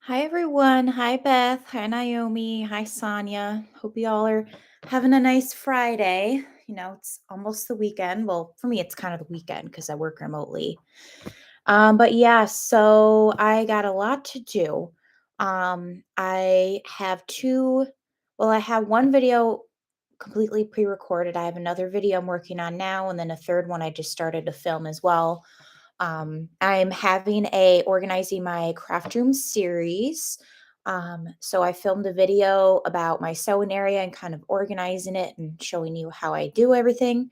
Hi, everyone. Hi, Beth. Hi, Naomi. Hi, Sonia. Hope you all are having a nice Friday. It's almost the weekend. Well, for me, it's kind of the weekend because I work remotely. But yeah, so I got a lot to do. I have I have one video completely pre recorded. I have another video I'm working on now, and then a third one I just started to film as well. I'm having a organizing my craft room series. So I filmed a video about my sewing area and kind of organizing it and showing you how I do everything.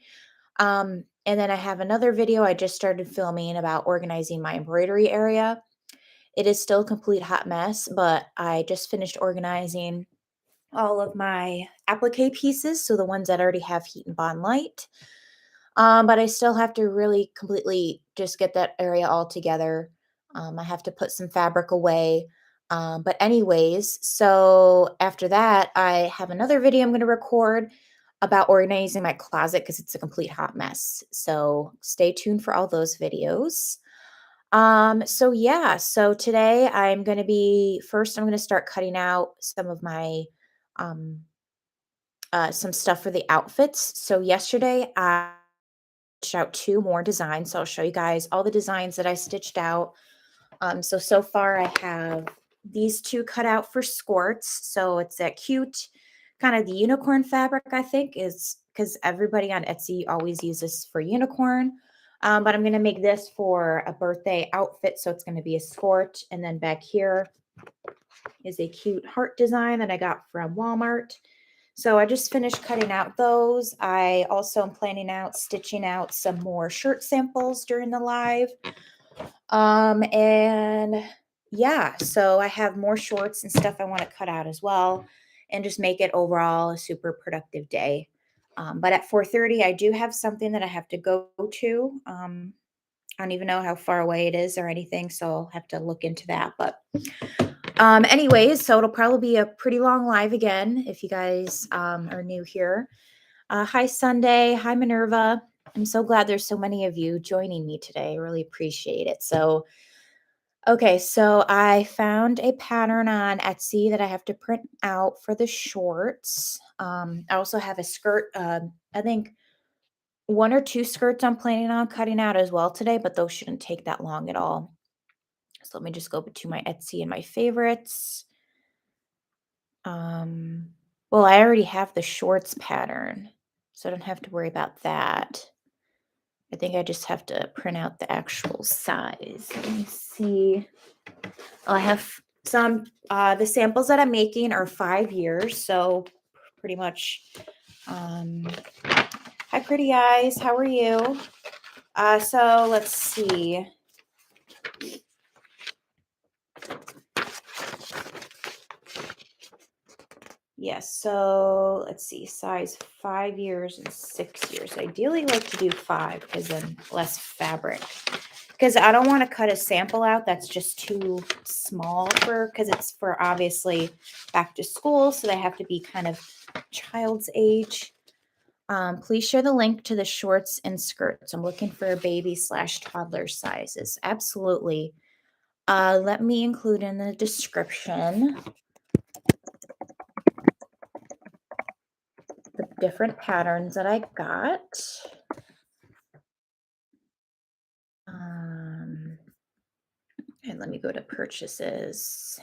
And then I have another video I just started filming about organizing my embroidery area. It is still a complete hot mess, but I just finished organizing all of my applique pieces, so the ones that already have heat and bond light. But I still have to really completely just get that area all together. I have to put some fabric away. But anyways, so after that, I have another video I'm going to record about organizing my closet because it's a complete hot mess. So stay tuned for all those videos. So yeah, so today I'm going to start cutting out some of my um some stuff for the outfits. So yesterday I stitched out 2 more designs, so I'll show you guys all the designs that I stitched out. So far I have these 2 cut out for Scorch, so it's that cute kind of the unicorn fabric, I think, is because everybody on Etsy always uses for unicorn. But I'm gonna make this for a birthday outfit, so it's gonna be a Scorch, and then back here is a cute heart design that I got from Walmart. So I just finished cutting out those. I also am planning out stitching out some more shirt samples during the live. And yeah, so I have more shorts and stuff I want to cut out as well and just make it overall a super productive day. But at 4:30, I do have something that I have to go to. I don't even know how far away it is or anything, so I'll have to look into that. But anyways, so it'll probably be a pretty long live again if you guys are new here. Hi, Sunday. Hi, Minerva. I'm so glad there's so many of you joining me today. I really appreciate it. Okay, so I found a pattern on Etsy that I have to print out for the shorts. I also have a skirt. I think 1 or 2 skirts I'm planning on cutting out as well today, but those shouldn't take that long at all. So let me just go to my Etsy and my favorites. Um, well, I already have the shorts pattern, so I don't have to worry about that. I think I just have to print out the actual size. Let me see. Oh, I have some, the samples that I'm making are 5 years, so pretty much, um, hi, pretty eyes. How are you? So let's see. Yes, so let's see, size 5 years and 6 years. Ideally, like to do 5 because then less fabric. Because I don't want to cut a sample out that's just too small because it's for obviously back to school, so they have to be kind of child's age. Please share the link to the shorts and skirts. I'm looking for baby/toddler sizes. Absolutely. Let me include in the description the different patterns that I got. Um, and let me go to purchases.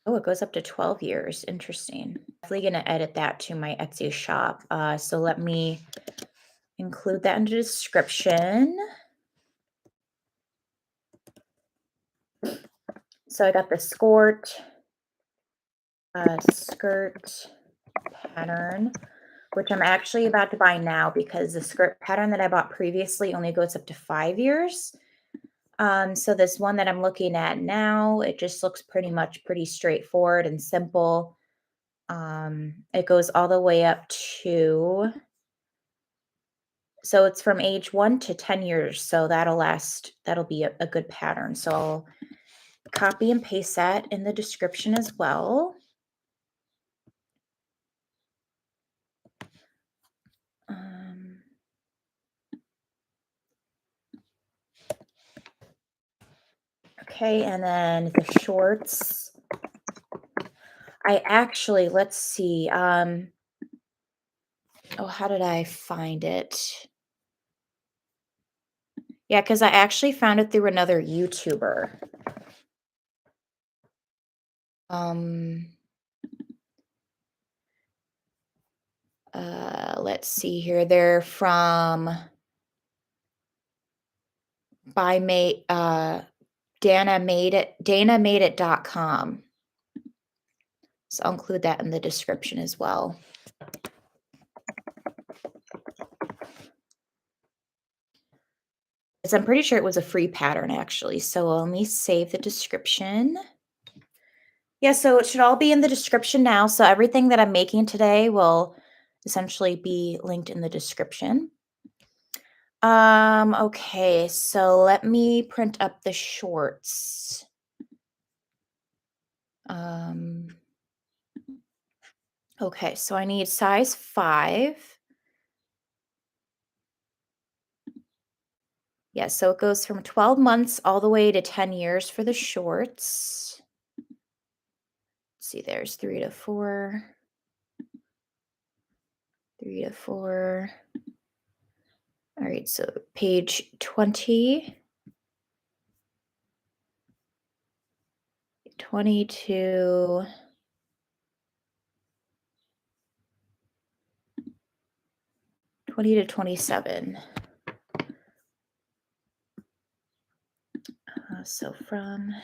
Oh, it goes up to 12 years. Interesting. Definitely going to edit that to my Etsy shop. So let me include that in the description. So I got the skirt pattern, which I'm actually about to buy now because the skirt pattern that I bought previously only goes up to 5 years. So this one that I'm looking at now, it just looks pretty straightforward and simple. It goes all the way up to, so it's from age 1 to 10 years. So that'll be a good pattern. So I'll copy and paste that in the description as well. Um, Okay, and then the shorts. I actually, let's see. Oh, how did I find it? Yeah, because I actually found it through another YouTuber. Um, let's see here. They're from by mate danamadeit.com. So I'll include that in the description as well. 'Cause I'm pretty sure it was a free pattern actually. So let me save the description. Yeah, so it should all be in the description now. So everything that I'm making today will essentially be linked in the description. Okay, so let me print up the shorts. Um, okay, so I need size 5. Yeah, so it goes from 12 months all the way to 10 years for the shorts. Let's see, there's 3 to 4, 3 to 4. All right, so page 20, 22, 20 to 27. So from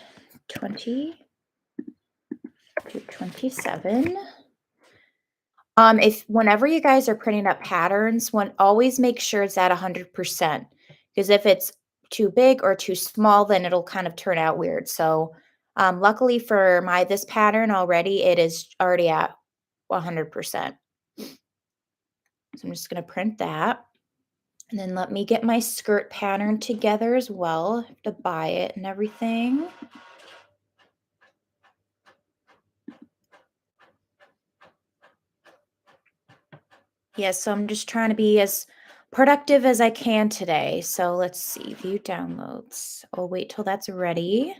20 to 27. If whenever you guys are printing up patterns, always make sure it's at 100%, because if it's too big or too small, then it'll kind of turn out weird. So, luckily for this pattern already, it is already at 100%. So I'm just going to print that. And then let me get my skirt pattern together as well. I have to buy it and everything. Yes, so I'm just trying to be as productive as I can today. So let's see, view downloads. I'll wait till that's ready.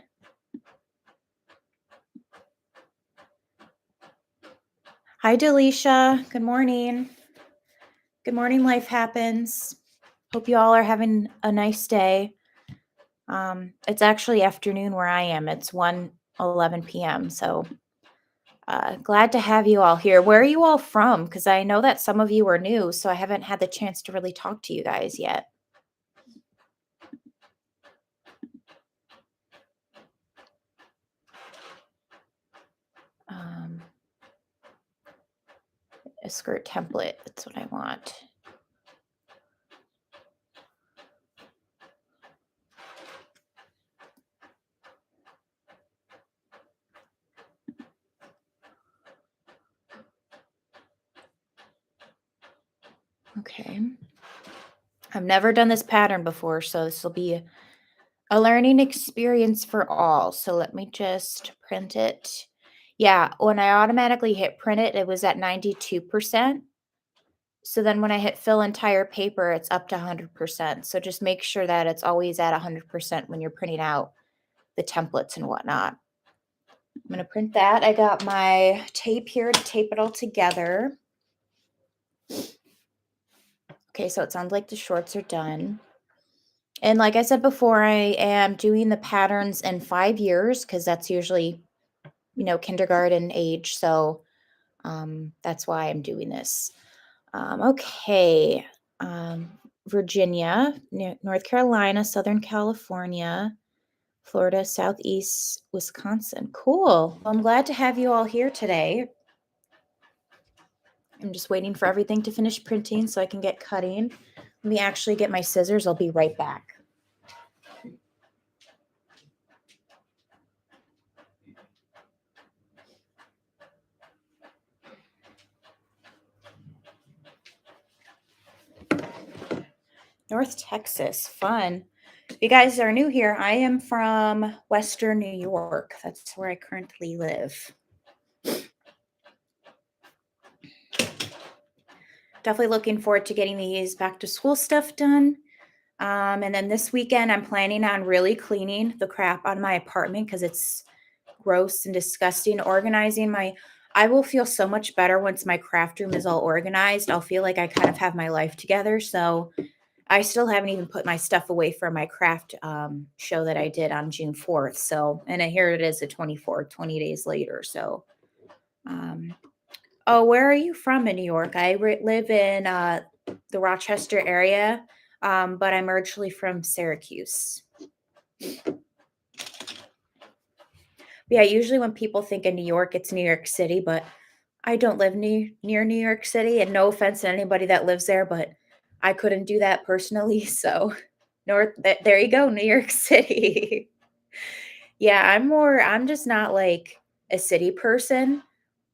Hi, Delisha. Good morning. Good morning, Life Happens. Hope you all are having a nice day. It's actually afternoon where I am. It's 1:11 p.m. So glad to have you all here. Where are you all from? Because I know that some of you are new, so I haven't had the chance to really talk to you guys yet. A skirt template. That's what I want. Okay. I've never done this pattern before, so this will be a learning experience for all. So let me just print it. Yeah, when I automatically hit print it, it was at 92%. So then when I hit fill entire paper, it's up to 100%. So just make sure that it's always at 100% when you're printing out the templates and whatnot. I'm going to print that. I got my tape here to tape it all together. Okay, so it sounds like the shorts are done. And like I said before, I am doing the patterns in 5 years because that's usually, kindergarten age. So that's why I'm doing this. Okay. Virginia, North Carolina, Southern California, Florida, Southeast, Wisconsin. Cool. Well, I'm glad to have you all here today. I'm just waiting for everything to finish printing so I can get cutting. Let me actually get my scissors. I'll be right back. North Texas, fun. If you guys are new here, I am from Western New York. That's where I currently live. Definitely looking forward to getting these back to school stuff done. And then this weekend, I'm planning on really cleaning the crap out of my apartment because it's gross and disgusting. I will feel so much better once my craft room is all organized. I'll feel like I kind of have my life together. So I still haven't even put my stuff away for my craft show that I did on June 4th. So, and here it is the 24th, 20 days later. So, um, oh, where are you from in New York? I live in the Rochester area, but I'm originally from Syracuse. Yeah, usually when people think of New York, it's New York City, but I don't live near New York City, and no offense to anybody that lives there, but I couldn't do that personally. So, there you go, New York City. Yeah, I'm just not like a city person.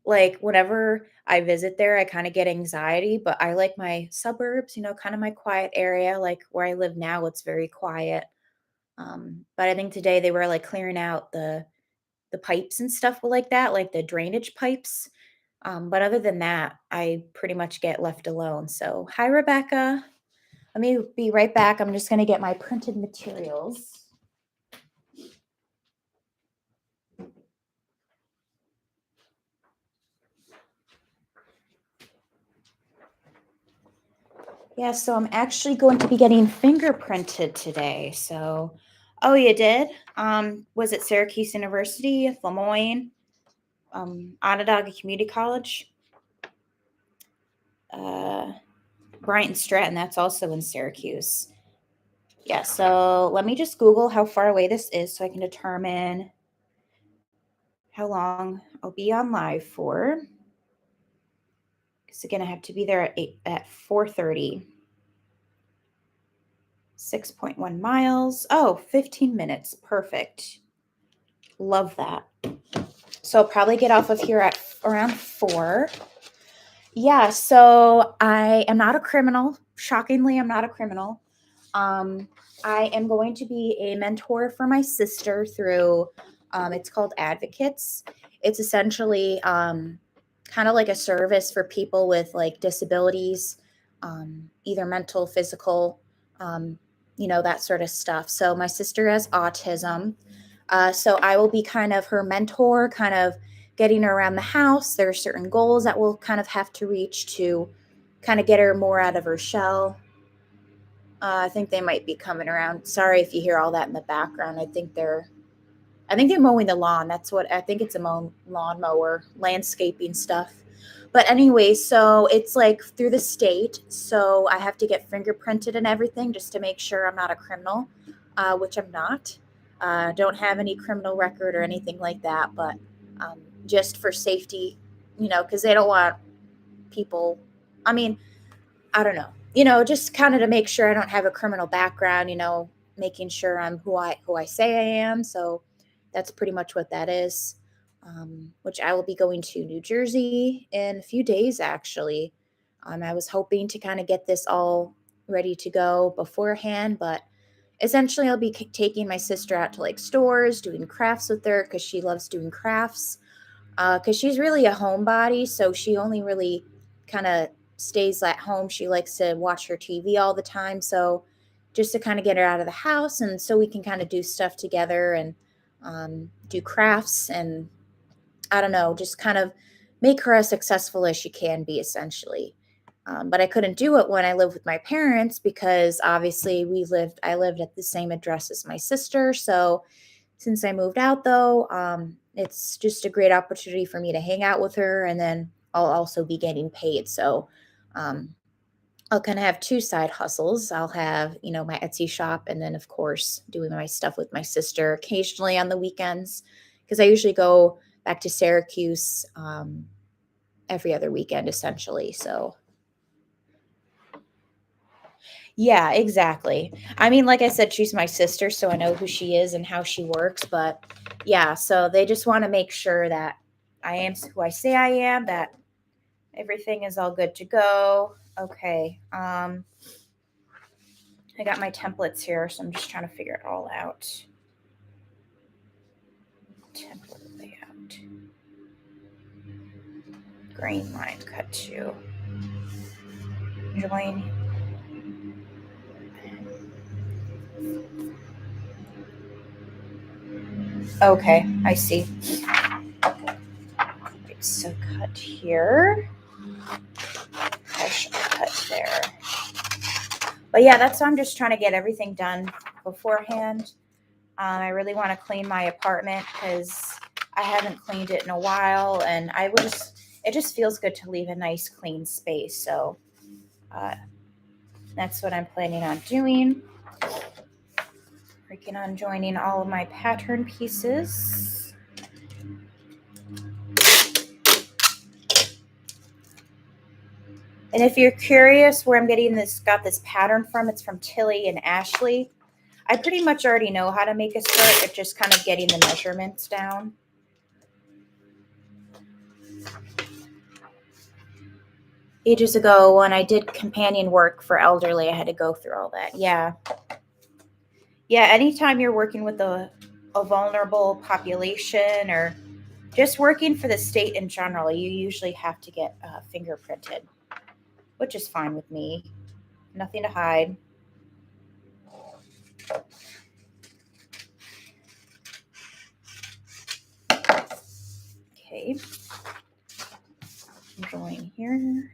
Like whenever I visit there, I kind of get anxiety, but I like my suburbs, kind of my quiet area. Like where I live now, it's very quiet. But I think today they were like clearing out the pipes and stuff like that, like the drainage pipes. But other than that, I pretty much get left alone. So, hi, Rebecca. Let me be right back. I'm just going to get my printed materials. Yeah, so I'm actually going to be getting fingerprinted today. So, oh, you did? Was it Syracuse University, Lemoyne, Onondaga Community College, uh, Bryant Stratton? That's also in Syracuse. Yeah, so let me just Google how far away this is so I can determine how long I'll be on live for. Because again, I have to be there at 4:30. 6.1 miles. Oh, 15 minutes. Perfect. Love that. So I'll probably get off of here at around 4. Yeah, so I am not a criminal. Shockingly, I'm not a criminal. Um, I am going to be a mentor for my sister through, it's called Advocates. It's essentially kind of like a service for people with like disabilities, either mental, physical, um, that sort of stuff. So my sister has autism. So I will be kind of her mentor, kind of getting her around the house. There are certain goals that we'll kind of have to reach to kind of get her more out of her shell. I think they might be coming around. Sorry if you hear all that in the background. I think they're mowing the lawn. That's what I think. It's a lawn mower, landscaping stuff. But anyway, so it's like through the state. So I have to get fingerprinted and everything just to make sure I'm not a criminal, which I'm not. Don't have any criminal record or anything like that. But just for safety, because they don't want people. I mean, I don't know. Just kind of to make sure I don't have a criminal background, making sure I'm who I say I am. So that's pretty much what that is. Which I will be going to New Jersey in a few days actually. I was hoping to kind of get this all ready to go beforehand, but essentially I'll be taking my sister out to like stores, doing crafts with her because she loves doing crafts because she's really a homebody, so she only really kind of stays at home. She likes to watch her TV all the time, so just to kind of get her out of the house, and so we can kind of do stuff together and do crafts, and I don't know, just kind of make her as successful as she can be, essentially. But I couldn't do it when I lived with my parents because obviously I lived at the same address as my sister, so since I moved out, though, it's just a great opportunity for me to hang out with her, and then I'll also be getting paid. So um, I'll kind of have two side hustles. I'll have, my Etsy shop, and then, of course, doing my stuff with my sister occasionally on the weekends because I usually go back to Syracuse every other weekend, essentially. So yeah, exactly. I mean, like I said, she's my sister, so I know who she is and how she works. But yeah, so they just want to make sure that I am who I say I am, that everything is all good to go. Okay. I got my templates here, so I'm just trying to figure it all out. Template layout. Grain line cut to. Join. Okay, I see. Right, so cut here. I should cut there. But yeah, that's why I'm just trying to get everything done beforehand. I really want to clean my apartment because I haven't cleaned it in a while, and it just feels good to leave a nice clean space. So that's what I'm planning on doing. Working on joining all of my pattern pieces. And if you're curious where I'm got this pattern from, it's from Tilly and Ashley. I pretty much already know how to make a skirt. It's just kind of getting the measurements down. Ages ago, when I did companion work for elderly, I had to go through all that. Yeah. Yeah, anytime you're working with a vulnerable population or just working for the state in general, you usually have to get fingerprinted, which is fine with me. Nothing to hide. Okay. Join here.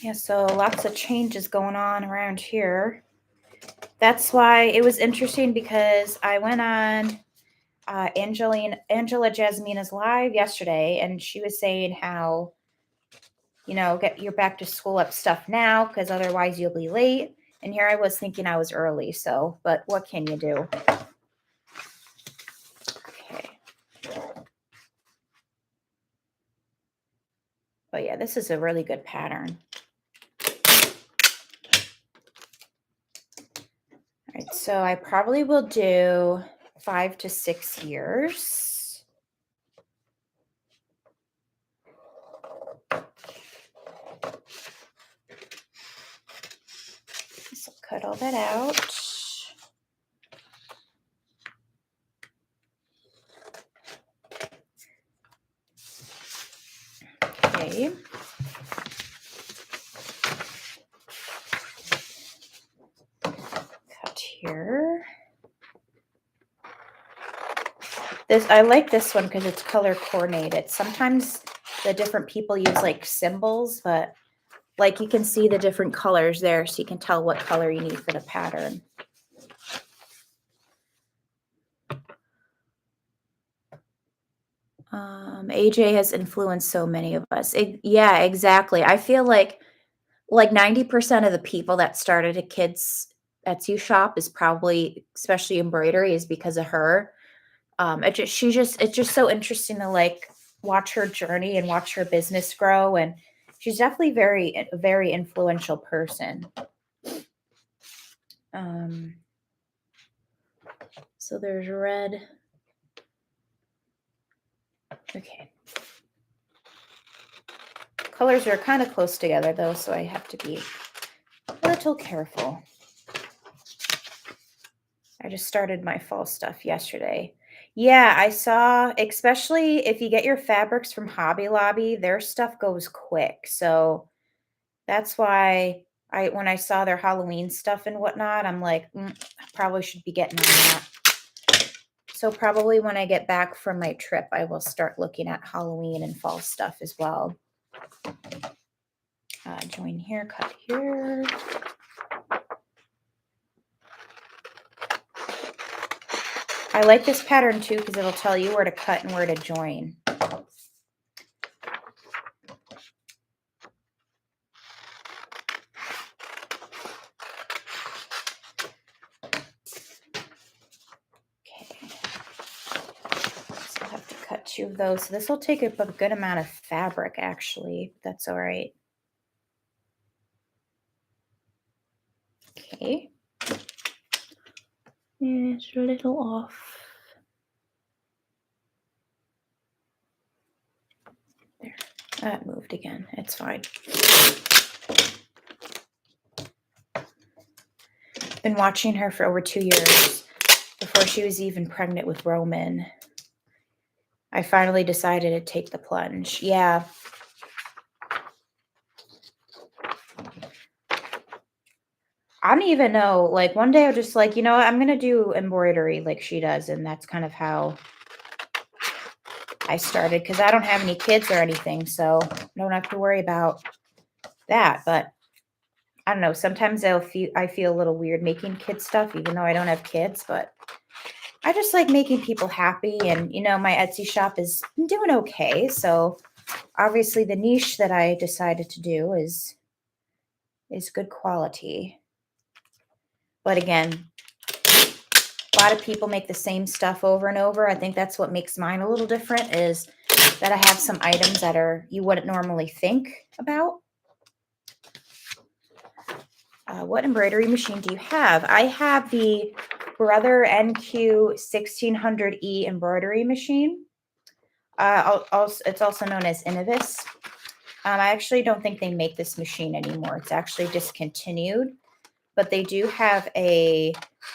Yeah, so lots of changes going on around here. That's why it was interesting because I went on Angela Jasmina's live yesterday, and she was saying how, get your back to school up stuff now because otherwise you'll be late. And here I was thinking I was early. So, but what can you do? Okay. But yeah, this is a really good pattern. All right, so I probably will do 5 to 6 years. So cut all that out. Okay. Cut here. I like this one because it's color coordinated. Sometimes the different people use like symbols, but like you can see the different colors there, so you can tell what color you need for the pattern. AJ has influenced so many of us. Yeah, exactly. I feel like 90% of the people that started a kids Etsy shop is probably, especially embroidery, is because of her. It's just so interesting to like watch her journey and watch her business grow. And she's definitely a very influential person. So there's red. Okay. Colors are kind of close together though, so I have to be a little careful. I just started my fall stuff yesterday. Yeah, I saw, especially if you get your fabrics from Hobby Lobby, their stuff goes quick. So that's why when I saw their Halloween stuff and whatnot, I'm like, I probably should be getting on that. So probably when I get back from my trip, I will start looking at Halloween and fall stuff as well. Join here, cut here. I like this pattern too because it'll tell you where to cut and where to join. Cut 2 of those. So this will take up a good amount of fabric, actually. That's all right. Okay. It's a little off. There. That moved again. It's fine. Been watching her for over 2 years before she was even pregnant with Roman. I finally decided to take the plunge. Yeah. I don't even know. Like one day I was just like, you know what, I'm gonna do embroidery like she does, and that's kind of how I started because I don't have any kids or anything, so I don't have to worry about that. But I don't know. Sometimes I feel a little weird making kid stuff, even though I don't have kids. But I just like making people happy, and my Etsy shop is doing okay. So obviously, the niche that I decided to do is good quality. But again, a lot of people make the same stuff over and over. I think that's what makes mine a little different is that I have some items that you wouldn't normally think about. What embroidery machine do you have? I have the Brother NQ 1600E embroidery machine. It's also known as Innovis. I actually don't think they make this machine anymore. It's actually discontinued, but they do have a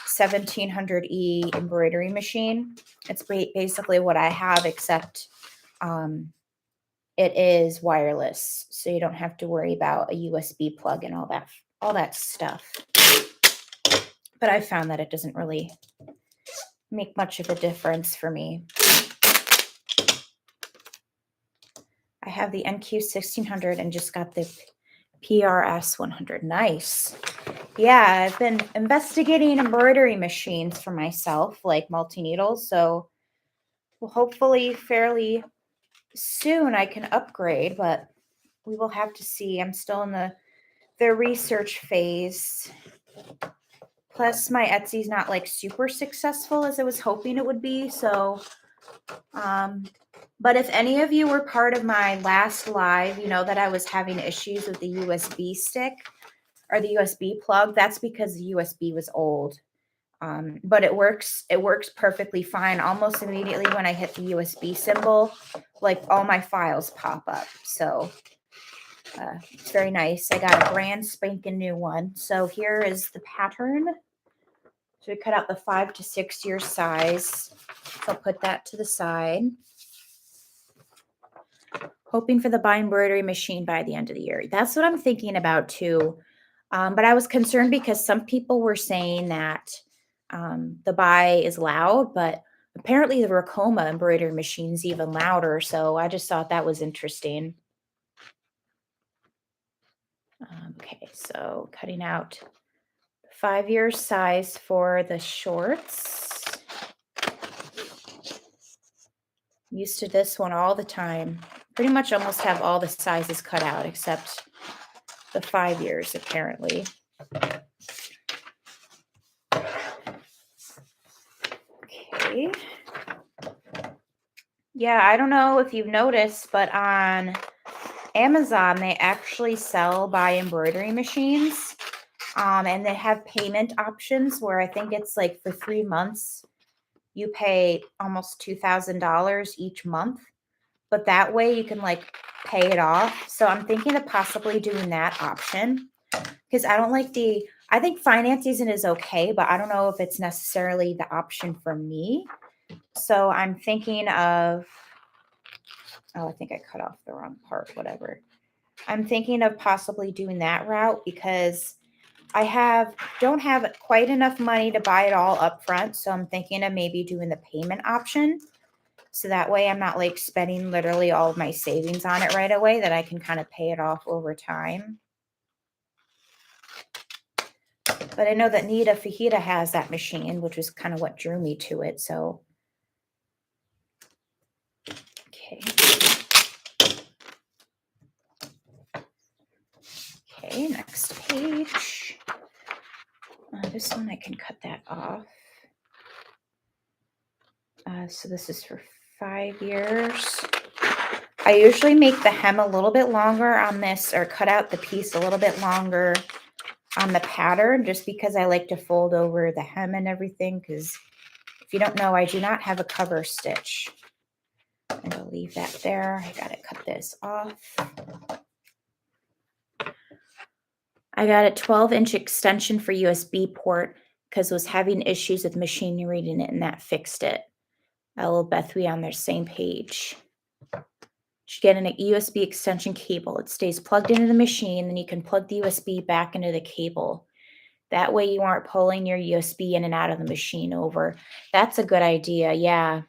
1700E embroidery machine. It's basically what I have, except it is wireless, so you don't have to worry about a USB plug and all that stuff. But I found that it doesn't really make much of a difference for me. I have the NQ 1600 and just got the PRS 100. Nice. Yeah, I've been investigating embroidery machines for myself, like multi-needles. So hopefully fairly soon I can upgrade, but we will have to see. I'm still in the research phase. Plus my Etsy's not like super successful as I was hoping it would be. So, but if any of you were part of my last live, you know that I was having issues with the USB stick or the USB plug. That's because the USB was old. But it works perfectly fine. Almost immediately when I hit the USB symbol, like all my files pop up. So it's very nice. I got a brand spanking new one. So here is the pattern. So we cut out the 5 to 6 year size. So I'll put that to the side. Hoping for the buy embroidery machine by the end of the year. That's what I'm thinking about too. But I was concerned because some people were saying that the buy is loud, but apparently the Racoma embroidery machine is even louder. So I just thought that was interesting. Okay, so cutting out 5 year size for the shorts. I'm used to this one all the time. Pretty much almost have all the sizes cut out except the 5 years apparently. Okay. Yeah, I don't know if you've noticed, but on Amazon, they actually sell buy embroidery machines. And they have payment options where I think it's like for 3 months, you pay almost $2,000 each month. But that way you can like pay it off. So I'm thinking of possibly doing that option because I don't like I think financing is okay, but I don't know if it's necessarily the option for me. So I'm thinking of, oh, I think I cut off the wrong part, whatever. I'm thinking of possibly doing that route because I don't have quite enough money to buy it all up front. So I'm thinking of maybe doing the payment option. So that way I'm not like spending literally all of my savings on it right away, that I can kind of pay it off over time. But I know that Nita Fajita has that machine, which was kind of what drew me to it. So, okay. Okay, next page. This one, I can cut that off. So this is for 5 years. I usually make the hem a little bit longer on this, or cut out the piece a little bit longer on the pattern, just because I like to fold over the hem and everything. Because if you don't know, I do not have a cover stitch. I'm going to leave that there. I got to cut this off. I got a 12-inch extension for USB port because I was having issues with machine reading it, and that fixed it. I will both be on their same page. You get a USB extension cable. It stays plugged into the machine, then you can plug the USB back into the cable. That way you aren't pulling your USB in and out of the machine over. That's a good idea. Yeah.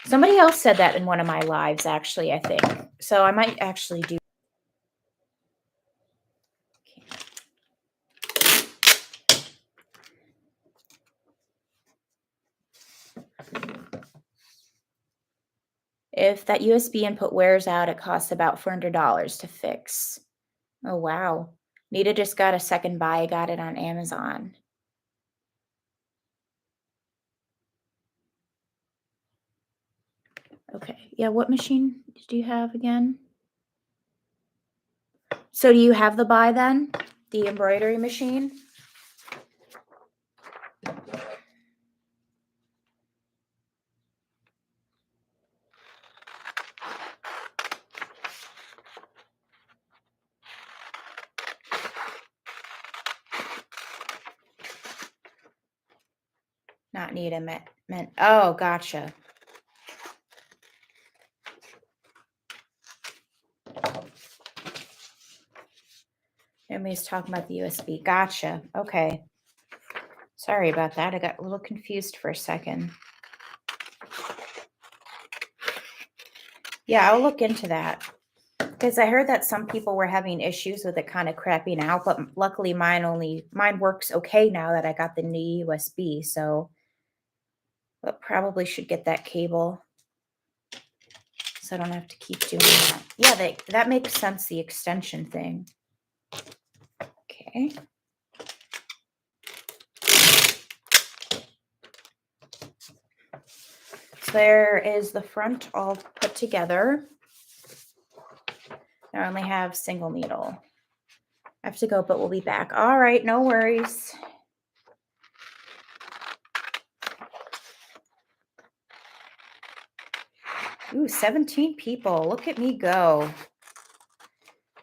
Somebody else said that in one of my lives, actually, I think. So I might actually do. If that USB input wears out, it costs about $400 to fix. Oh, wow. Nita just got a second buy. I got it on Amazon. Okay. Yeah, what machine do you have again? So do you have the buy then? The embroidery machine? Not Nita meant. Oh, gotcha. Everybody's talking about the USB. Gotcha. Okay. Sorry about that. I got a little confused for a second. Yeah, I'll look into that. Because I heard that some people were having issues with it kind of crapping out, but luckily mine works okay now that I got the new USB. So, but probably should get that cable so I don't have to keep doing that. Yeah, that makes sense, the extension thing. Okay. So there is the front all put together. I only have single needle. I have to go, but we'll be back. All right, no worries. Ooh, 17 people. Look at me go.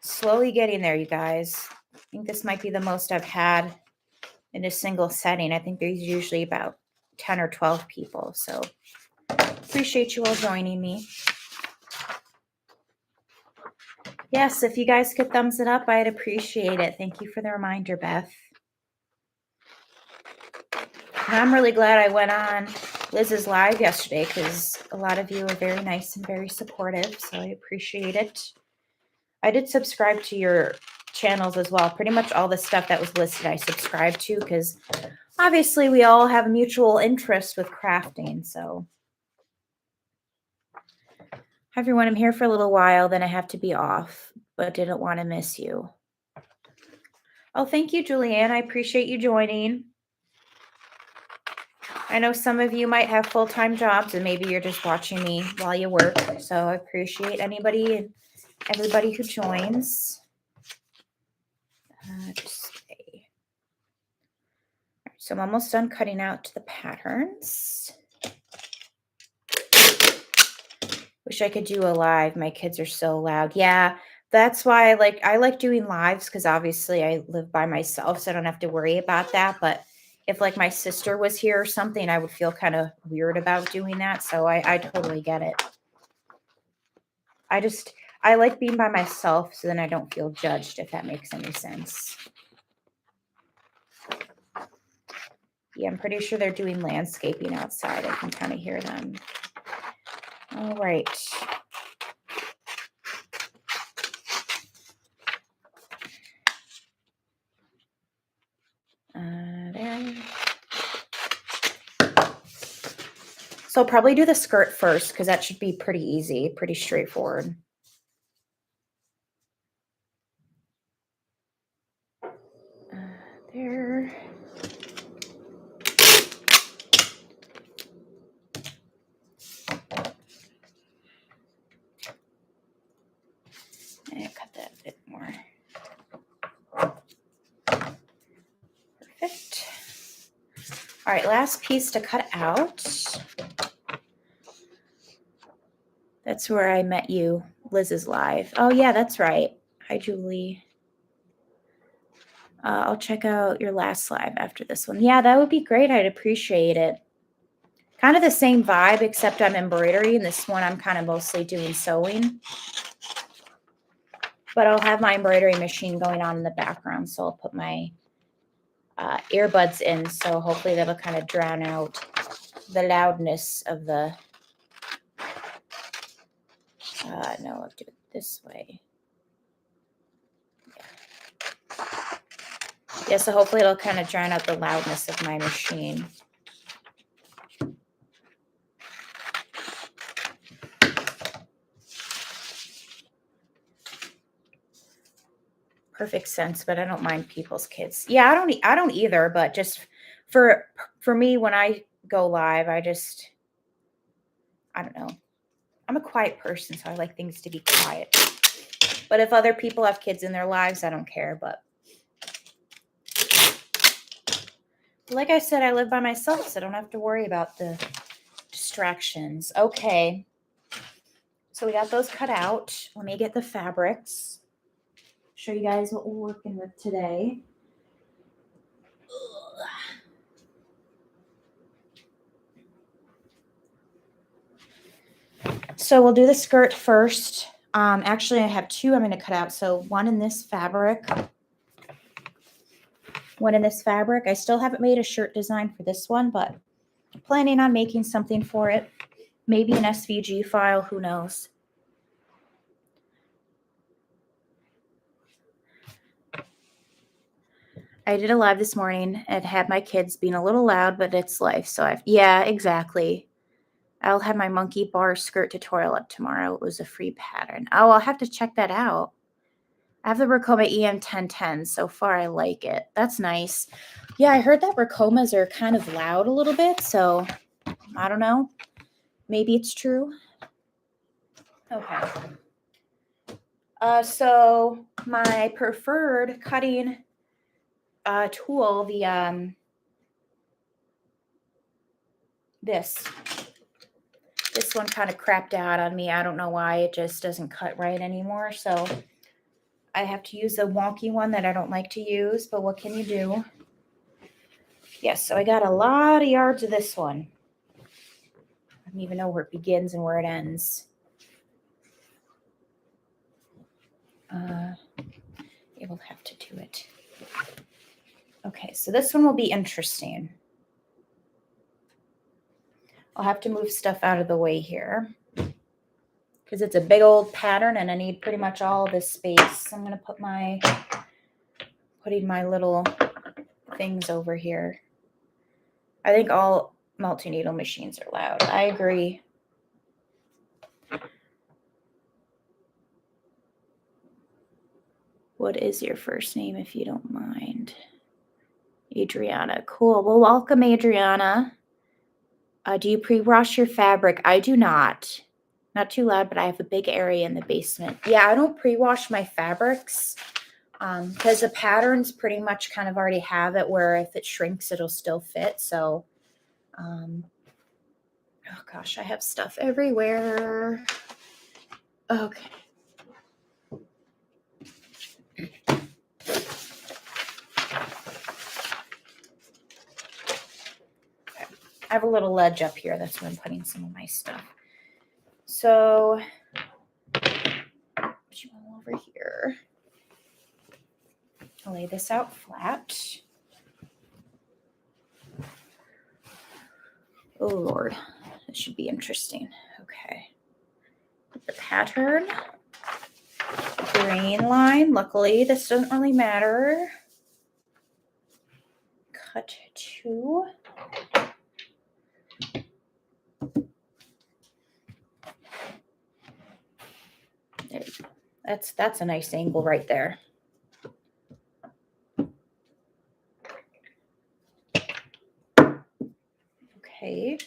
Slowly getting there, you guys. I think this might be the most I've had in a single setting. I think there's usually about 10 or 12 people. So appreciate you all joining me. Yes, if you guys could thumbs it up, I'd appreciate it. Thank you for the reminder, Beth. And I'm really glad I went on Liz's live yesterday because a lot of you are very nice and very supportive. So I appreciate it. I did subscribe to your channels as well. Pretty much all the stuff that was listed I subscribed to because obviously we all have a mutual interest with crafting. So hi everyone, I'm here for a little while, then I have to be off, but didn't want to miss you. Oh, thank you, Julianne. I appreciate you joining. I know some of you might have full-time jobs and maybe you're just watching me while you work. So I appreciate anybody and everybody who joins. So I'm almost done cutting out the patterns. Wish I could do a live. My kids are so loud. Yeah, that's why I like doing lives because obviously I live by myself, so I don't have to worry about that. But if like my sister was here or something, I would feel kind of weird about doing that. So I totally get it. I like being by myself so then I don't feel judged, if that makes any sense. Yeah, I'm pretty sure they're doing landscaping outside. I can kind of hear them. All right. There. So I'll probably do the skirt first because that should be pretty easy, pretty straightforward. There. And cut that a bit more. Perfect. All right, last piece to cut out. That's where I met you, Liz's live. Oh yeah, that's right. Hi, Julie. I'll check out your last live after this one. Yeah, that would be great. I'd appreciate it. Kind of the same vibe, except I'm embroidery, and this one I'm kind of mostly doing sewing. But I'll have my embroidery machine going on in the background, so I'll put my earbuds in, so hopefully that'll kind of drown out the loudness of the, no, I'll do it this way. Yeah, so hopefully it'll kind of drown out the loudness of my machine. Perfect sense, but I don't mind people's kids. Yeah, I don't either, but just for me when I go live, I don't know. I'm a quiet person, so I like things to be quiet. But if other people have kids in their lives, I don't care, but like I said, I live by myself, so I don't have to worry about the distractions. Okay. So we got those cut out. Let me get the fabrics. Show you guys what we're working with today. So we'll do the skirt first. Actually, I have two I'm going to cut out. So one in this fabric. One in this fabric. I still haven't made a shirt design for this one, but I'm planning on making something for it. Maybe an SVG file. Who knows? I did a live this morning and had my kids being a little loud, but it's life. So yeah, exactly. I'll have my monkey bar skirt tutorial up tomorrow. It was a free pattern. Oh, I'll have to check that out. I have the Racoma EM1010. So far, I like it. That's nice. Yeah, I heard that Racomas are kind of loud a little bit. So I don't know. Maybe it's true. Okay. So my preferred cutting tool, this one kind of crapped out on me. I don't know why. It just doesn't cut right anymore. So I have to use a wonky one that I don't like to use, but what can you do? Yes, so I got a lot of yards of this one. I don't even know where it begins and where it ends. It will have to do it. Okay, so this one will be interesting. I'll have to move stuff out of the way here because it's a big old pattern and I need pretty much all this space. I'm going to putting my little things over here. I think all multi-needle machines are loud. I agree. What is your first name, if you don't mind? Adriana. Cool. Well, welcome, Adriana. Do you pre-wash your fabric? I do not. Not too loud, but I have a big area in the basement. Yeah, I don't pre-wash my fabrics because the patterns pretty much kind of already have it where if it shrinks, it'll still fit. So, oh gosh, I have stuff everywhere. Okay. I have a little ledge up here. That's where I'm putting some of my stuff. So, put you all over here. I'll lay this out flat. Oh, Lord. This should be interesting. Okay. Put the pattern. Green line. Luckily, this doesn't really matter. Cut 2. There you go. That's a nice angle right there. Okay.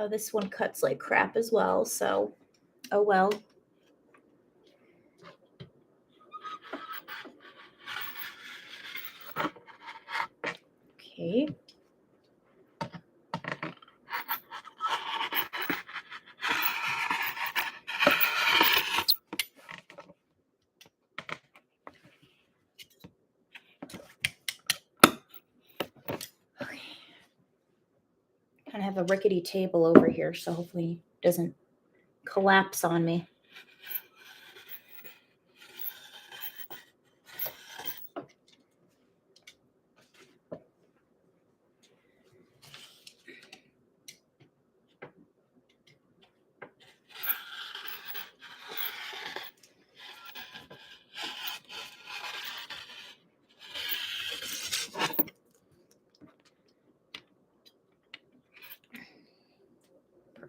This one cuts like crap as well, so oh well. Okay. Kind of have a rickety table over here, so hopefully it doesn't collapse on me.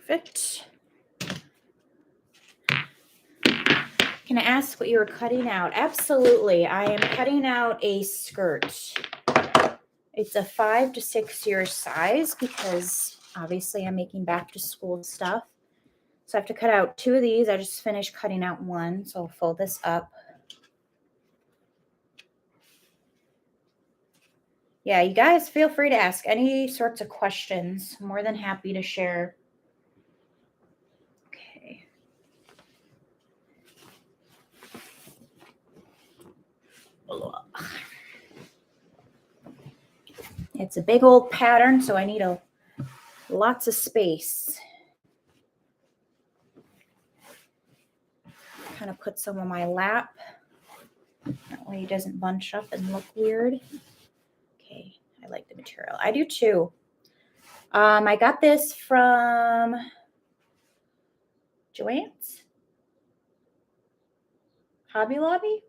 Perfect. Can I ask what you were cutting out? Absolutely. I am cutting out a skirt. It's a 5 to 6 year size because obviously I'm making back to school stuff. So I have to cut out 2 of these. I just finished cutting out 1, so I'll fold this up. Yeah, you guys feel free to ask any sorts of questions. I'm more than happy to share. Okay. It's a big old pattern, so I need lots of space. Kind of put some on my lap. That way it doesn't bunch up and look weird. Okay, I like the material. I do too. I got this from Joann's? Hobby Lobby?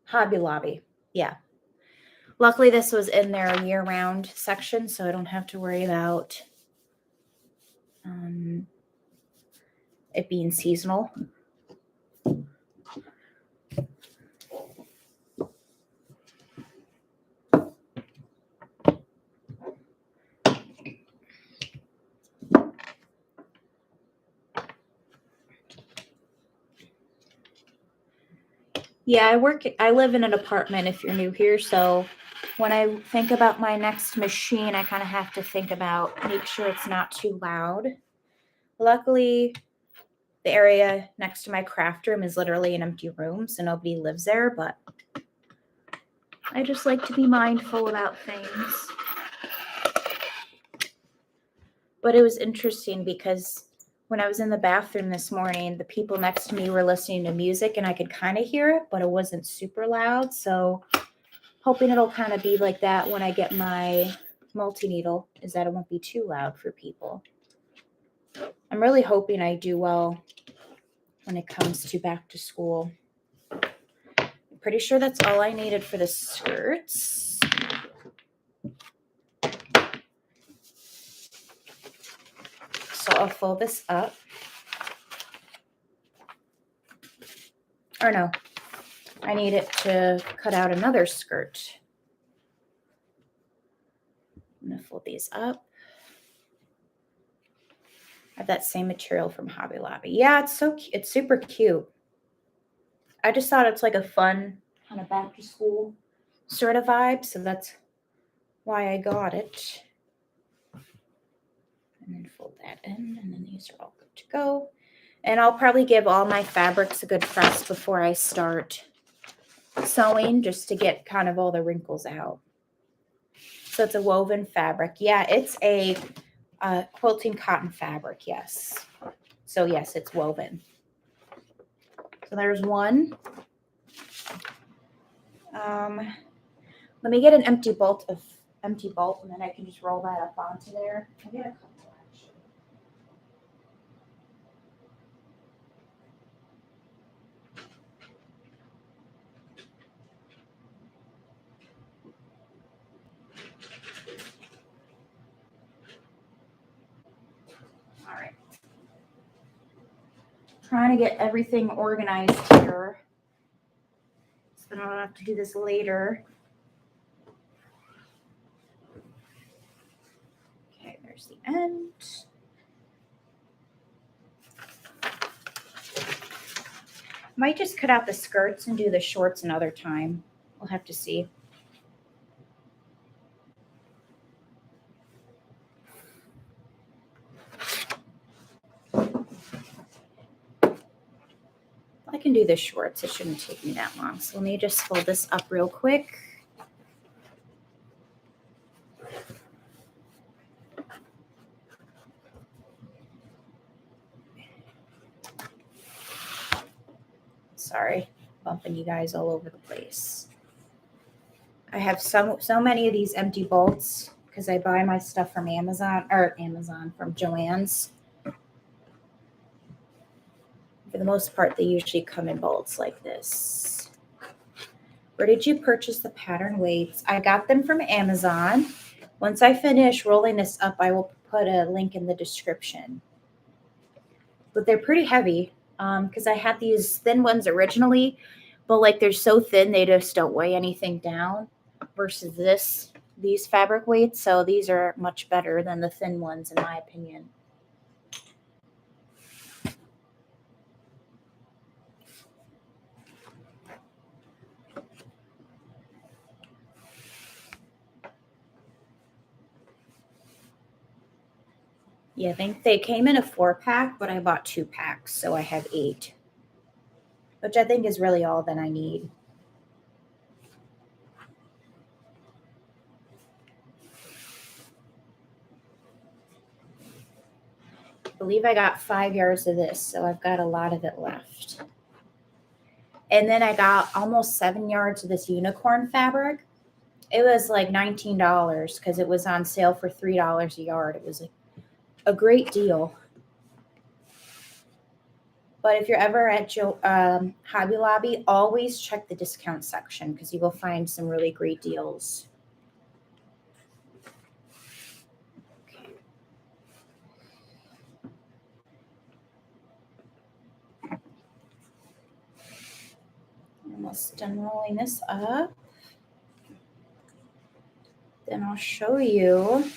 Hobby Lobby, yeah. Luckily, this was in their year-round section, so I don't have to worry about it being seasonal. Yeah, I live in an apartment if you're new here, so when I think about my next machine, I kind of have to think about, make sure it's not too loud. Luckily, the area next to my craft room is literally an empty room, so nobody lives there, but I just like to be mindful about things. But it was interesting because when I was in the bathroom this morning, the people next to me were listening to music and I could kind of hear it, but it wasn't super loud. So hoping it'll kind of be like that when I get my multi-needle, is that it won't be too loud for people. I'm really hoping I do well when it comes to back to school. I'm pretty sure that's all I needed for the skirts. So I'll fold this up. Or no, I need it to cut out another skirt. I'm going to fold these up. I have that same material from Hobby Lobby. Yeah, it's super cute. I just thought it's like a fun kind of back to school sort of vibe, so that's why I got it. And then fold that in, and then these are all good to go. And I'll probably give all my fabrics a good press before I start sewing, just to get kind of all the wrinkles out. So it's a woven fabric. Yeah, it's a quilting cotton fabric, yes. So yes, it's woven. So there's one. Let me get an empty bolt, and then I can just roll that up onto there. I get a couple actually. All right. Trying to get everything organized here, so I don't have to do this later. Okay, there's the end. Might just cut out the skirts and do the shorts another time. We'll have to see. I can do the shorts. It shouldn't take me that long. So let me just fold this up real quick. Sorry, bumping you guys all over the place. I have so many of these empty bolts because I buy my stuff from from Joann's. For the most part, they usually come in bolts like this. Where did you purchase the pattern weights? I got them from Amazon. Once I finish rolling this up, I will put a link in the description. But they're pretty heavy because I had these thin ones originally, but like they're so thin, they just don't weigh anything down versus these fabric weights. So these are much better than the thin ones, in my opinion. Yeah, I think they came in a 4-pack, but I bought 2 packs, so I have 8, which I think is really all that I need. I believe I got 5 yards of this, so I've got a lot of it left. And then I got almost 7 yards of this unicorn fabric. It was like $19 because it was on sale for $3 a yard. It was a great deal. But if you're ever at Hobby Lobby, always check the discount section because you will find some really great deals. Okay. Almost done rolling this up. Then I'll show you.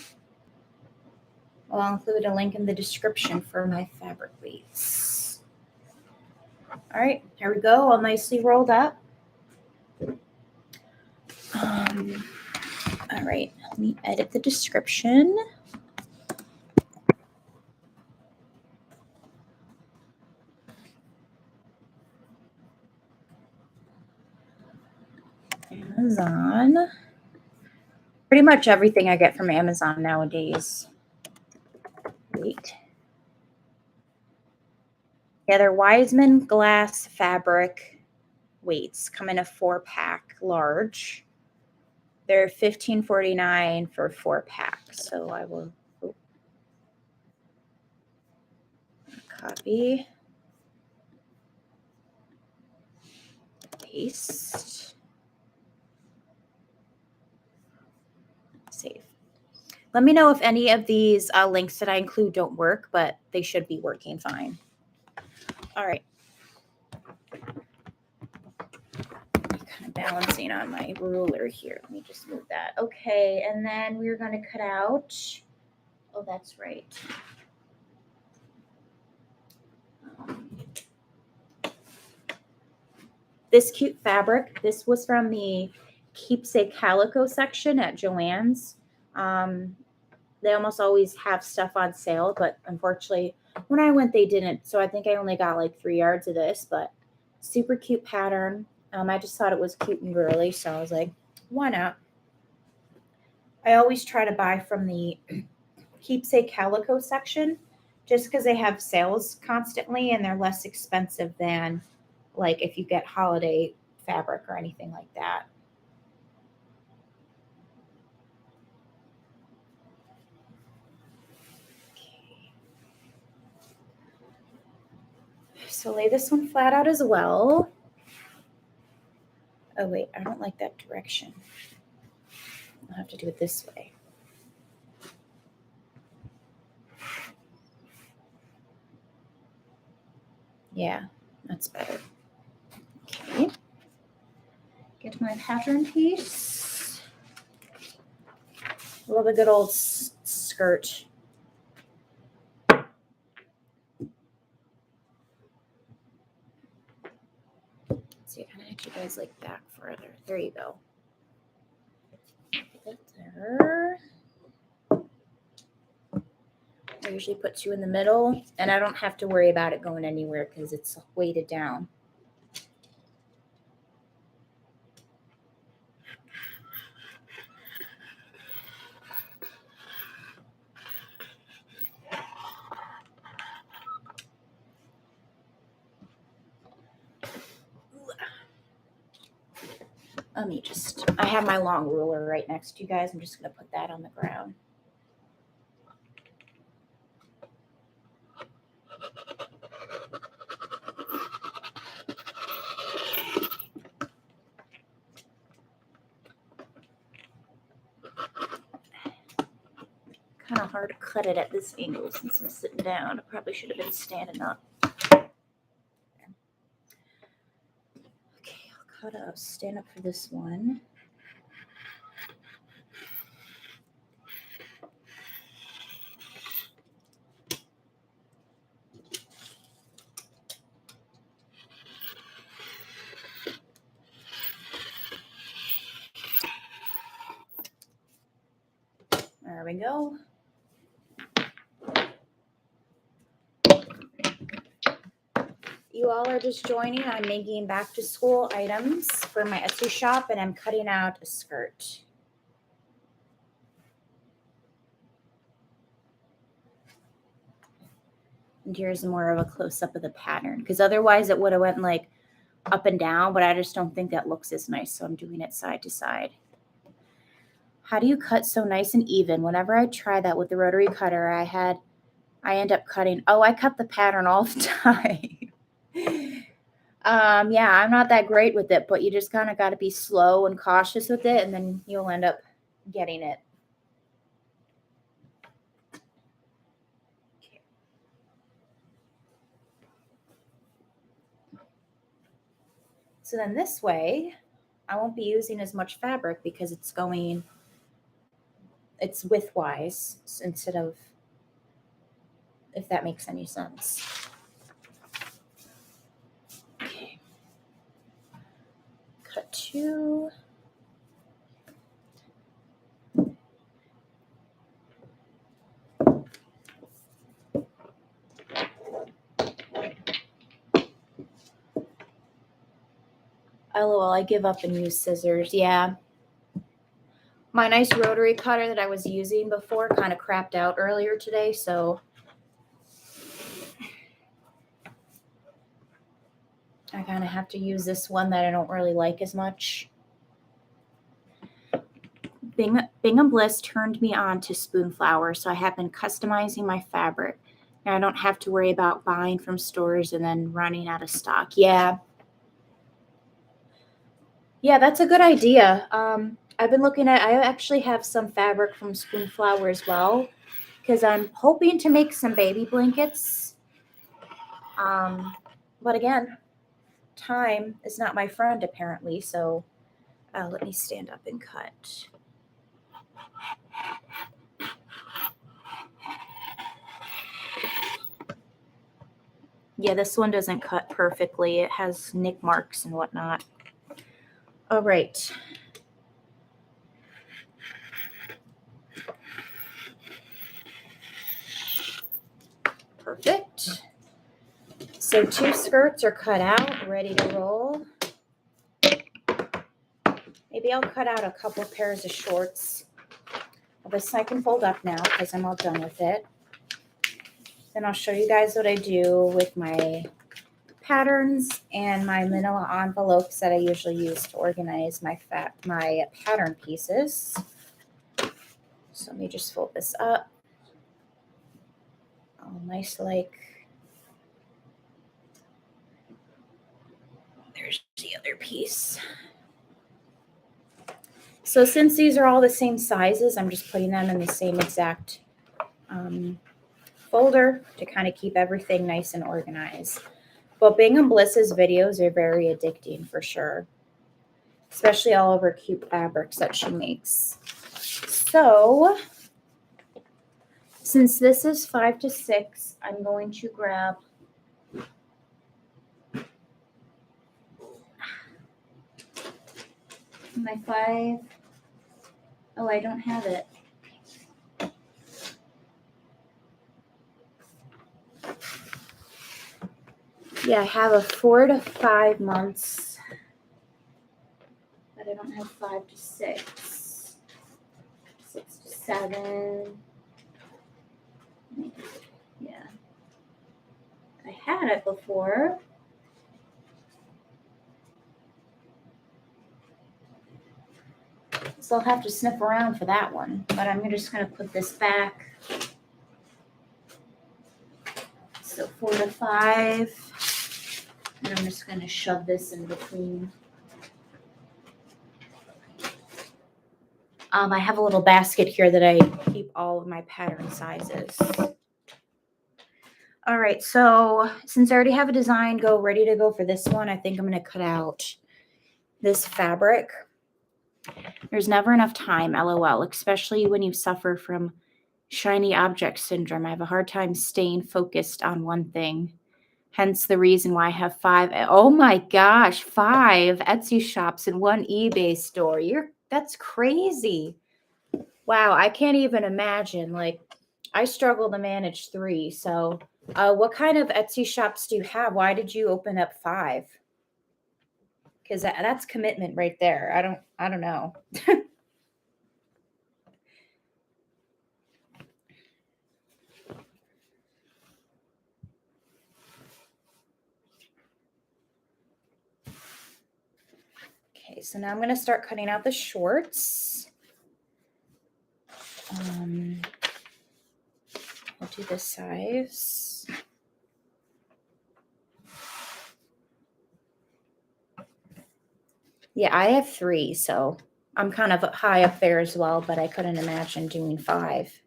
Well, I'll include a link in the description for my fabric weights. All right, here we go, all nicely rolled up. All right, let me edit the description. Amazon. Pretty much everything I get from Amazon nowadays. Wait. Yeah, they're Wiseman glass fabric weights. Come in a 4-pack large. They're $15.49 for a 4-pack. So I will copy, paste, save. Let me know if any of these links that I include don't work, but they should be working fine. All right. Kind of balancing on my ruler here. Let me just move that. Okay, and then we're going to cut out. Oh, that's right. This cute fabric. This was from the Keepsake Calico section at Joann's. They almost always have stuff on sale, but unfortunately, when I went, they didn't. So I think I only got like 3 yards of this, but super cute pattern. I just thought it was cute and girly, so I was like, why not? I always try to buy from the Keepsake Calico section just because they have sales constantly and they're less expensive than like if you get holiday fabric or anything like that. Okay. So lay this one flat out as well. Oh wait, I don't like that direction. I'll have to do it this way. Yeah, that's better. Okay. Get my pattern piece. Love a good old skirt. See, I kind of need you guys like back further. There you go. Put that there. I usually put 2 in the middle, and I don't have to worry about it going anywhere because it's weighted down. I have my long ruler right next to you guys. I'm just going to put that on the ground. Kind of hard to cut it at this angle since I'm sitting down. I probably should have been standing up. Okay, I'll stand up for this one. There we go. You all are just joining. I'm making back to school items for my Etsy shop, and I'm cutting out a skirt. And here's more of a close-up of the pattern, because otherwise it would have went like up and down, but I just don't think that looks as nice, so I'm doing it side to side. How do you cut so nice and even? Whenever I try that with the rotary cutter, I end up cutting. Oh, I cut the pattern all the time. Yeah, I'm not that great with it, but you just kind of got to be slow and cautious with it, and then you'll end up getting it. Okay. So then this way, I won't be using as much fabric because it's widthwise instead of, if that makes any sense. Okay. Cut 2. LOL, I give up and use scissors. Yeah. My nice rotary cutter that I was using before kind of crapped out earlier today, so I kind of have to use this one that I don't really like as much. Bingham Bliss turned me on to Spoonflower, so I have been customizing my fabric. Now I don't have to worry about buying from stores and then running out of stock. Yeah. Yeah, that's a good idea. I've been looking at, I actually have some fabric from Spoonflower as well, because I'm hoping to make some baby blankets. But again, time is not my friend apparently, so let me stand up and cut. Yeah, this one doesn't cut perfectly. It has nick marks and whatnot. All right. Perfect. So 2 skirts are cut out, ready to roll. Maybe I'll cut out a couple pairs of shorts. Well, this I can fold up now because I'm all done with it. Then I'll show you guys what I do with my patterns and my manila envelopes that I usually use to organize my pattern pieces. So let me just fold this up. Oh, nice, like, there's the other piece. So since these are all the same sizes, I'm just putting them in the same exact folder to kind of keep everything nice and organized. But Bingham Bliss's videos are very addicting for sure, especially all of her cute fabrics that she makes. So since this is 5 to 6, I'm going to grab my 5. Oh, I don't have it. Yeah, I have a 4 to 5 months, but I don't have 5 to 6. 6 to 7. Yeah. I had it before. Still have to sniff around for that one, but I'm just going to put this back. So 4 to 5. And I'm just going to shove this in between. I have a little basket here that I keep all of my pattern sizes. All right, so since I already have a design ready to go for this one, I think I'm going to cut out this fabric. There's never enough time, LOL, especially when you suffer from shiny object syndrome. I have a hard time staying focused on one thing. Hence the reason why I have 5. Oh my gosh, 5 Etsy shops and 1 eBay store. That's crazy. Wow, I can't even imagine. Like, I struggle to manage 3. So, what kind of Etsy shops do you have? Why did you open up 5? Because that's commitment right there. I don't know. Okay, so now I'm going to start cutting out the shorts. I'll do this size. Yeah, I have 3, so I'm kind of high up there as well, but I couldn't imagine doing 5.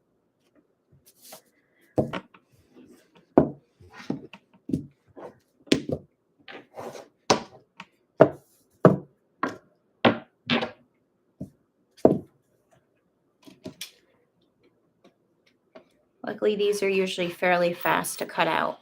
Luckily, these are usually fairly fast to cut out.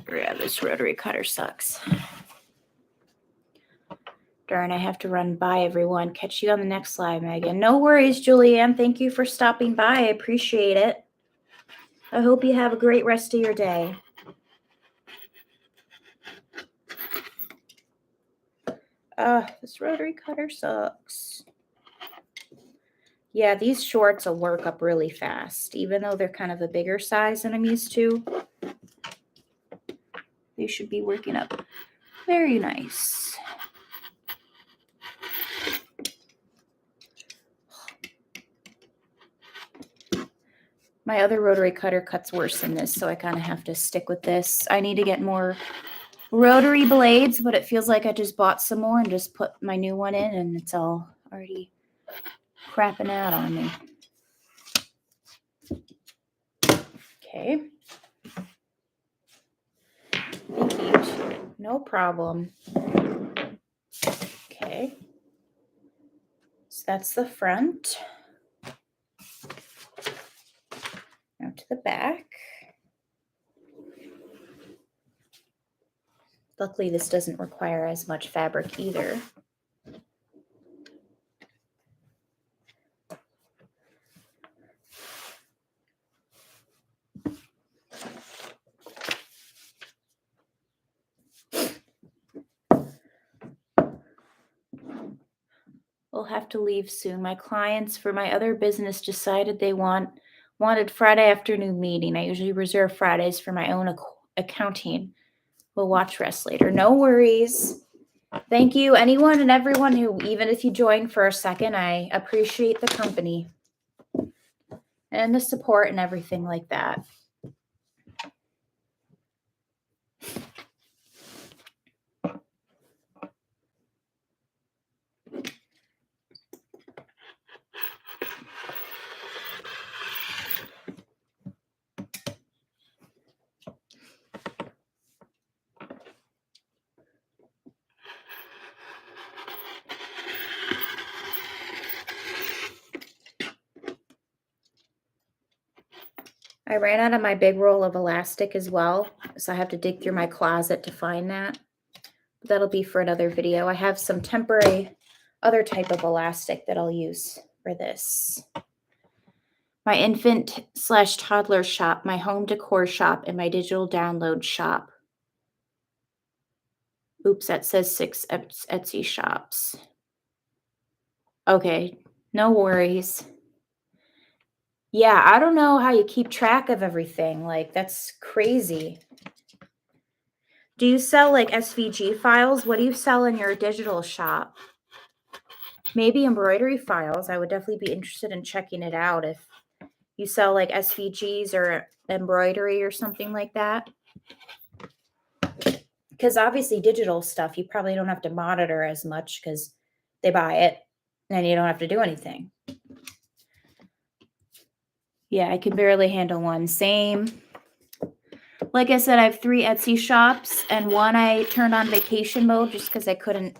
Yeah, this rotary cutter sucks. Darn, I have to run by everyone. Catch you on the next live, Megan. No worries, Julianne. Thank you for stopping by. I appreciate it. I hope you have a great rest of your day. This rotary cutter sucks. Yeah, these shorts will work up really fast, even though they're kind of a bigger size than I'm used to. They should be working up very nice. My other rotary cutter cuts worse than this, so I kind of have to stick with this. I need to get more rotary blades, but it feels like I just bought some more and just put my new one in, and it's all already crapping out on me. Okay. Thank you. No problem. Okay. So that's the front. Now to the back. Luckily, this doesn't require as much fabric either. We'll have to leave soon. My clients for my other business decided they wanted Friday afternoon meeting. I usually reserve Fridays for my own accounting. We'll watch rest later. No worries. Thank you, anyone and everyone who, even if you joined for a second, I appreciate the company and the support and everything like that. I ran out of my big roll of elastic as well, so I have to dig through my closet to find that. But that'll be for another video. I have some temporary other type of elastic that I'll use for this. My infant/toddler shop, my home decor shop, and my digital download shop. Oops, that says 6 Etsy shops. Okay, no worries. Yeah, I don't know how you keep track of everything. Like, that's crazy. Do you sell like SVG files? What do you sell in your digital shop? Maybe embroidery files. I would definitely be interested in checking it out if you sell like SVGs or embroidery or something like that. Because obviously digital stuff, you probably don't have to monitor as much because they buy it and you don't have to do anything. Yeah, I can barely handle one. Same. Like I said, I have 3 Etsy shops and one I turned on vacation mode just because I couldn't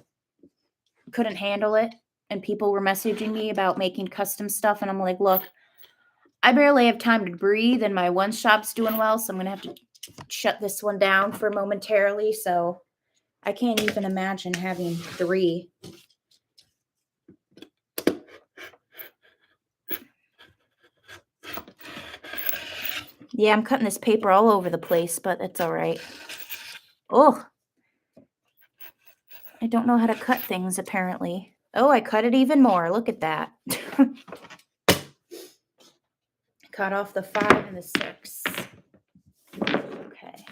handle it. And people were messaging me about making custom stuff. And I'm like, look, I barely have time to breathe and my one shop's doing well. So I'm going to have to shut this one down for momentarily. So I can't even imagine having 3. Yeah, I'm cutting this paper all over the place, but it's all right. Oh, I don't know how to cut things, apparently. Oh, I cut it even more. Look at that. Cut off the 5 and the 6. Okay.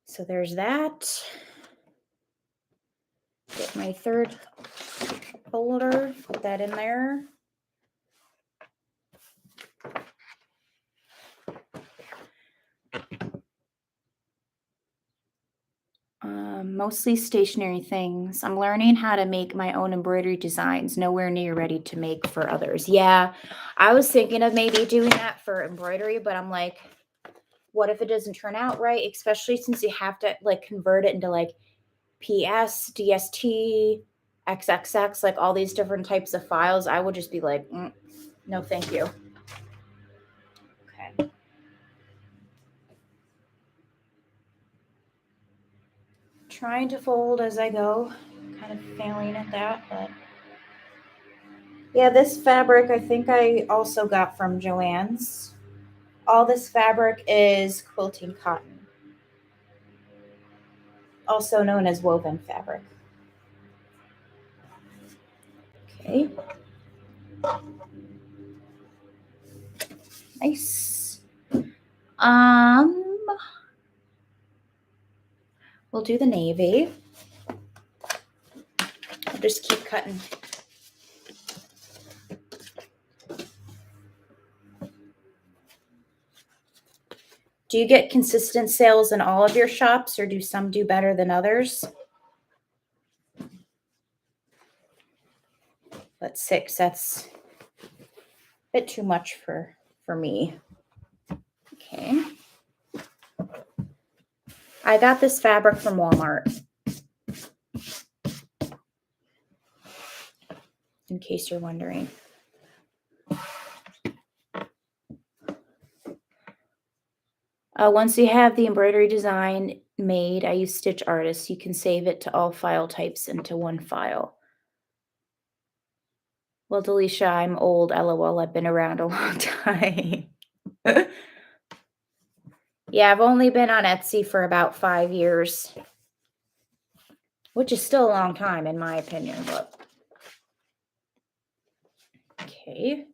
So there's that. Get my 3rd folder, put that in there. Mostly stationary things. I'm learning how to make my own embroidery designs, nowhere near ready to make for others. Yeah, I was thinking of maybe doing that for embroidery, but I'm like, what if it doesn't turn out right? Especially since you have to like convert it into like PS, DST, XXX, like all these different types of files. I would just be like, no, thank you. Okay. Trying to fold as I go, kind of failing at that, but yeah, this fabric I think I also got from Joann's. All this fabric is quilting cotton, also known as woven fabric. Okay. Nice. We'll do the navy. I'll just keep cutting. Do you get consistent sales in all of your shops, or do some do better than others? But 6, that's a bit too much for me. Okay. I got this fabric from Walmart, in case you're wondering. Once you have the embroidery design made, I use Stitch Artist. You can save it to all file types into one file. Well, Delisha, I'm old. LOL, I've been around a long time. Yeah, I've only been on Etsy for about 5 years, which is still a long time in my opinion, but okay.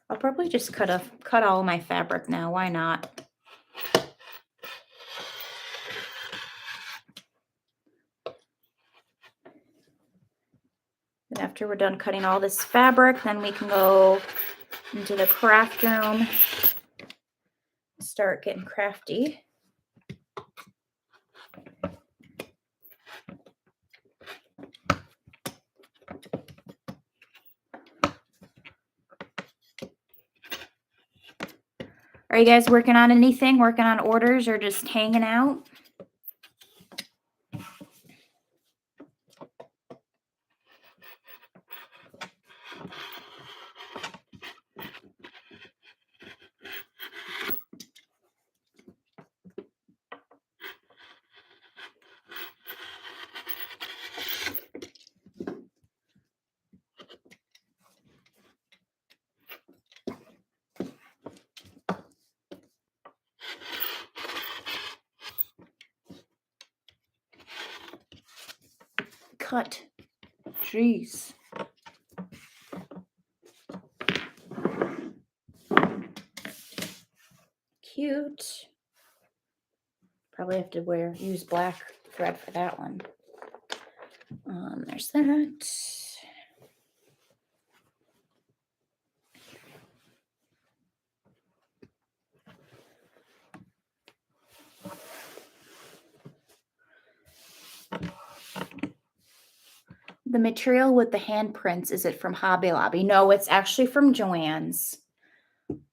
I'll probably just cut all my fabric now. Why not? And after we're done cutting all this fabric, then we can go into the craft room, start getting crafty. Are you guys working on anything? Working on orders or just hanging out? cut. Jeez. Cute. Probably have to use black thread for that one. There's that. The material with the handprints, is it from Hobby Lobby? No, it's actually from Joann's.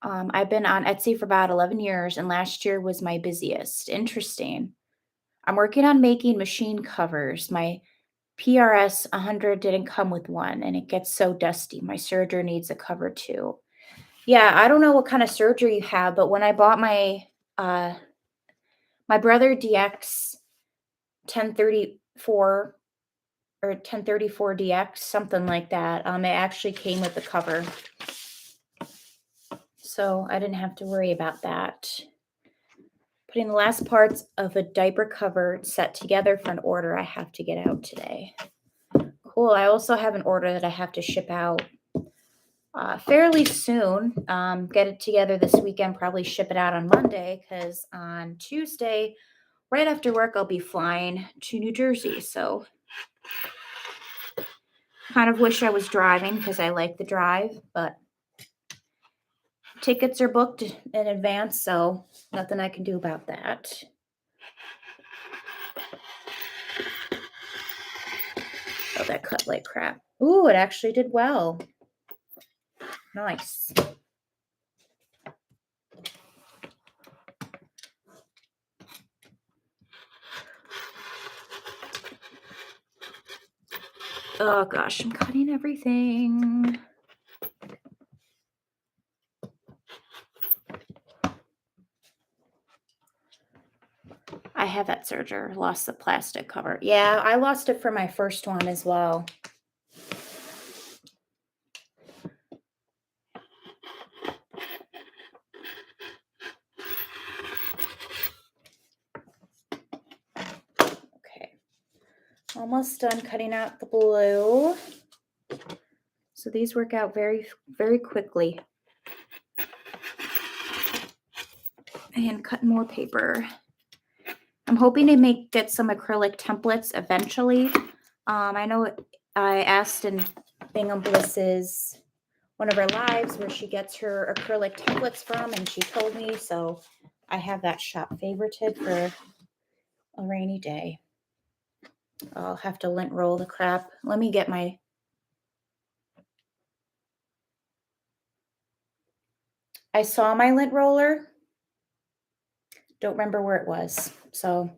I've been on Etsy for about 11 years, and last year was my busiest. Interesting. I'm working on making machine covers. My PRS 100 didn't come with one, and it gets so dusty. My serger needs a cover too. Yeah, I don't know what kind of serger you have, but when I bought my Brother DX 1034 or 1034 DX, something like that, it actually came with the cover. So I didn't have to worry about that. Putting the last parts of a diaper cover set together for an order I have to get out today. Cool. I also have an order that I have to ship out fairly soon. Get it together this weekend, probably ship it out on Monday, because on Tuesday, right after work, I'll be flying to New Jersey. So kind of wish I was driving because I like the drive, but tickets are booked in advance, so nothing I can do about that. Oh, that cut like crap. Ooh, it actually did well. Nice. Oh gosh, I'm cutting everything. I have that serger. Lost the plastic cover. Yeah, I lost it for my first one as well. Okay. Almost done cutting out the blue. So these work out very, very quickly. And cut more paper. I'm hoping to get some acrylic templates eventually. I know I asked in Bingham Bliss's one of her lives where she gets her acrylic templates from, and she told me, so I have that shop favorited for a rainy day. I'll have to lint roll the crap. Let me get my... I saw my lint roller. Don't remember where it was, so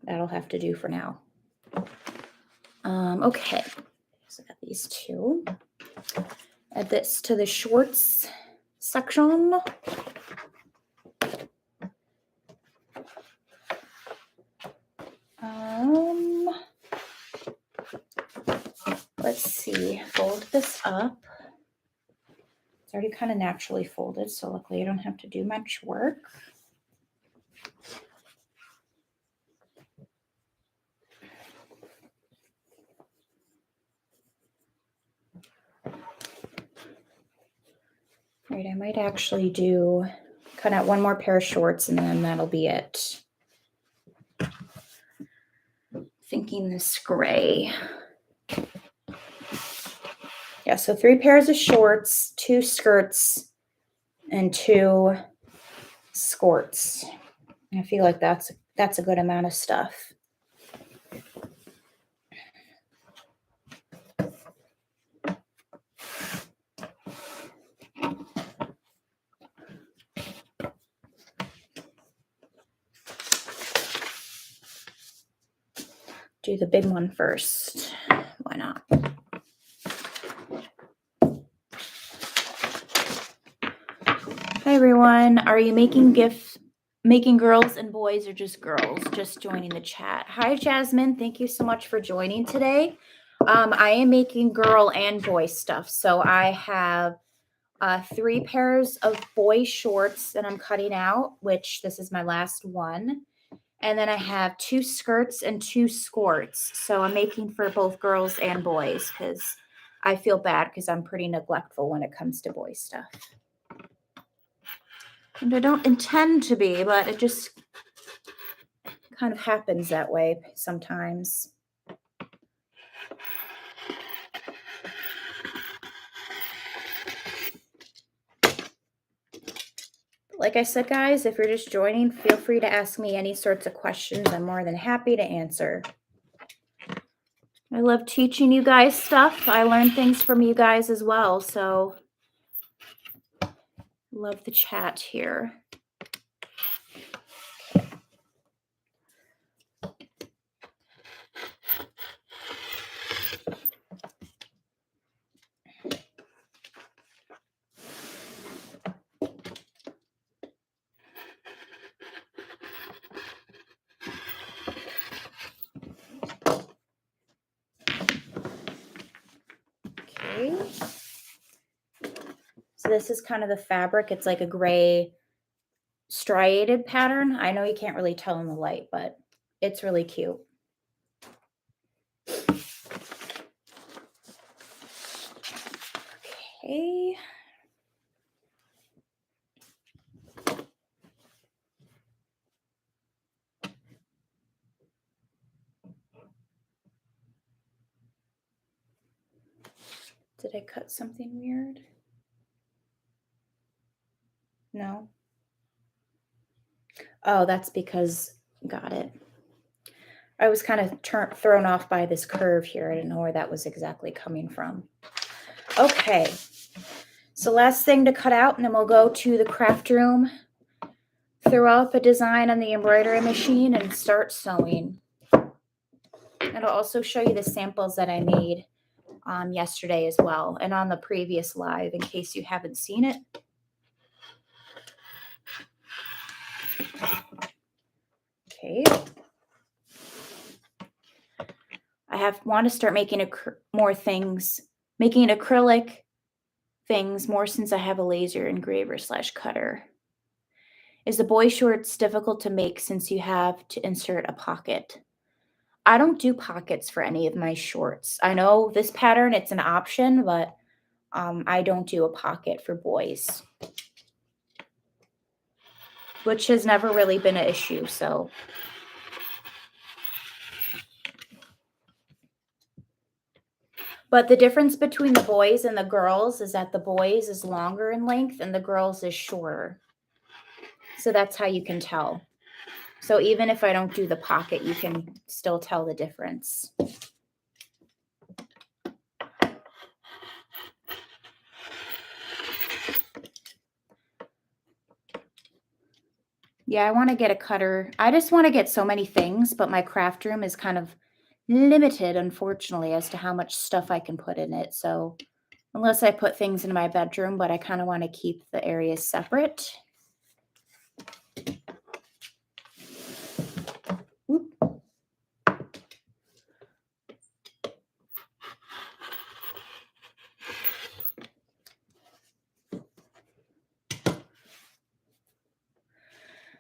that'll have to do for now. Okay, so I got these two. Add this to the shorts section. Let's see, fold this up. It's already kind of naturally folded, so luckily I don't have to do much work. All right, I might actually cut out one more pair of shorts, and then that'll be it. Thinking this gray. Yeah, so 3 pairs of shorts, 2 skirts, and 2 skirts. I feel like that's a good amount of stuff. Do the big one first. Why not? Hi everyone. Are you making girls and boys, or just girls? Just joining the chat. Hi Jasmine. Thank you so much for joining today. I am making girl and boy stuff. So I have 3 pairs of boy shorts that I'm cutting out, which this is my last one. And then I have 2 skirts and 2 skorts. So I'm making for both girls and boys because I feel bad because I'm pretty neglectful when it comes to boy stuff. And I don't intend to be, but it just kind of happens that way sometimes. Like I said, guys, if you're just joining, feel free to ask me any sorts of questions. I'm more than happy to answer. I love teaching you guys stuff. I learn things from you guys as well. So love the chat here. Okay. So this is kind of the fabric. It's like a gray striated pattern. I know you can't really tell in the light, but it's really cute. Okay. Did I cut something weird? No. Oh, that's because, got it. I was kind of thrown off by this curve here. I didn't know where that was exactly coming from. Okay. So last thing to cut out, and then we'll go to the craft room, throw up a design on the embroidery machine, and start sewing. And I'll also show you the samples that I made yesterday as well, and on the previous live in case you haven't seen it. Okay. I want to start making more things, making acrylic things more since I have a laser engraver / cutter. Is the boy shorts difficult to make since you have to insert a pocket? I don't do pockets for any of my shorts. I know this pattern, it's an option, but I don't do a pocket for boys, which has never really been an issue. So but the difference between the boys and the girls is that the boys is longer in length and the girls is shorter. So that's how you can tell. So even if I don't do the pocket, you can still tell the difference. Yeah, I want to get a cutter. I just want to get so many things, but my craft room is kind of limited, unfortunately, as to how much stuff I can put in it. So unless I put things in my bedroom, but I kind of want to keep the areas separate. Whoop.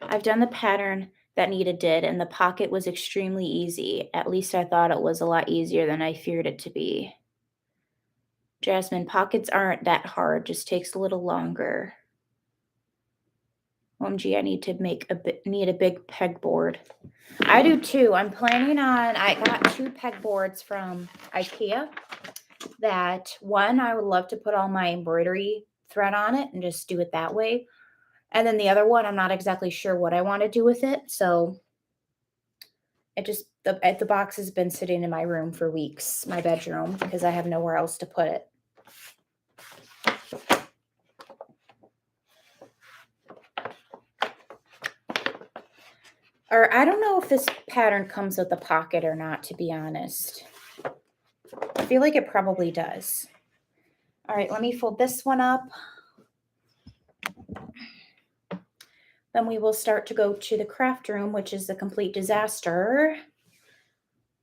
I've done the pattern that Nita did, and the pocket was extremely easy. At least I thought it was a lot easier than I feared it to be. Jasmine, pockets aren't that hard, just takes a little longer. OMG, I need to need a big pegboard. I do too. I'm planning on, I got 2 pegboards from IKEA that one, I would love to put all my embroidery thread on it and just do it that way. And then the other one, I'm not exactly sure what I want to do with it. So it just, the box has been sitting in my room for weeks, my bedroom, because I have nowhere else to put it. Or I don't know if this pattern comes with a pocket or not, to be honest. I feel like it probably does. All right, let me fold this one up. Then we will start to go to the craft room, which is a complete disaster.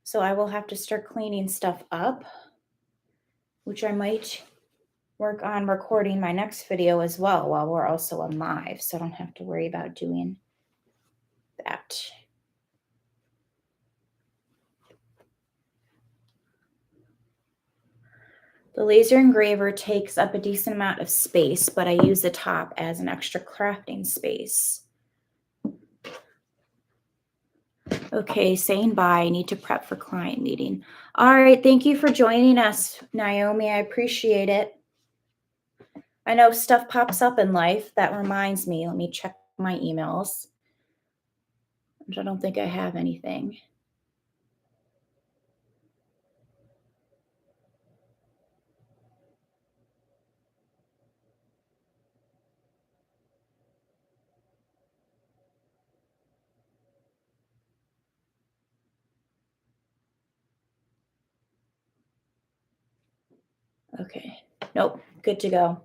So I will have to start cleaning stuff up, which I might work on recording my next video as well while we're also on live. So I don't have to worry about doing that. The laser engraver takes up a decent amount of space, but I use the top as an extra crafting space. Okay, saying bye. I need to prep for client meeting. All right, thank you for joining us, Naomi. I appreciate it. I know stuff pops up in life. That reminds me. Let me check my emails. I don't think I have anything. Okay. Nope. Good to go.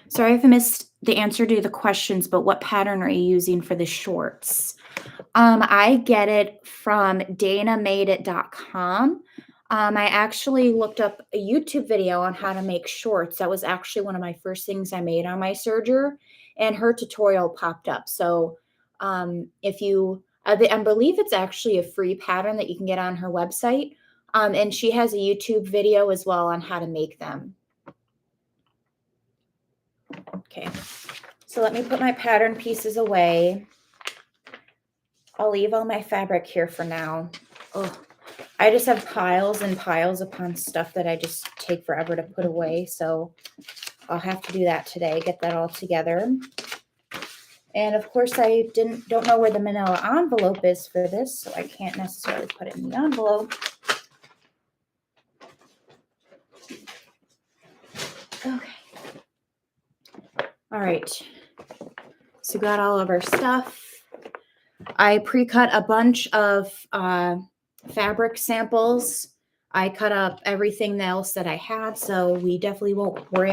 Sorry if I missed the answer to the questions, but what pattern are you using for the shorts? I get it from danamadeit.com. I actually looked up a YouTube video on how to make shorts. That was actually one of my first things I made on my serger, and her tutorial popped up. So if you, I believe it's actually a free pattern that you can get on her website. And she has a YouTube video as well on how to make them. Okay, so let me put my pattern pieces away. I'll leave all my fabric here for now. Oh, I just have piles and piles upon stuff that I just take forever to put away. So I'll have to do that today, get that all together. And of course, I don't know where the manila envelope is for this, so I can't necessarily put it in the envelope. Okay. All right. So got all of our stuff. I pre-cut a bunch of fabric samples. I cut up everything else that I had, so we definitely won't worry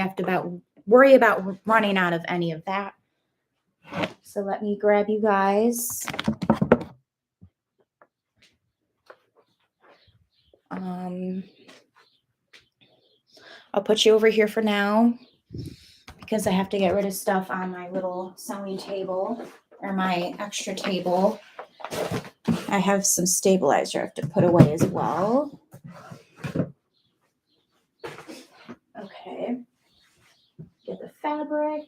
about running out of any of that. So let me grab you guys. I'll put you over here for now because I have to get rid of stuff on my little sewing table or my extra table. I have some stabilizer I have to put away as well. Okay. Get the fabric.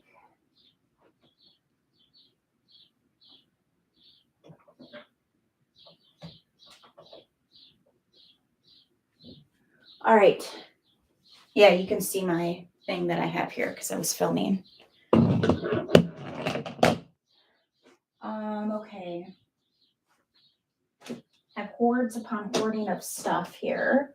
All right. Yeah, you can see my thing that I have here because I was filming. Okay. I have hordes upon hoarding of stuff here.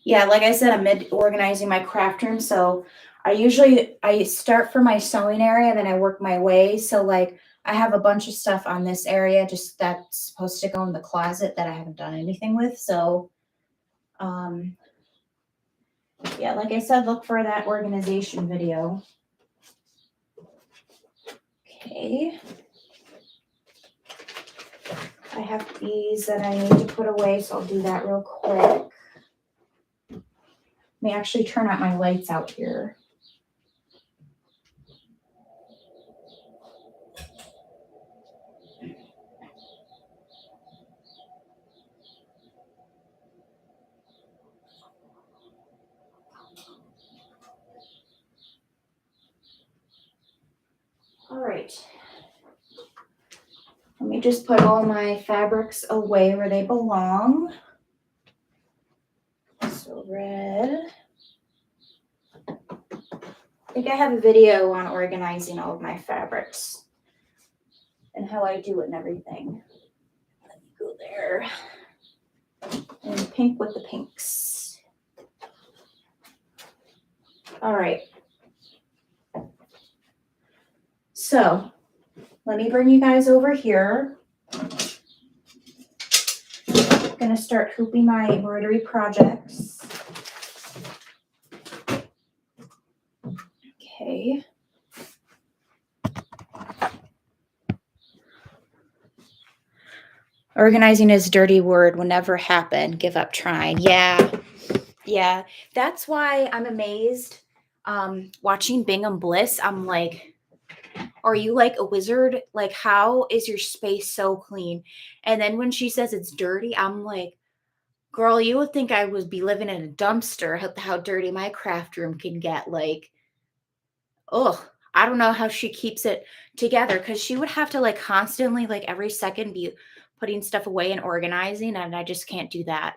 Yeah, like I said, I'm organizing my craft room. So I start for my sewing area, then I work my way. So like I have a bunch of stuff on this area, just that's supposed to go in the closet that I haven't done anything with. So, yeah, like I said, look for that organization video. Okay. I have these that I need to put away, so I'll do that real quick. Let me actually turn out my lights out here. All right. Let me just put all my fabrics away where they belong. So red. I think I have a video on organizing all of my fabrics and how I do it and everything. Let me go there. And pink with the pinks. All right. So let me bring you guys over here. I'm going to start hooping my embroidery projects. Okay. Organizing is a dirty word, will never happen. Give up trying. Yeah. That's why I'm amazed. Watching Bingham Bliss, I'm like, are you like a wizard? Like, how is your space so clean? And then when she says it's dirty, I'm like, girl, you would think I would be living in a dumpster, how dirty my craft room can get. Like, oh, I don't know how she keeps it together because she would have to like constantly, like every second, be putting stuff away and organizing. And I just can't do that.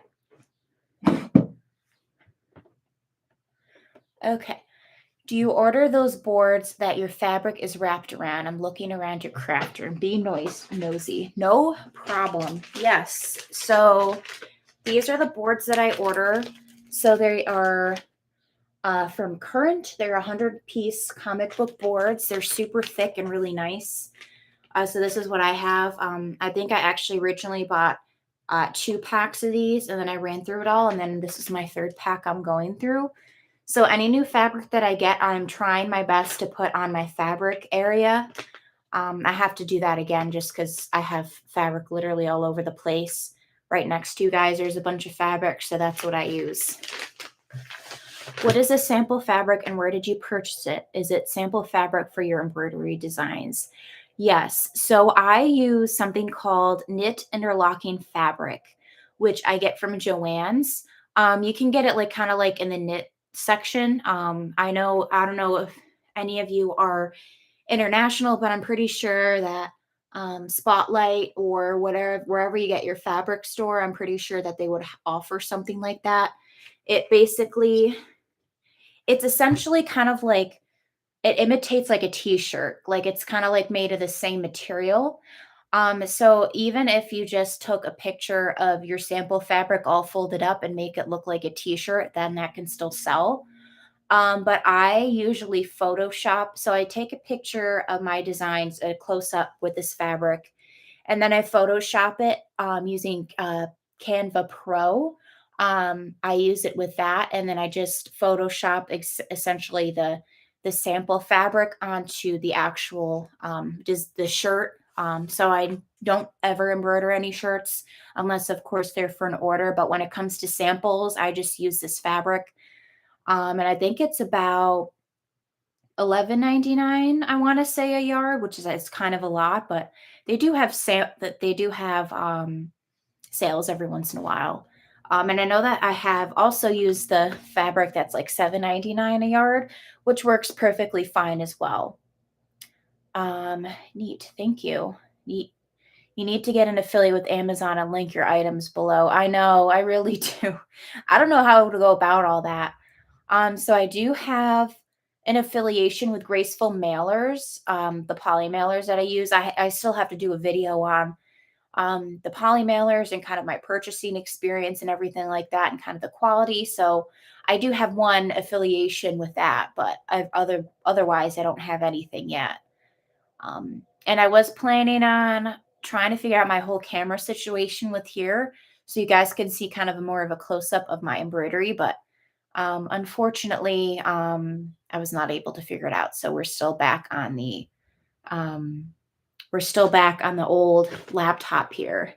Okay. Do you order those boards that your fabric is wrapped around? I'm looking around your craft room. Be nosy. No problem. Yes. So these are the boards that I order. So they are from Current. They're 100-piece comic book boards. They're super thick and really nice. So this is what I have. I think I actually originally bought 2 packs of these, and then I ran through it all, and then this is my 3rd pack I'm going through. So any new fabric that I get, I'm trying my best to put on my fabric area. I have to do that again just because I have fabric literally all over the place. Right next to you guys, there's a bunch of fabric, so that's what I use. What is a sample fabric and where did you purchase it? Is it sample fabric for your embroidery designs? Yes. So I use something called knit interlocking fabric, which I get from Joann's. You can get it like kind of like in the knit section. I don't know if any of you are international, but I'm pretty sure that Spotlight or whatever, wherever you get your fabric store, I'm pretty sure that they would offer something like that. It basically, it's essentially kind of like it imitates like a t-shirt. Like it's kind of like made of the same material. So even if you just took a picture of your sample fabric all folded up and make it look like a t-shirt, then that can still sell. But I usually Photoshop. So I take a picture of my designs, a close up with this fabric, and then I Photoshop it using Canva Pro. I use it with that, and then I just Photoshop essentially the sample fabric onto the actual just the shirt. So I don't ever embroider any shirts unless, of course, they're for an order. But when it comes to samples, I just use this fabric, and I think it's about 11.99, I want to say, a yard, which is it's kind of a lot, but they do have sales every once in a while. And I know that I have also used the fabric that's like 7.99 a yard, which works perfectly fine as well. Neat. Thank you. Neat. You need to get an affiliate with Amazon and link your items below. I know, I really do. I don't know how to go about all that. So I do have an affiliation with Graceful Mailers, the poly mailers that I use. I still have to do a video on the poly mailers and kind of my purchasing experience and everything like that and kind of the quality. So I do have one affiliation with that, but otherwise I don't have anything yet. And I was planning on trying to figure out my whole camera situation with here so you guys can see kind of more of a close up of my embroidery, but unfortunately, I was not able to figure it out. So um, we're still back on the old laptop here.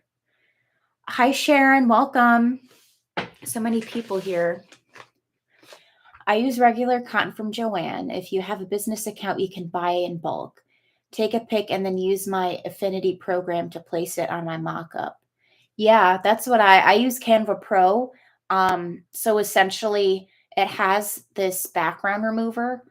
Hi, Sharon. Welcome. So many people here. I use regular cotton from Joann. If you have a business account, you can buy in bulk. Take a pic and then use my affinity program to place it on my mock-up. Yeah, that's what I use Canva Pro. So essentially it has this background remover,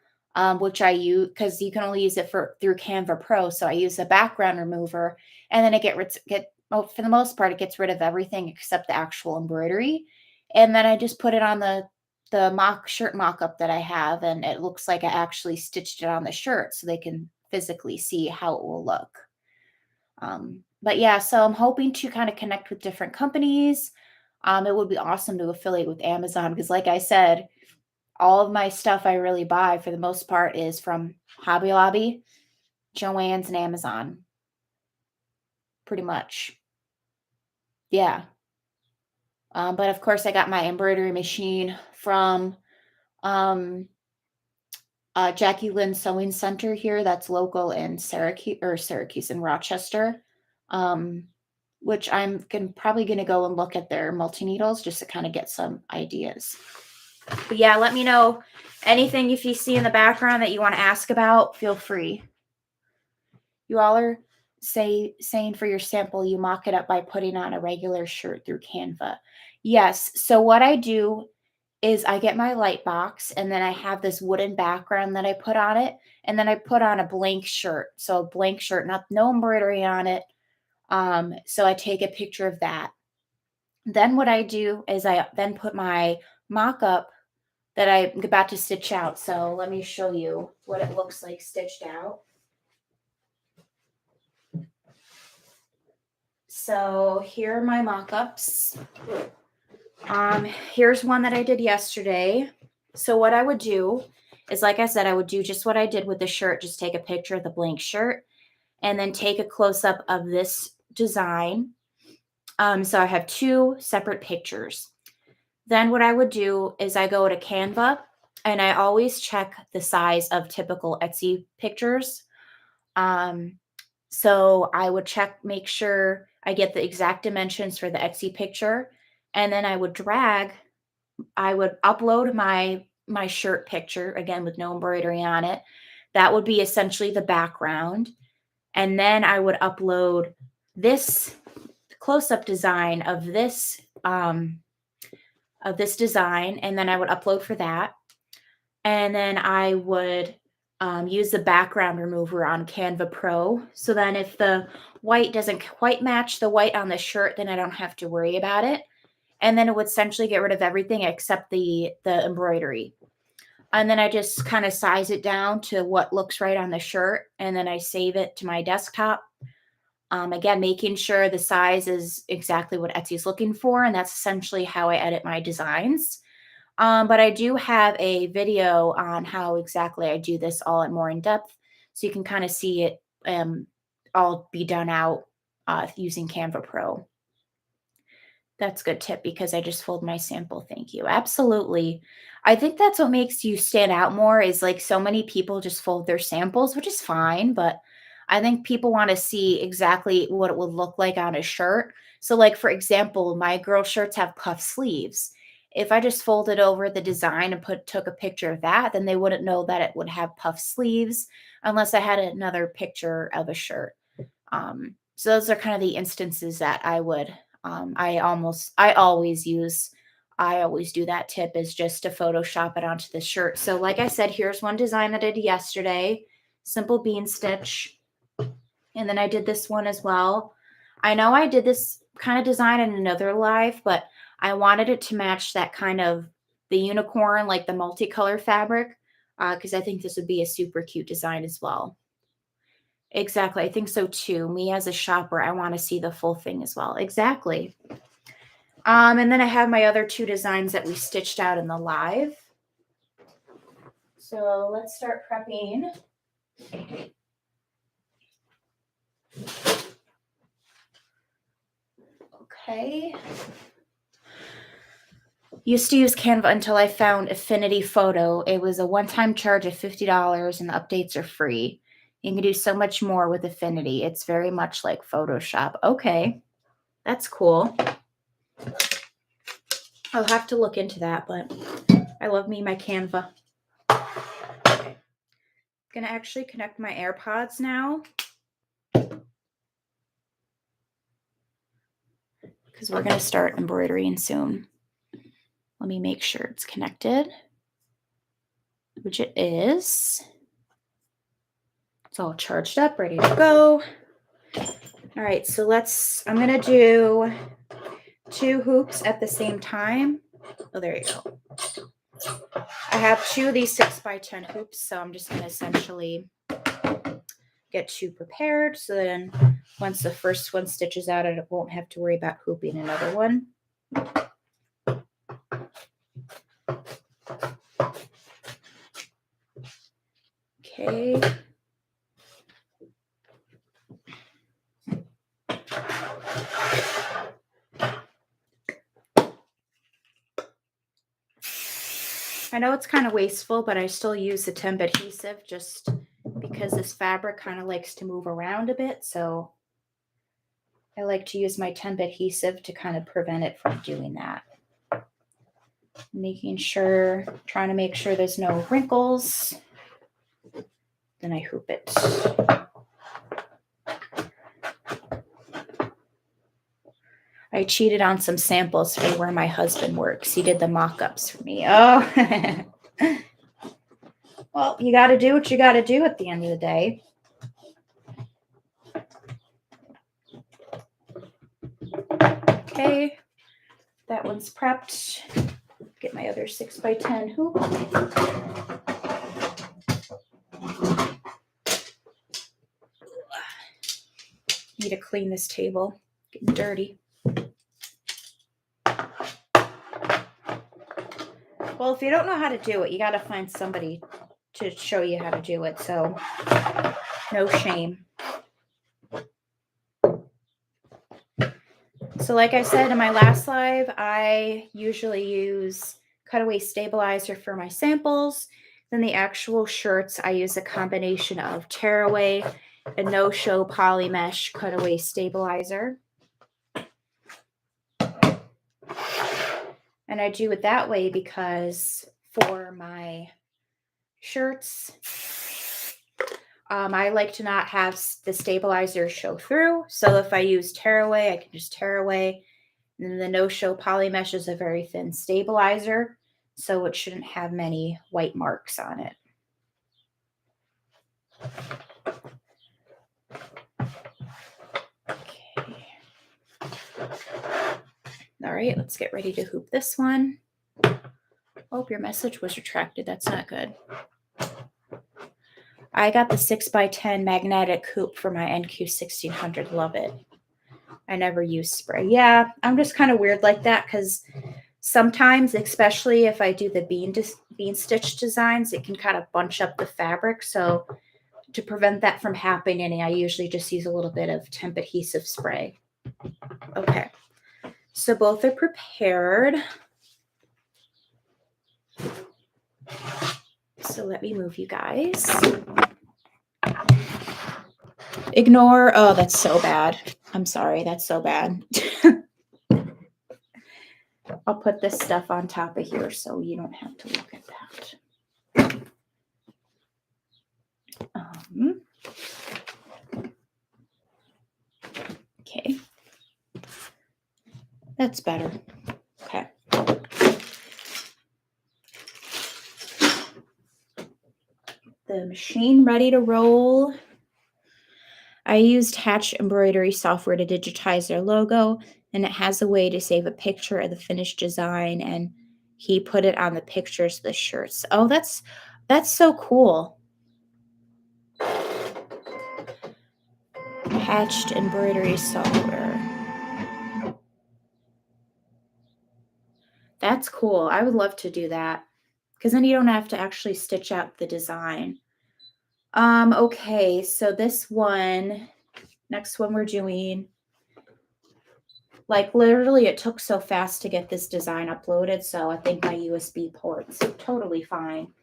which I use because you can only use it through Canva Pro. So I use a background remover and then for the most part, it gets rid of everything except the actual embroidery. And then I just put it on the shirt mock-up that I have, and it looks like I actually stitched it on the shirt so they can physically see how it will look. But yeah, so I'm hoping to kind of connect with different companies. It would be awesome to affiliate with Amazon because, like I said, all of my stuff I really buy for the most part is from Hobby Lobby, Joann's, and Amazon. Pretty much. Yeah. But of course, I got my embroidery machine from Jackie Lynn Sewing Center here. That's local in Syracuse in Rochester. Which probably going to go and look at their multi-needles just to kind of get some ideas. But yeah, let me know anything if you see in the background that you want to ask about, feel free. You all are saying for your sample, you mock it up by putting on a regular shirt through Canva. Yes. So what I do is I get my light box and then I have this wooden background that I put on it. And then I put on a blank shirt. So a blank shirt, no embroidery on it. So I take a picture of that. Then what I do is I then put my mock-up that I'm about to stitch out. So let me show you what it looks like stitched out. So here are my mock-ups. Here's one that I did yesterday. So what I would do is, like I said, I would do just what I did with the shirt, just take a picture of the blank shirt and then take a close-up of this design. So I have two separate pictures. Then what I would do is I go to Canva and I always check the size of typical Etsy pictures. So I would check, make sure I get the exact dimensions for the Etsy picture. And then I would upload my shirt picture, again, with no embroidery on it. That would be essentially the background. And then I would upload this close-up design of this design, and then I would upload for that. And then I would use the background remover on Canva Pro. So then if the white doesn't quite match the white on the shirt, then I don't have to worry about it. And then it would essentially get rid of everything except the embroidery. And then I just kind of size it down to what looks right on the shirt. And then I save it to my desktop. Again, making sure the size is exactly what Etsy's looking for. And that's essentially how I edit my designs. But I do have a video on how exactly I do this all more in depth. So you can kind of see it all be done out using Canva Pro. That's a good tip because I just fold my sample. Thank you. Absolutely. I think that's what makes you stand out more is like so many people just fold their samples, which is fine, but I think people want to see exactly what it would look like on a shirt. So like, for example, my girl shirts have puff sleeves. If I just folded over the design and took a picture of that, then they wouldn't know that it would have puff sleeves unless I had another picture of a shirt. So those are kind of the instances that I would I always do that tip is just to Photoshop it onto the shirt. So like I said, here's one design that I did yesterday, simple bean stitch. And then I did this one as well. I know I did this kind of design in another live, but I wanted it to match that kind of the unicorn, like the multicolor fabric, because I think this would be a super cute design as well. Exactly. I think so too. Me as a shopper, I want to see the full thing as well. Exactly. And then I have my other two designs that we stitched out in the live. So let's start prepping. Okay. Used to use Canva until I found Affinity Photo. It was a one-time charge of $50 and the updates are free. You can do so much more with Affinity. It's very much like Photoshop. Okay. That's cool. I'll have to look into that, but I love me my Canva. Okay. Gonna actually connect my AirPods now because we're gonna start embroidering soon. Let me make sure it's connected, which it is. It's all charged up, ready to go. All right, so I'm gonna do 2 hoops at the same time. Oh, there you go. I have 2 of these 6x10 hoops, so I'm just gonna essentially get 2 prepared. So then once the first one stitches out, I won't have to worry about hooping another one. Okay. I know it's kind of wasteful, but I still use the temp adhesive just because this fabric kind of likes to move around a bit. So I like to use my temp adhesive to kind of prevent it from doing that. Trying to make sure there's no wrinkles. Then I hoop it. I cheated on some samples for where my husband works. He did the mock-ups for me. Oh, well, you got to do what you got to do at the end of the day. Okay, that one's prepped. Get my other 6x10 hoop. Need to clean this table. Getting dirty. Well, if you don't know how to do it, you got to find somebody to show you how to do it. So, no shame. So like I said in my last live, I usually use cutaway stabilizer for my samples. Then the actual shirts, I use a combination of tearaway and no-show poly mesh cutaway stabilizer. And I do it that way because for my shirts, I like to not have the stabilizer show through. So if I use tearaway, I can just tear away. And then the no-show poly mesh is a very thin stabilizer, so it shouldn't have many white marks on it. Okay. All right, let's get ready to hoop this one. Oh, your message was retracted. That's not good. I got the 6x10 magnetic hoop for my NQ1600. Love it. I never use spray. Yeah, I'm just kind of weird like that because sometimes, especially if I do the bean stitch designs, it can kind of bunch up the fabric. So to prevent that from happening, I usually just use a little bit of temp adhesive spray. Okay, so both are prepared. So let me move you guys. Ignore. Oh, that's so bad. I'm sorry. That's so bad. I'll put this stuff on top of here so you don't have to look at that. Okay. That's better. Okay. The machine ready to roll. I used Hatch embroidery software to digitize their logo, and it has a way to save a picture of the finished design, and he put it on the pictures of the shirts. Oh, that's so cool. Hatched embroidery software. That's cool. I would love to do that because then you don't have to actually stitch out the design. Okay, so this one, next one we're doing, like literally it took so fast to get this design uploaded, so I think my USB port's totally fine.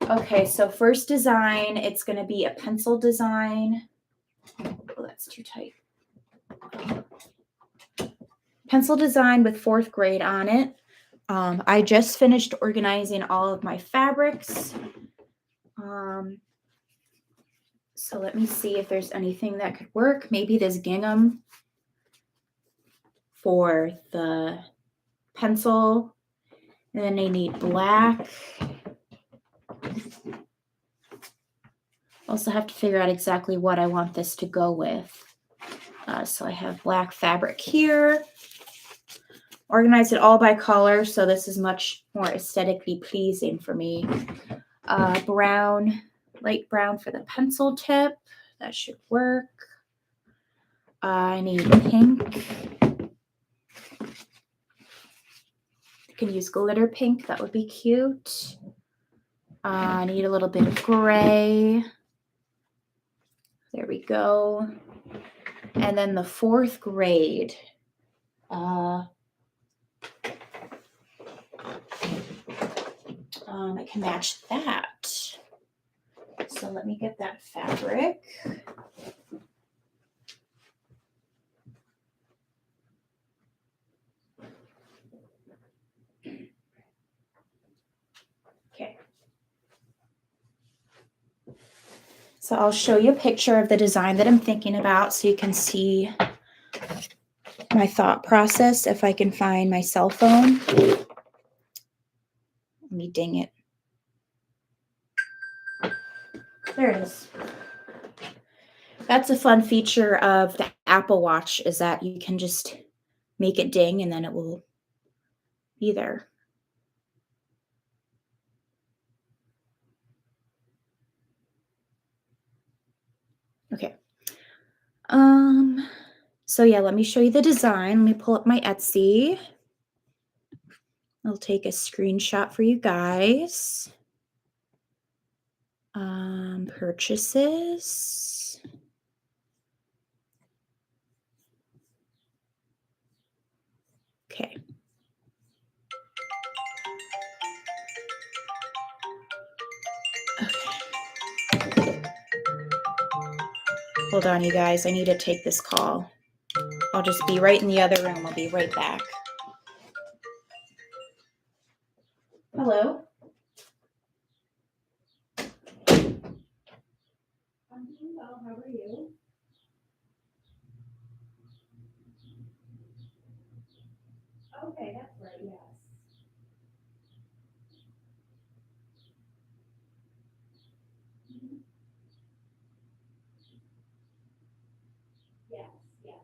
Okay, so first design, it's going to be a pencil design. Oh, that's too tight. Pencil design with 4th grade on it. I just finished organizing all of my fabrics. So let me see if there's anything that could work. Maybe this gingham for the pencil. And then I need black. Also have to figure out exactly what I want this to go with. So I have black fabric here. Organize it all by color, so this is much more aesthetically pleasing for me. Brown, light brown for the pencil tip. That should work. I need pink. You can use glitter pink. That would be cute. I need a little bit of gray. There we go. And then the 4th grade. I can match that. So let me get that fabric. Okay. So I'll show you a picture of the design that I'm thinking about so you can see my thought process if I can find my cell phone. Let me ding it. There it is. That's a fun feature of the Apple Watch, is that you can just make it ding and then it will be there. Okay. So yeah, let me show you the design. Let me pull up my Etsy. I'll take a screenshot for you guys. Purchases. Okay. Okay. Hold on, you guys. I need to take this call. I'll just be right in the other room. I'll be right back. Hello? I'm doing well. How are you? Okay, that's right. Yes. Mhm. Yes, yes.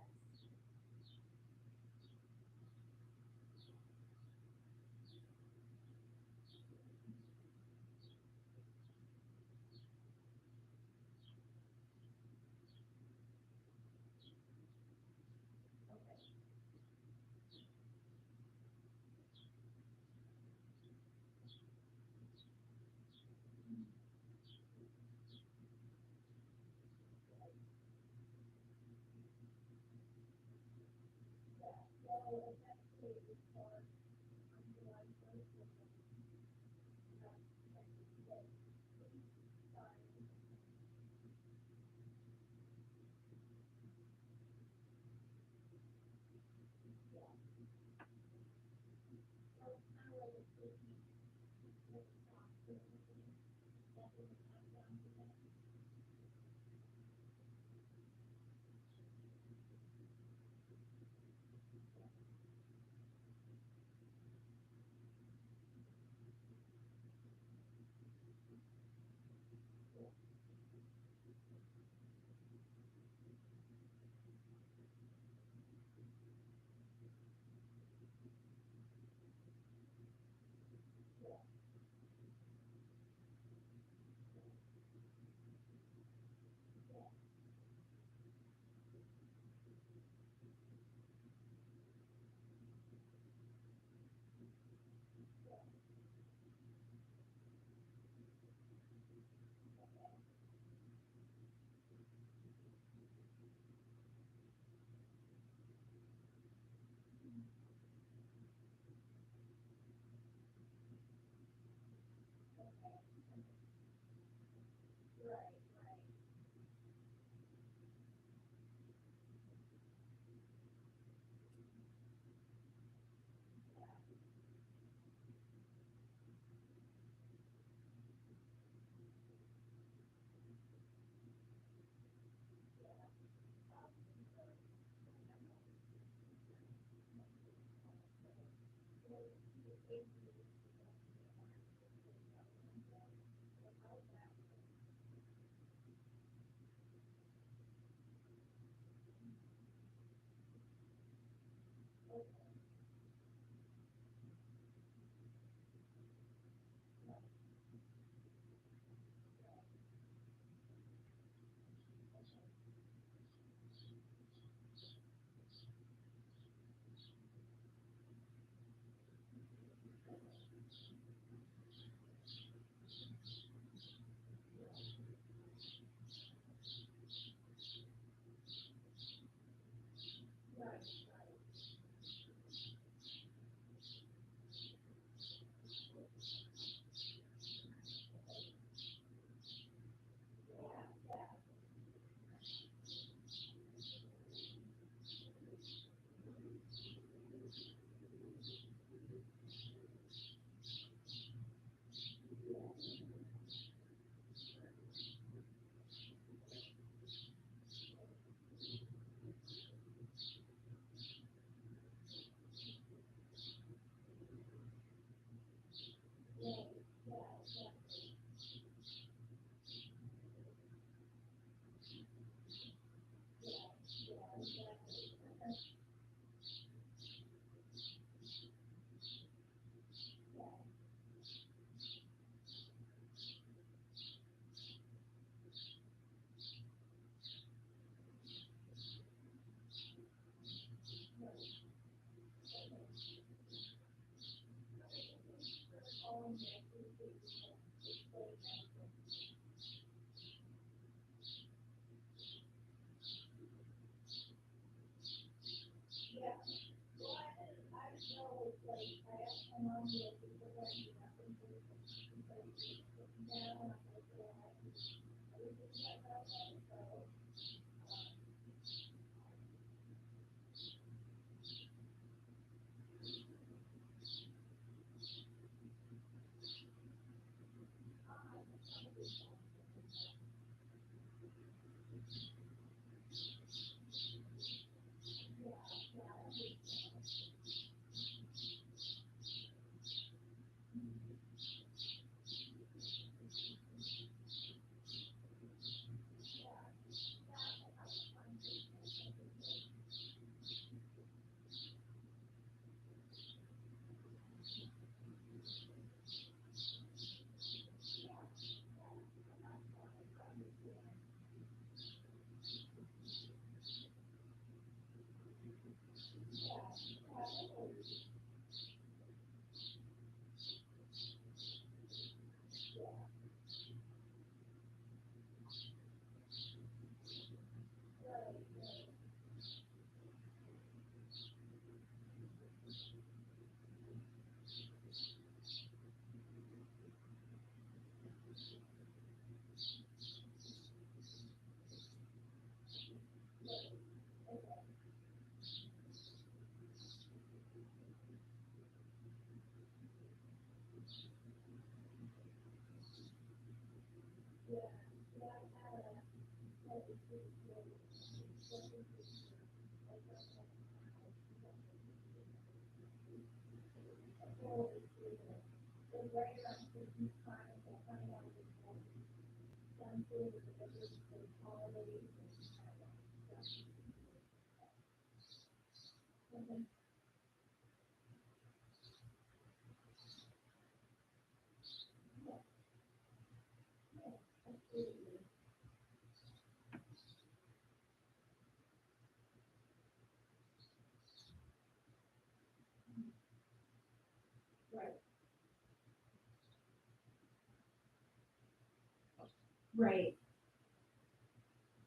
Right.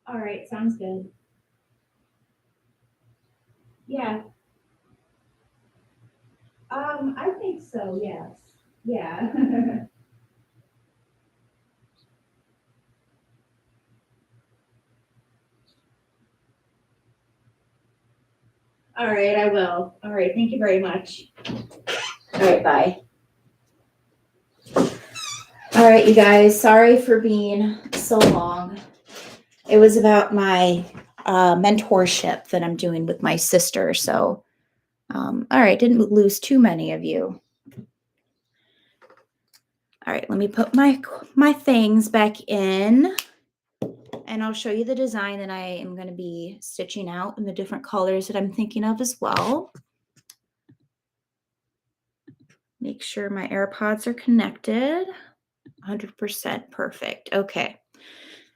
All right. Sounds good. Yeah. I think so. Yes. Yeah. All right. I will. All right. Thank you very much. All right. Bye. All right, you guys. Sorry for being so long. It was about my mentorship that I'm doing with my sister. So, all right. Didn't lose too many of you. All right. Let me put my things back in. And I'll show you the design that I am going to be stitching out and the different colors that I'm thinking of as well. Make sure my AirPods are connected. 100% perfect. Okay.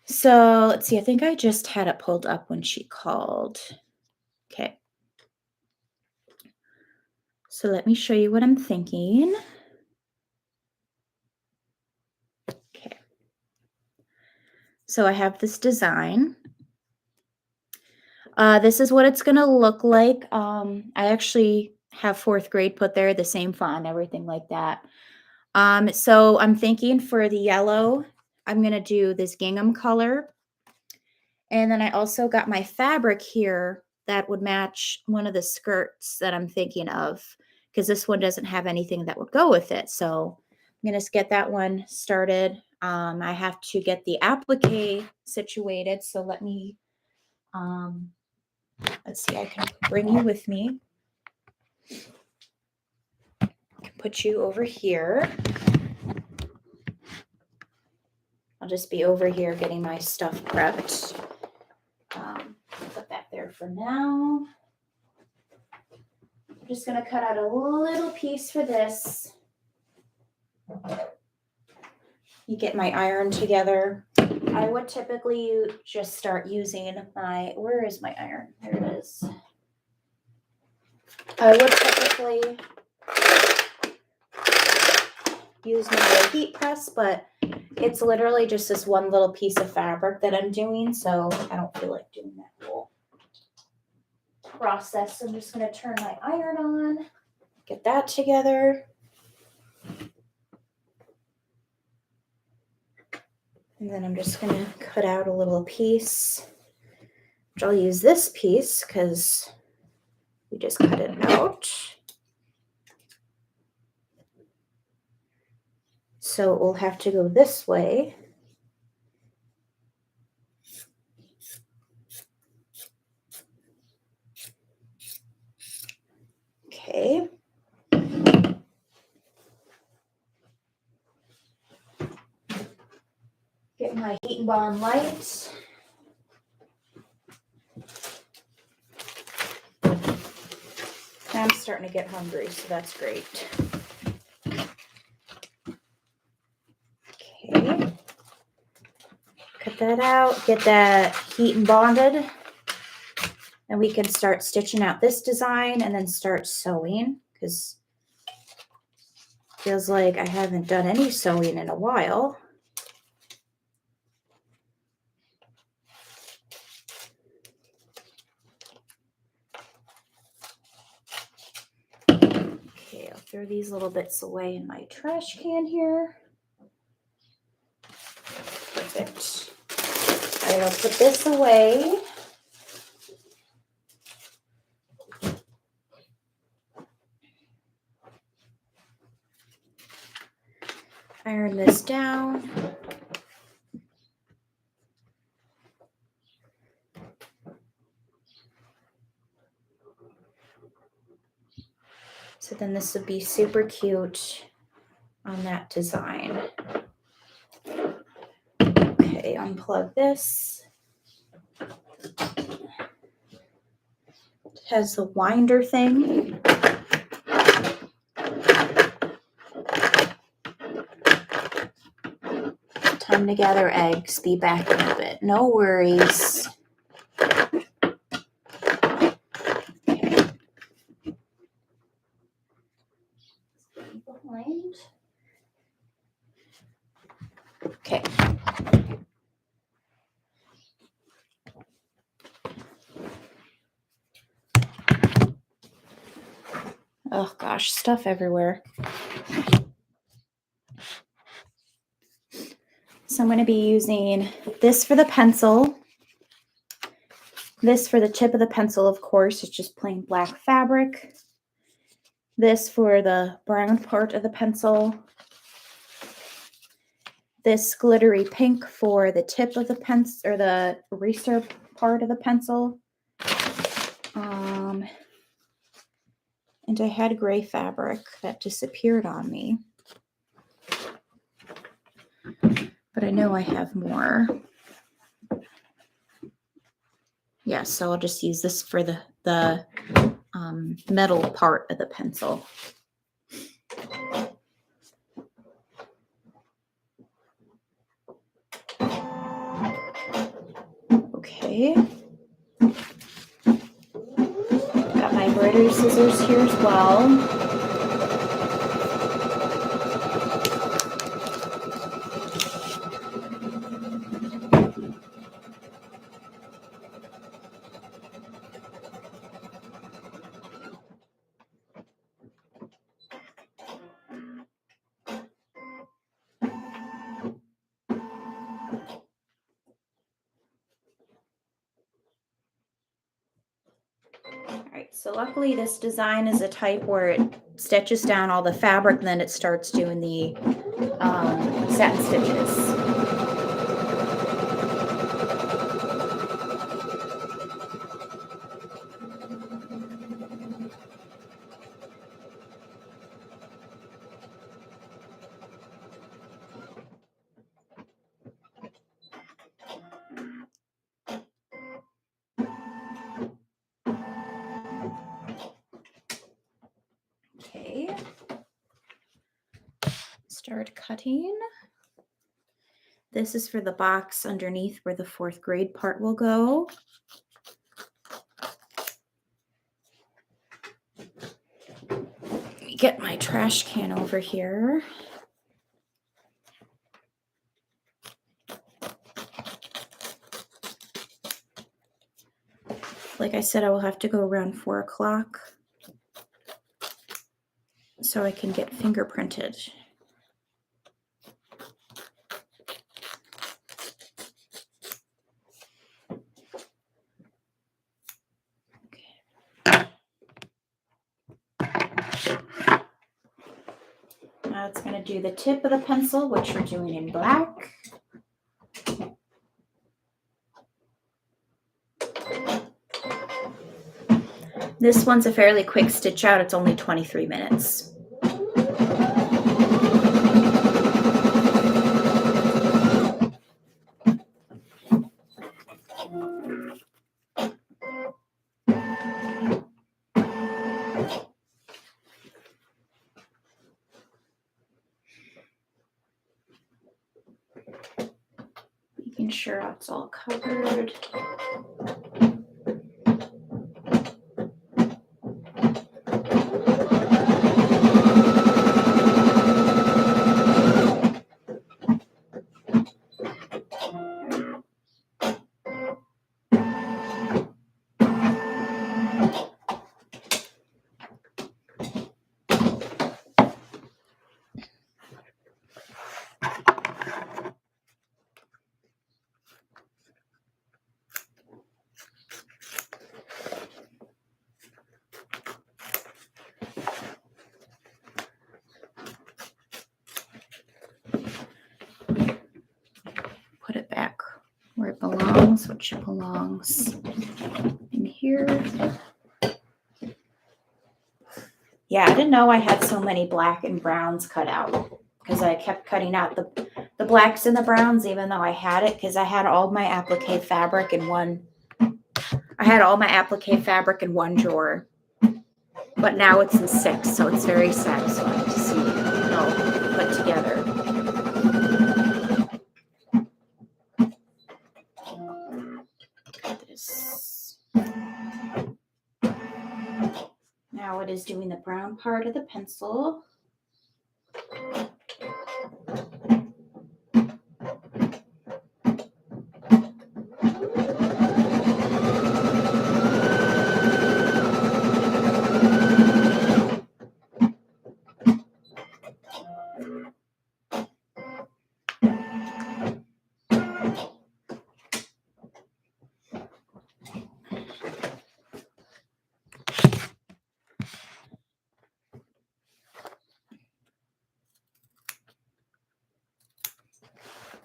So let's see. I think I just had it pulled up when she called. Okay. So let me show you what I'm thinking. Okay. So I have this design. This is what it's going to look like. I actually have 4th grade put there, the same font, everything like that. So I'm thinking for the yellow, I'm going to do this gingham color. And then I also got my fabric here that would match one of the skirts that I'm thinking of, because this one doesn't have anything that would go with it. So I'm going to get that one started. I have to get the applique situated. So let me, let's see, I can bring you with me. I can put you over here. I'll just be over here getting my stuff prepped. Put that there for now. I'm just going to cut out a little piece for this. You get my iron together. I would typically just start using my, where is my iron? There it is. I would typically use my heat press, but it's literally just this one little piece of fabric that I'm doing, so I don't feel like doing that whole process. So I'm just going to turn my iron on, get that together. And then I'm just going to cut out a little piece, which I'll use this piece because we just cut it out. So it will have to go this way. Okay. Get my heat and bond light. I'm starting to get hungry, so that's great. Okay. Cut that out, get that heat and bonded. And we can start stitching out this design and then start sewing, because it feels like I haven't done any sewing in a while. Okay, I'll throw these little bits away in my trash can here. Perfect. All right, I'll put this away. Iron this down. So then this would be super cute on that design. Okay, unplug this. It has the winder thing. Time to gather eggs. Be back in a bit. No worries. Behind. Okay. Oh gosh, stuff everywhere. So I'm going to be using this for the pencil. This for the tip of the pencil, of course, it's just plain black fabric. This for the brown part of the pencil. This glittery pink for the tip of the pencil, or the eraser part of the pencil. And I had gray fabric that disappeared on me. But I know I have more. Yeah, so I'll just use this for the metal part of the pencil. Okay. Got my embroidery scissors here as well. Alright, so luckily this design is a type where it stitches down all the fabric and then it starts doing the satin stitches. Okay, start cutting. This is for the box underneath where the 4th grade part will go. Let me get my trash can over here. Like I said, I will have to go around 4 o'clock so I can get fingerprinted. Now it's going to do the tip of the pencil, which we're doing in black. This one's a fairly quick stitch out. It's only 23 minutes. Making sure it's all covered. Put it back where it belongs, which belongs in here. Yeah, I didn't know I had so many black and browns cut out because I kept cutting out the blacks and the browns, even though I had it, because I had all my applique fabric in one. I had all my applique fabric in one drawer, but now it's in 6, so it's very satisfying to see it all put together. This. Now it is doing the brown part of the pencil.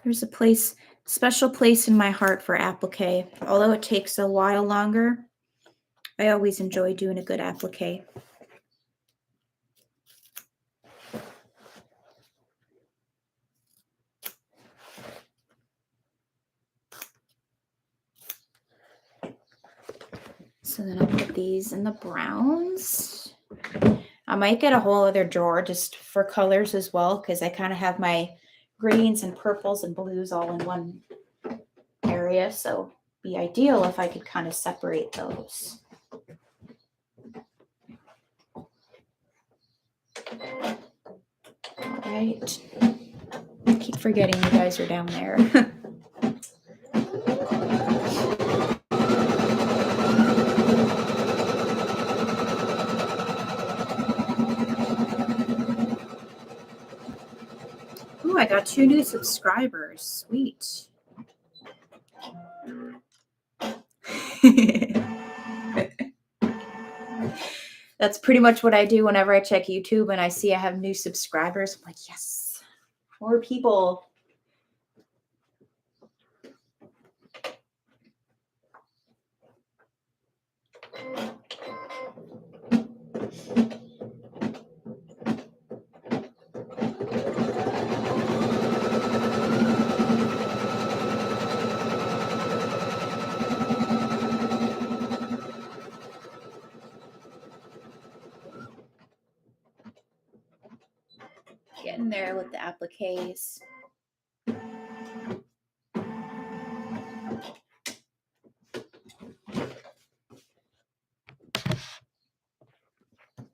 There's a special place in my heart for applique. Although it takes a while longer, I always enjoy doing a good applique. So then I'll put these in the browns. I might get a whole other drawer just for colors as well, because I kind of have my greens and purples and blues all in one area. So it'd be ideal if I could kind of separate those. All right. I keep forgetting you guys are down there. Ooh, I got 2 new subscribers. Sweet. That's pretty much what I do whenever I check YouTube and I see I have new subscribers. I'm like, yes, more people. Getting there with the appliques.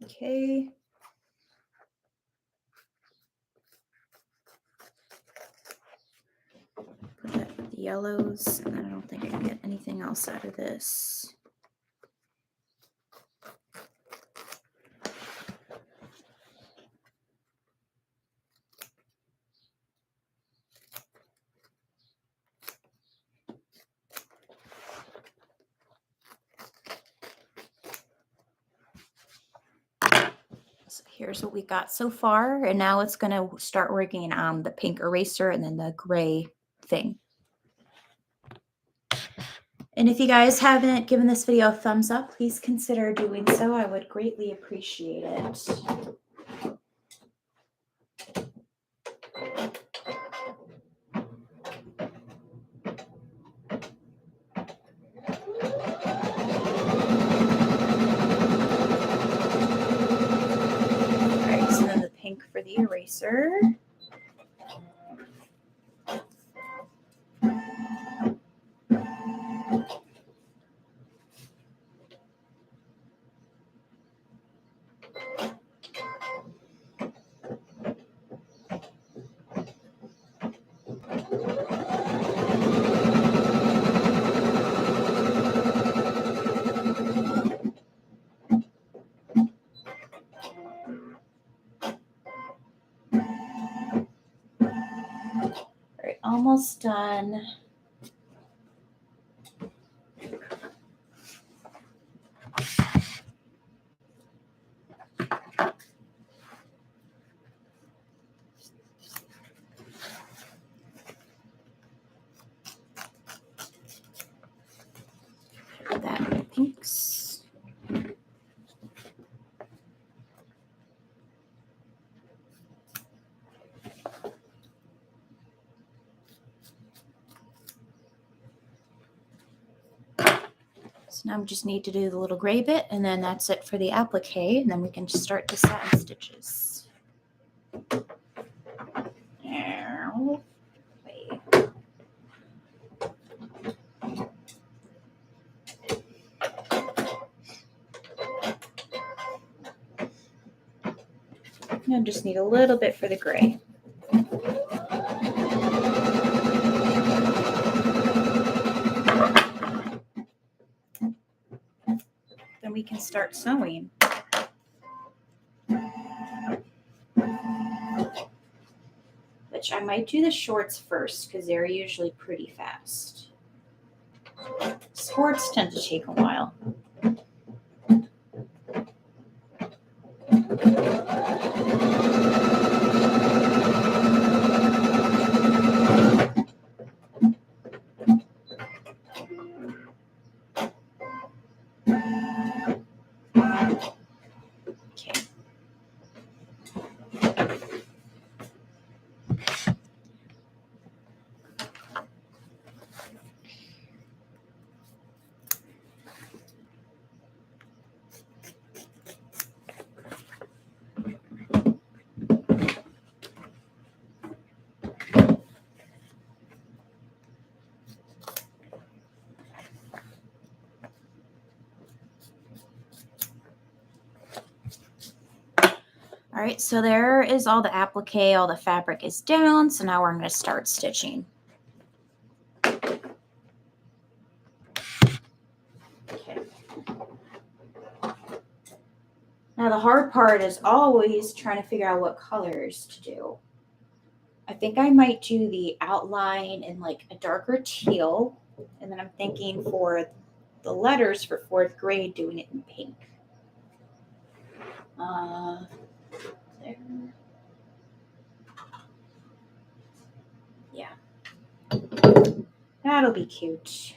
Okay. Put that with the yellows, and then I don't think I can get anything else out of this. So here's what we got so far, and now it's going to start working on the pink eraser and then the gray thing. And if you guys haven't given this video a thumbs up, please consider doing so. I would greatly appreciate it. Alright, so then the pink for the eraser. Alright, almost done. Put that in the pinks. So now we just need to do the little gray bit, and then that's it for the applique, and then we can just start the satin stitches. Wait. I just need a little bit for the gray. Then we can start sewing. Which I might do the shorts first because they're usually pretty fast. Skirts tend to take a while. Okay. All right, so there is all the applique, all the fabric is down. So now we're going to start stitching. Okay. Now the hard part is always trying to figure out what colors to do. I think I might do the outline in like a darker teal, and then I'm thinking for the letters for 4th grade doing it in pink. There. Yeah. That'll be cute.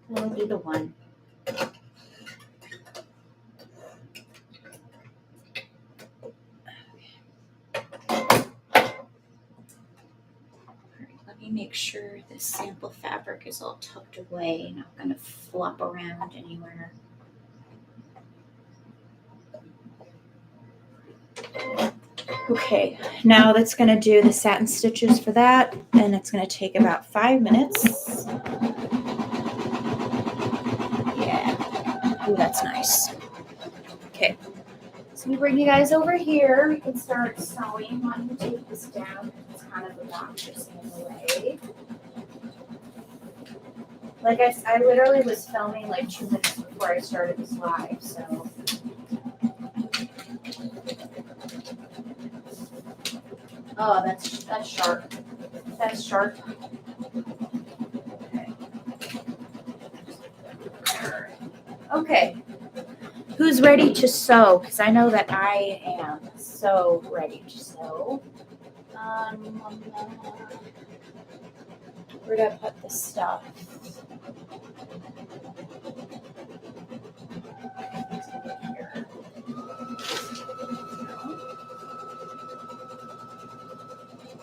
That'll be the one. Let me make sure this sample fabric is all tucked away, not going to flop around anywhere. Okay, now that's going to do the satin stitches for that, and it's going to take about 5 minutes. Yeah. Ooh, that's nice. Okay. So we bring you guys over here. We can start sewing. Why don't you take this down? It's kind of obnoxious in the way. Like I literally was filming like 2 minutes before I started this live, so. Oh, that's sharp. That's sharp. Okay. Who's ready to sew? Because I know that I am so ready to sew. Where did I put this stuff?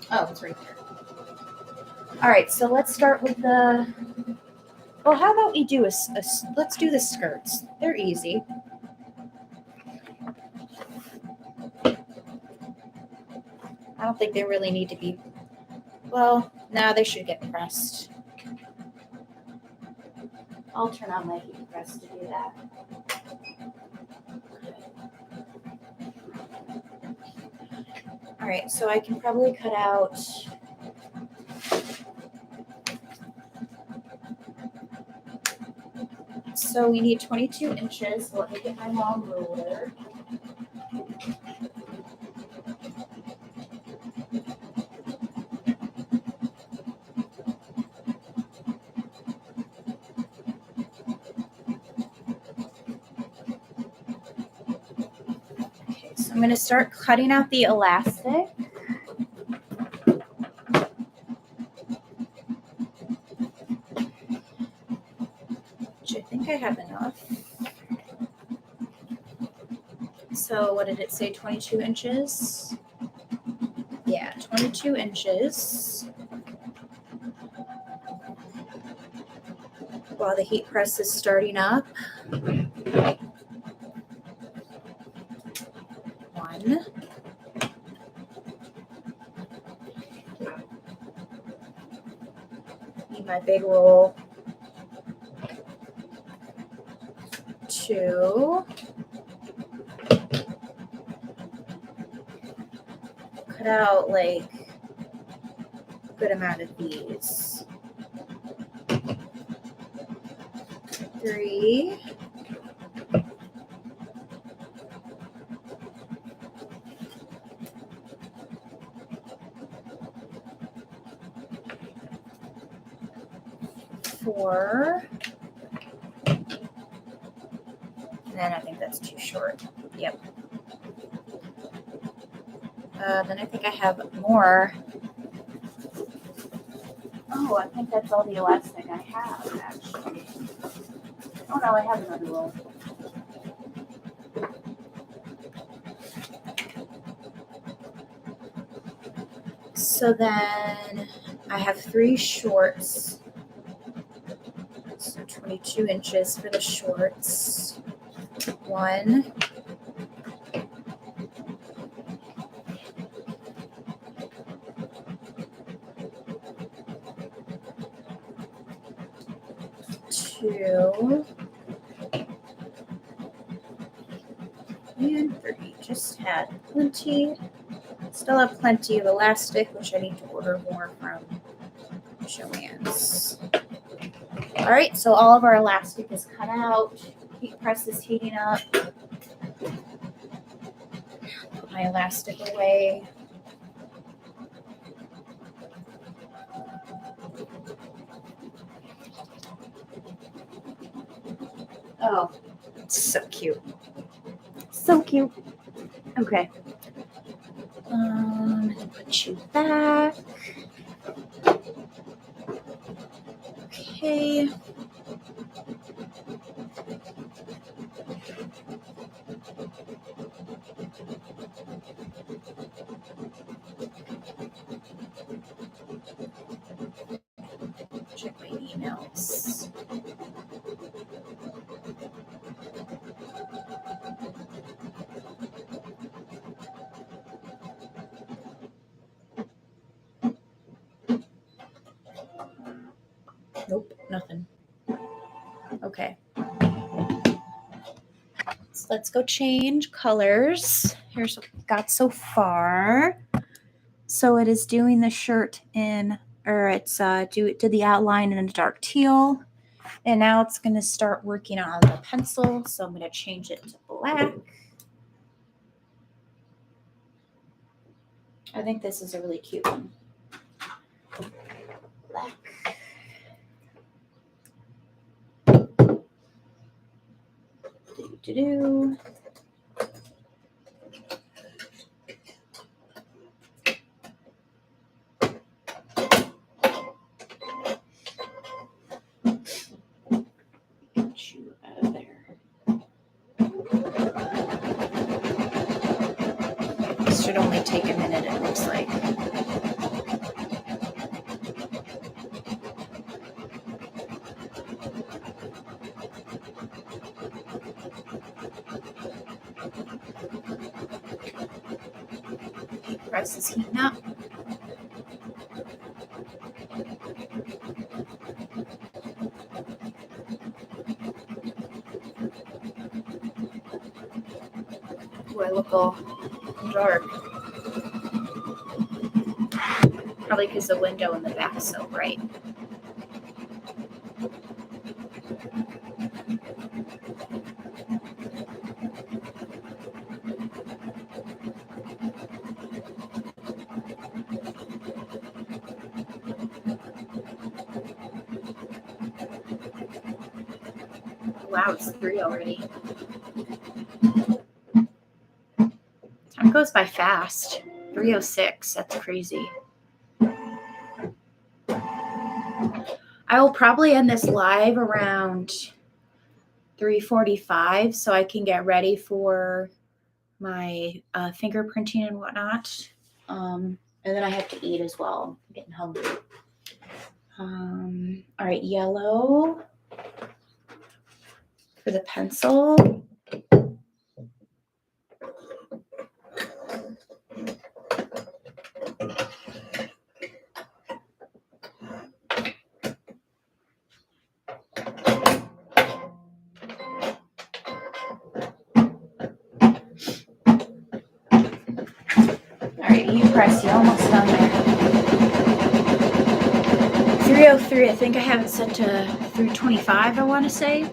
Oh, it's right there. All right, so let's start with the. Well, how about we do let's do the skirts. They're easy. I don't think they really need to be. Well, no, they should get pressed. I'll turn on my heat press to do that. All right, so I can probably cut out. So we need 22 inches. So let me get my long ruler. Okay, so I'm going to start cutting out the elastic. Which I think I have enough. So what did it say, 22 inches? Yeah, 22 inches. while the heat press is starting up. 1. Need my big roll. 2. Cut out like a good amount of these. 3. 4. And then I think that's too short. Yep. Then I think I have more. Oh, I think that's all the elastic I have, actually. Oh no, I have another roll. So then I have 3 shorts. So 22 inches for the shorts. 1. 2. And 3. Just had plenty. Still have plenty of elastic, which I need to order more from Joann's. All right, so all of our elastic is cut out. Heat press is heating up. Put my elastic away. Oh, it's so cute. So cute. Okay. Put you back. Okay. Check my emails. Nope, nothing. Okay. So let's go change colors. Here's what we've got so far. So it is doing the shirt in, or it's did the outline in a dark teal. And now it's going to start working on the pencil. So I'm going to change it to black. I think this is a really cute one. Black. Do-do-do. Get you out of there. This should only take a minute, it looks like. Press is heating up. Ooh, I look all dark. Probably because the window in the back is so bright. Wow, it's 3 already. Time goes by fast. 3:06, that's crazy. I will probably end this live around 3:45 so I can get ready for my fingerprinting and whatnot. And then I have to eat as well. I'm getting hungry. All right, yellow. for the pencil. All right, you press. You're almost done there. 303. I think I have it set to 325. I want to say.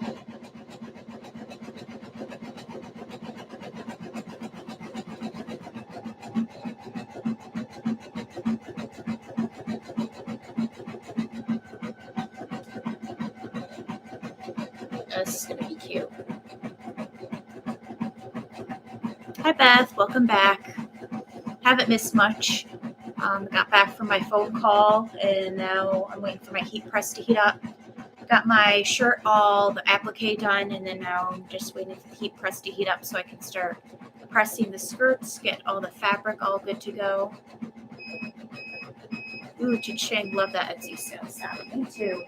This is gonna be cute. Hi Beth, welcome back. Haven't missed much. Got back from my phone call and now I'm waiting for my heat press to heat up. Got my shirt all the applique done and then now I'm just waiting for the heat press to heat up so I can start pressing the skirts, get all the fabric all good to go. Ooh, cha-ching, love that Etsy sale sound. Me too.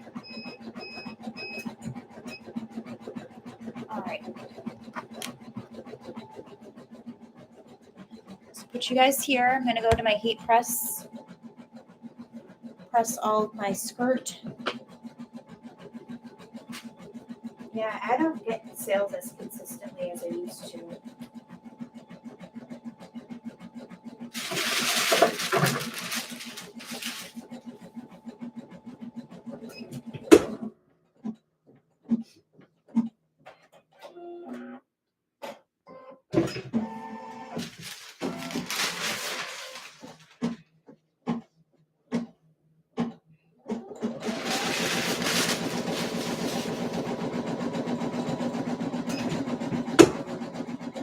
All right. So put you guys here. I'm gonna go to my heat press. Press all of my skirt. Yeah, I don't get sales as consistently as I used to.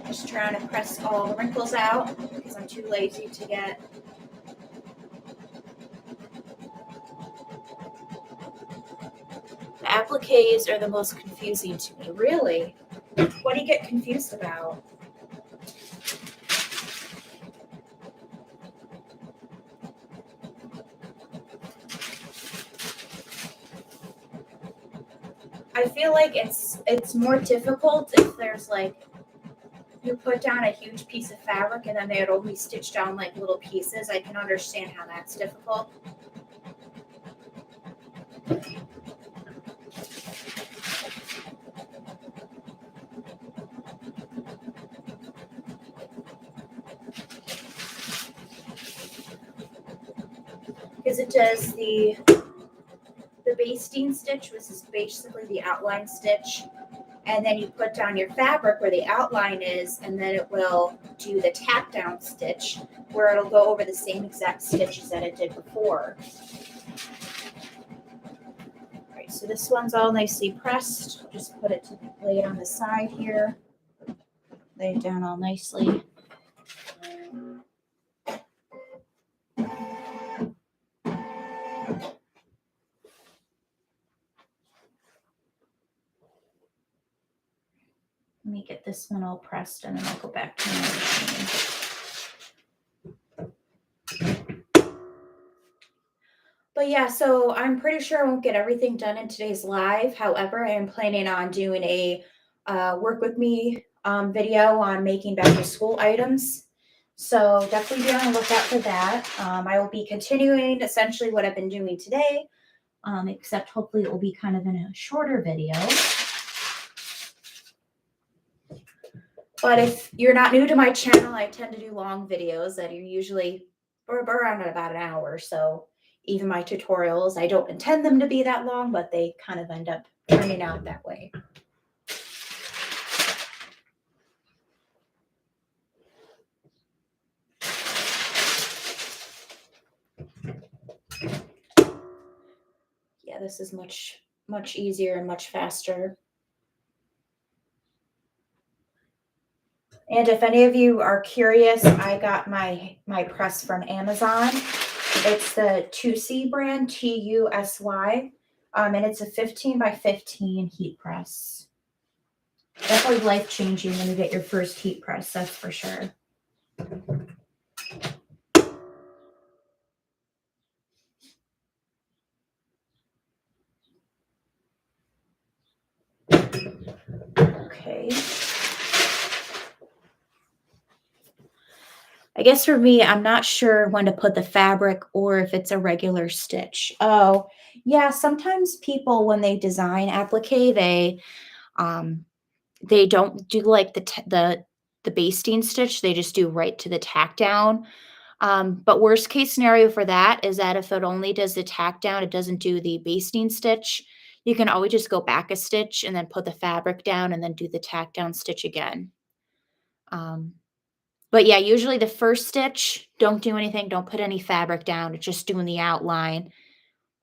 Just trying to press all the wrinkles out because I'm too lazy to get. The appliques are the most confusing to me. Really? What do you get confused about? I feel like it's more difficult if there's like you put down a huge piece of fabric and then they would only stitch down like little pieces. I can understand how that's difficult. Because it does the basting stitch, which is basically the outline stitch, and then you put down your fabric where the outline is, and then it will do the tap down stitch where it'll go over the same exact stitches that it did before. All right, so this one's all nicely pressed. Just put it to lay it on the side here. Lay it down all nicely. Let me get this one all pressed and then I'll go back to my machine. But yeah, so I'm pretty sure I won't get everything done in today's live. However, I am planning on doing a work with me video on making back to school items. So definitely be on the lookout for that. I will be continuing essentially what I've been doing today, except hopefully it will be kind of in a shorter video. But if you're not new to my channel, I tend to do long videos that are usually around about an hour. So even my tutorials, I don't intend them to be that long, but they kind of end up turning out that way. Yeah, this is much easier and much faster. And if any of you are curious, I got my press from Amazon. It's the Tusy brand, Tusy, and it's a 15 by 15 heat press. Definitely life-changing when you get your first heat press, that's for sure. say. I guess for me, I'm not sure when to put the fabric or if it's a regular stitch. Oh, yeah, sometimes people when they design applique, um they don't do like the basting stitch, they just do right to the tack down. But worst case scenario for that is that if it only does the tack down, it doesn't do the basting stitch, you can always just go back a stitch and then put the fabric down and then do the tack down stitch again. Um, but yeah, usually the first stitch, don't do anything, don't put any fabric down, it's just doing the outline.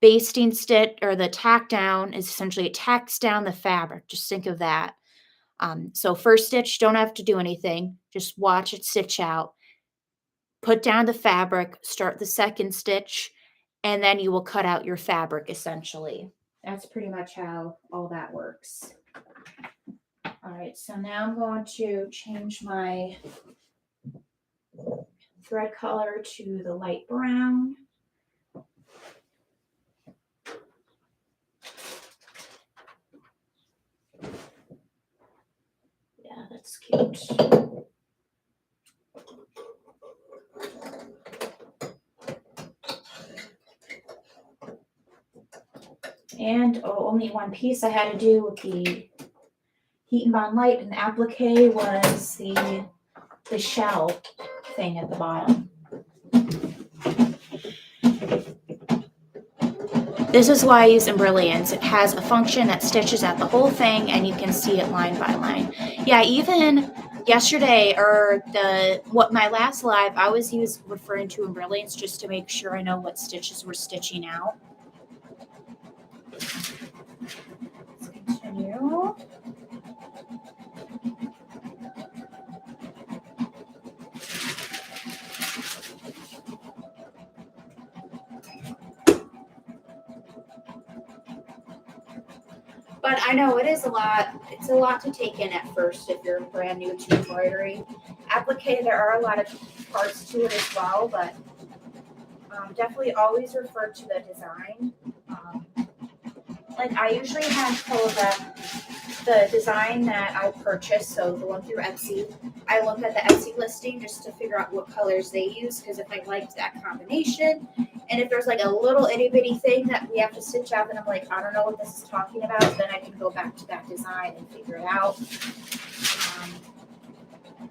Basting stitch or the tack down is essentially it tacks down the fabric. Just think of that. So first stitch, don't have to do anything. Just watch it stitch out. Put down the fabric, start the second stitch, and then you will cut out your fabric essentially. That's pretty much how all that works. All right, so now I'm going to change my thread color to the light brown. Yeah, that's cute. And only one piece I had to do with the Heat and Bond Light and the applique was the shell thing at the bottom. This is why I use Embrilliance. It has a function that stitches out the whole thing and you can see it line by line. Yeah, even yesterday or my last live, I was referring to Embrilliance just to make sure I know what stitches we're stitching out. Let's continue. But I know it is a lot. It's a lot to take in at first if you're brand new to embroidery. Applique, there are a lot of parts to it as well, but definitely always refer to the design. Like I usually have pulled up the design that I purchased, so the one through Etsy. I look at the Etsy listing just to figure out what colors they use, because if I liked that combination, and if there's like a little itty bitty thing that we have to stitch out, and I'm like, I don't know what this is talking about, then I can go back to that design and figure it out.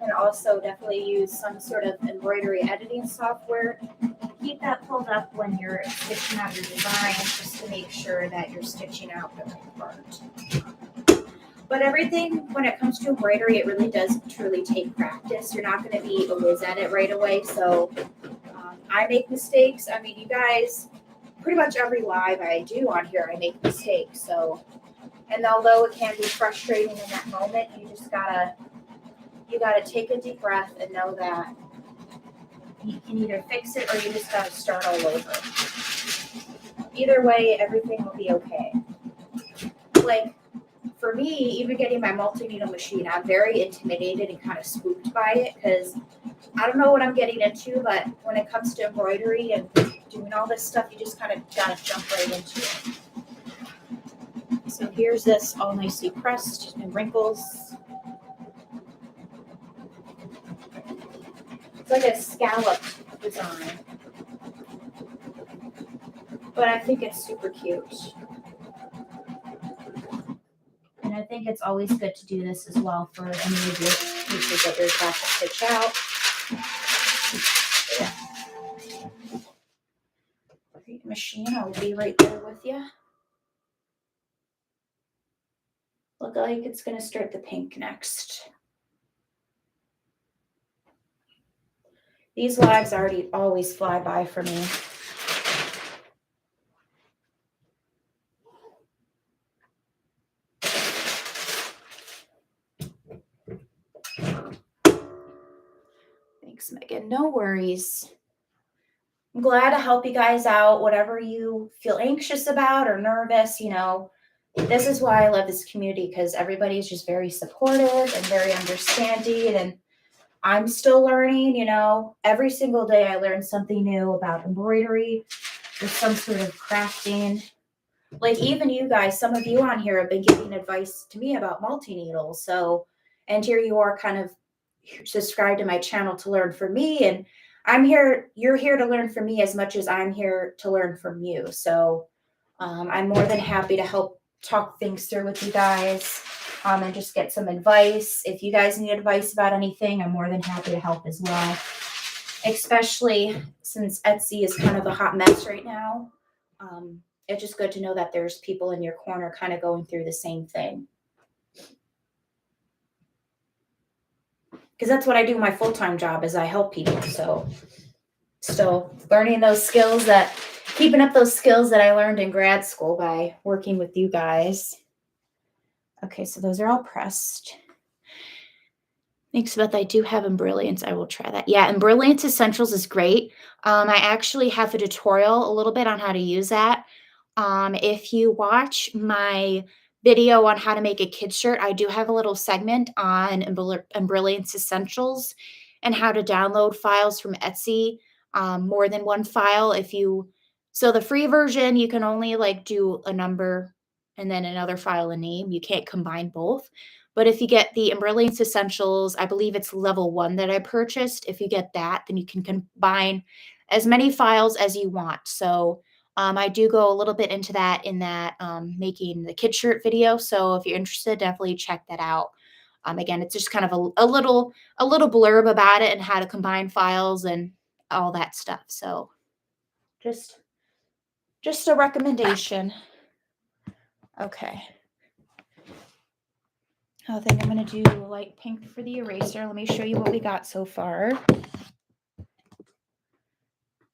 And also definitely use some sort of embroidery editing software. Keep that pulled up when you're stitching out your design, just to make sure that you're stitching out the right part. But everything, when it comes to embroidery, it really does truly take practice. You're not going to be a whiz at it right away. So I make mistakes. I mean, you guys, pretty much every live I do on here, I make mistakes. So, and although it can be frustrating in that moment, you gotta take a deep breath and know that you can either fix it or you just gotta start all over. Either way, everything will be okay. Like, for me, even getting my multi-needle machine, I'm very intimidated and kind of spooked by it because I don't know what I'm getting into, but when it comes to embroidery and doing all this stuff, you just kind of gotta jump right into it. So here's this all nicely pressed, no wrinkles. It's like a scalloped design, but I think it's super cute. And I think it's always good to do this as well for any of your pieces that you're about to stitch out. Great machine, I'll be right there with you. Look like it's going to start the pink next. These lives always fly by for me. Thanks, Megan. No worries. I'm glad to help you guys out. Whatever you feel anxious about or nervous, this is why I love this community, because everybody's just very supportive and very understanding. And I'm still learning, every single day I learn something new about embroidery or some sort of crafting. Like even you guys, some of you on here have been giving advice to me about multi-needles. So And here you are kind of subscribed to my channel to learn from me. And you're here to learn from me as much as I'm here to learn from you. So I'm more than happy to help talk things through with you guys and just get some advice. If you guys need advice about anything, I'm more than happy to help as well. Especially since Etsy is kind of a hot mess right now. It's just good to know that there's people in your corner kind of going through the same thing. Because that's what I do. My full-time job is I help people. So still learning those skills keeping up those skills that I learned in grad school by working with you guys. Okay, so those are all pressed. Thanks, Beth. I do have Embrilliance. I will try that. Yeah, Embrilliance Essentials is great. I actually have a tutorial a little bit on how to use that. If you watch my video on how to make a kid shirt, I do have a little segment on Embrilliance Essentials and how to download files from Etsy, more than one file. So the free version, you can only like do a number and then another file, a name. You can't combine both. But if you get the Embrilliance Essentials, I believe it's level 1 that I purchased. If you get that, then you can combine as many files as you want. So I do go a little bit into that in that making the kid shirt video. So if you're interested, definitely check that out. Again, it's just kind of a little blurb about it and how to combine files and all that stuff. So just a recommendation. Okay. I think I'm going to do light pink for the eraser. Let me show you what we got so far.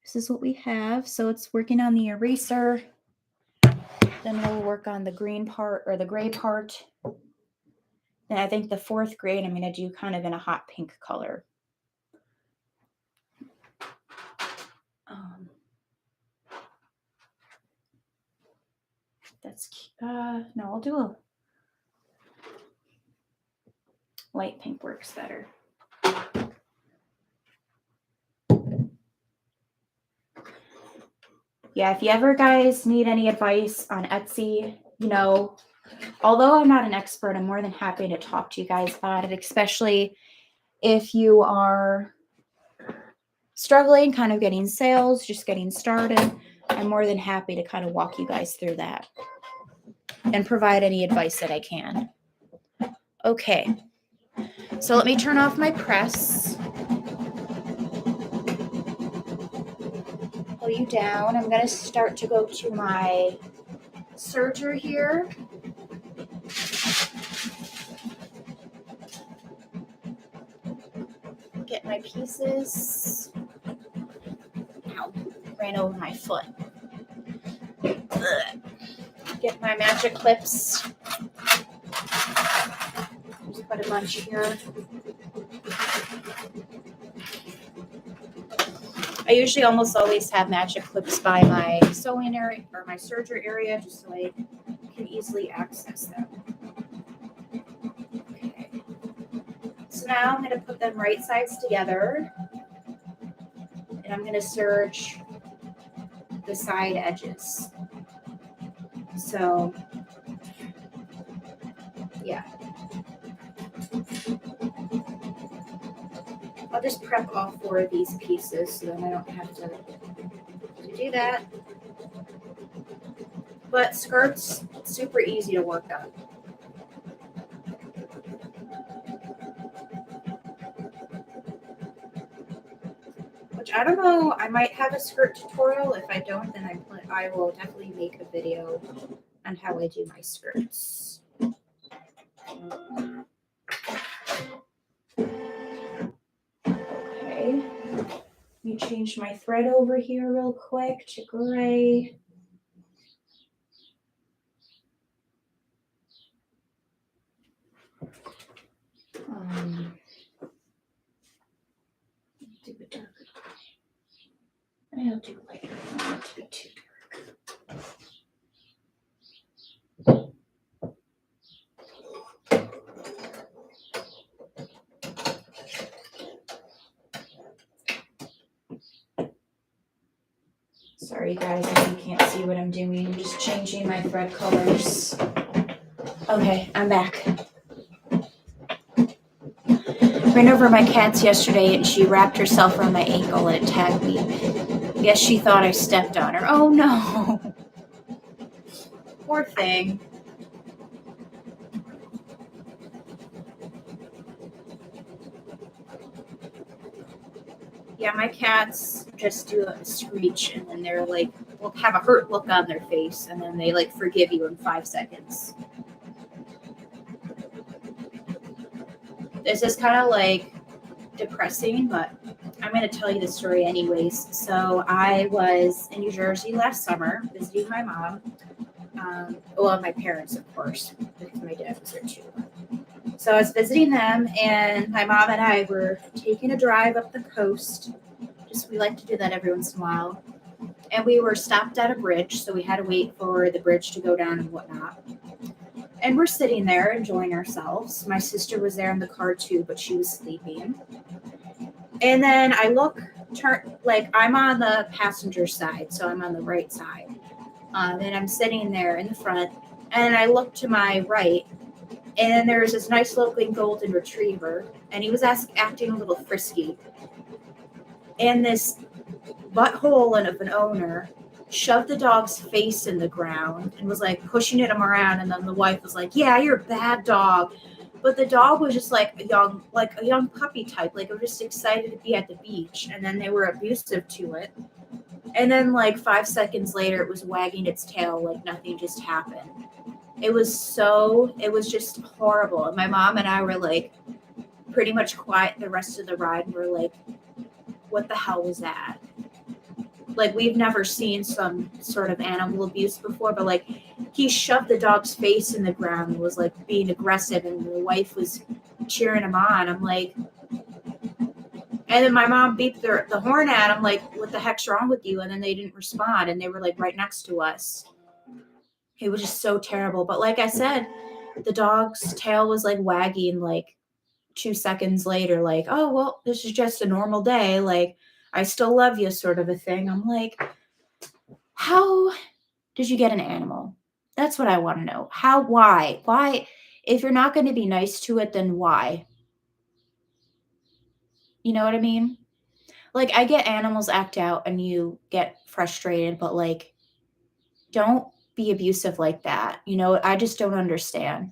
This is what we have. So it's working on the eraser. Then we'll work on the green part or the gray part. And I think the 4th grade I'm going to do kind of in a hot pink color. No, I'll do a light pink works better. Yeah, if you ever guys need any advice on Etsy, although I'm not an expert, I'm more than happy to talk to you guys about it, especially if you are struggling, kind of getting sales, just getting started. I'm more than happy to kind of walk you guys through that and provide any advice that I can. Okay, so let me turn off my press. Pull you down. I'm going to start to go to my serger here. Get my pieces. Ow, ran over my foot. Ugh. Get my magic clips. Just put a bunch here. I usually almost always have magic clips by my sewing area or my serger area just so I can easily access them. Okay. So now I'm going to put them right sides together and I'm going to serge the side edges. So, yeah. I'll just prep all 4 of these pieces so then I don't have to do that. But skirts, super easy to work on. Which I don't know, I might have a skirt tutorial. If I don't, then I will definitely make a video on how I do my skirts. Okay, let me change my thread over here real quick to gray. Do a darker. I'll do lighter. I don't want it to be too dark. Sorry guys, if you can't see what I'm doing. I'm just changing my thread colors. Okay, I'm back. ran over my cats yesterday and she wrapped herself around my ankle and attacked me. I guess she thought I stepped on her. Oh no. Poor thing. Yeah, my cats just do a screech and then they're like, will have a hurt look on their face and then they like forgive you in 5 seconds. This is kind of like depressing, but I'm going to tell you the story anyways. So I was in New Jersey last summer visiting my mom. Well, my parents, of course, because my dad was there too. So I was visiting them, and my mom and I were taking a drive up the coast. Just we like to do that every once in a while. And we were stopped at a bridge, so we had to wait for the bridge to go down and whatnot. And we're sitting there enjoying ourselves. My sister was there in the car too, but she was sleeping. And then I I'm on the passenger side, so I'm on the right side. And I'm sitting there in the front, and I look to my right, and there's this nice looking golden retriever, and he was acting a little frisky. And this butthole of an owner shoved the dog's face in the ground and was like pushing him around. And then the wife was like, "Yeah, you're a bad dog." But the dog was just like a young puppy type. Like, I'm just excited to be at the beach. And then they were abusive to it. And then like 5 seconds later, it was wagging its tail like nothing just happened. It was just horrible. And my mom and I were like pretty much quiet the rest of the ride. And we're like, what the hell was that? Like, we've never seen some sort of animal abuse before, but like he shoved the dog's face in the ground and was like being aggressive, and the wife was cheering him on. I'm like, and then my mom beeped the horn at him, like, what the heck's wrong with you? And then they didn't respond, and they were like right next to us. It was just so terrible. But like I said, the dog's tail was like wagging like 2 seconds later, like, oh, well, this is just a normal day. Like, I still love you, sort of a thing. I'm like, how did you get an animal? That's what I want to know. Why? Why? If you're not going to be nice to it, then why? You know what I mean? Like, I get animals act out and you get frustrated, but like, don't be abusive like that. You know, I just don't understand.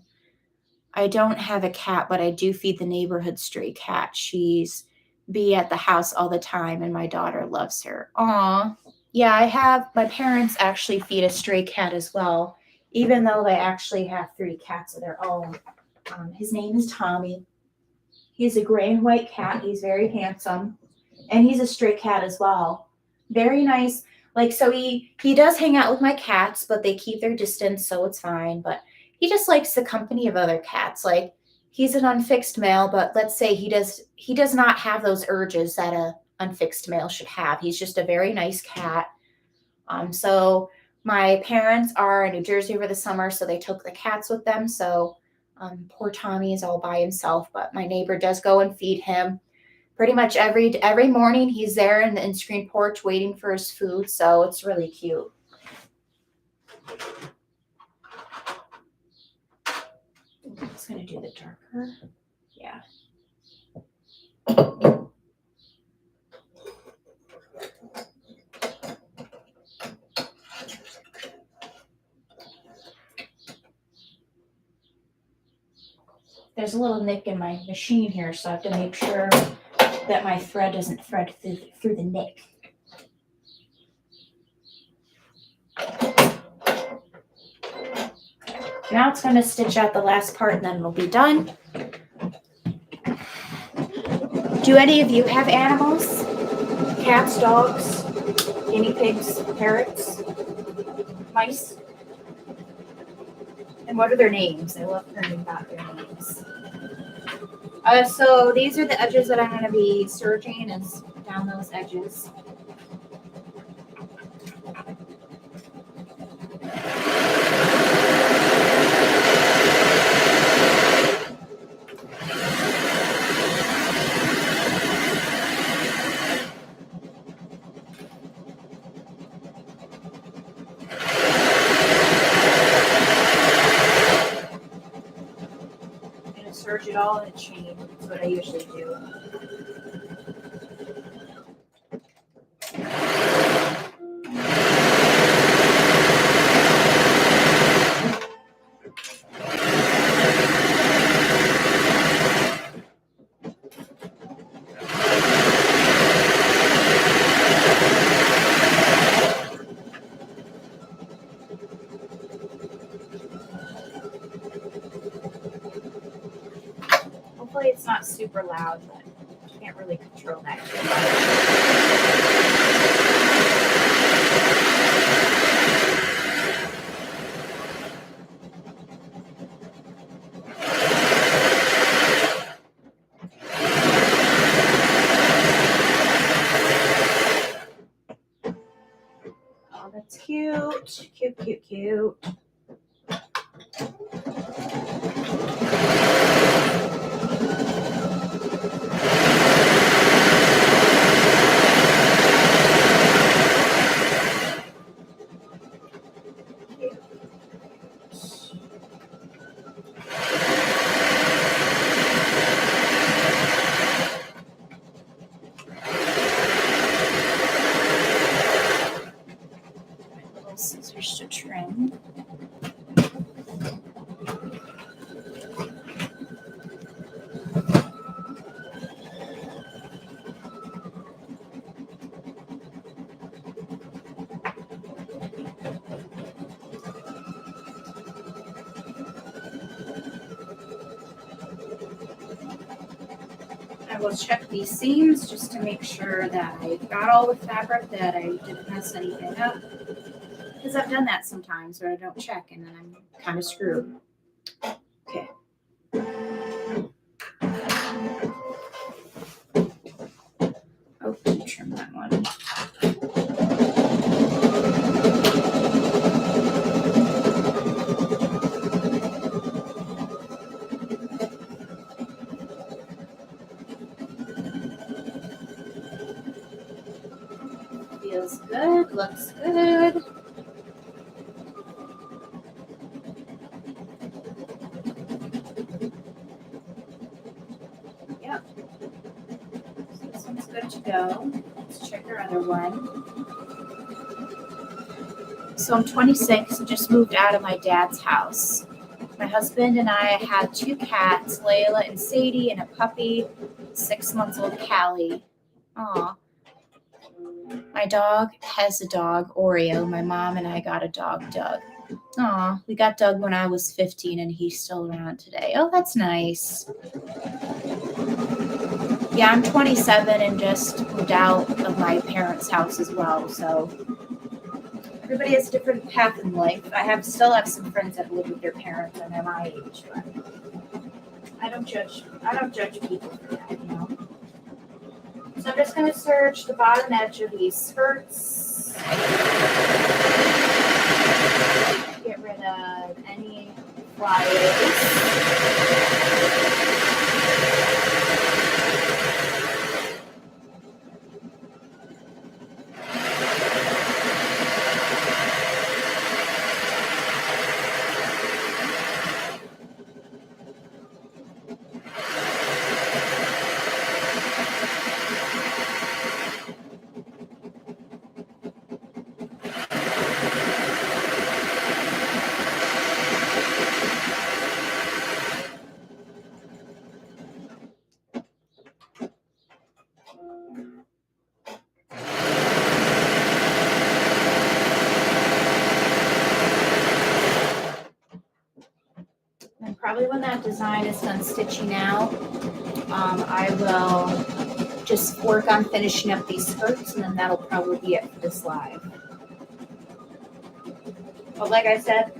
I don't have a cat, but I do feed the neighborhood stray cat. She's be at the house all the time, and my daughter loves her. Aw. Yeah, my parents actually feed a stray cat as well, even though they actually have 3 cats of their own. His name is Tommy. He's a gray and white cat. He's very handsome, and he's a stray cat as well. Very nice. Like, so he does hang out with my cats, but they keep their distance, so it's fine. But he just likes the company of other cats. Like, he's an unfixed male, but let's say he does not have those urges that a unfixed male should have. He's just a very nice cat. So my parents are in New Jersey over the summer, so they took the cats with them. So poor Tommy is all by himself, but my neighbor does go and feed him. Pretty much every morning he's there in the in-screen porch waiting for his food, so it's really cute. I'm just going to do the darker. Yeah. There's a little nick in my machine here, so I have to make sure that my thread doesn't thread through the nick. Now it's going to stitch out the last part and then it'll be done. Do any of you have animals? Cats, dogs, guinea pigs, parrots, mice? And what are their names? I love learning about their names. So these are the edges that I'm going to be serging is down those edges. serge it all in a chain. That's what I usually do. Hopefully it's not super loud, but you can't really control that too much. Oh, that's cute. Cute, cute, cute. Scissors to trim. I will check these seams just to make sure that I got all the fabric, that I didn't mess anything up. Because I've done that sometimes where I don't check and then I'm kind of screwed. Okay. Oh, trim that one. Feels good, looks good. Yep. So this one's good to go. Let's check our other one. So I'm 26 and just moved out of my dad's house. My husband and I had 2 cats, Layla and Sadie, and a puppy, 6 months old Callie. Aw. My dog has a dog, Oreo. My mom and I got a dog, Doug. Aw, we got Doug when I was 15 and he's still around today. Oh, that's nice. Yeah, I'm 27 and just moved out of my parents' house as well, so everybody has a different path in life. I still have some friends that live with their parents and they're my age, but I don't judge people for that, you know. So I'm just going to serge the bottom edge of these skirts. Get rid of any flyers. And probably when that design is done stitching out, I will just work on finishing up these skirts, and then that'll probably be it for this live. But like I said,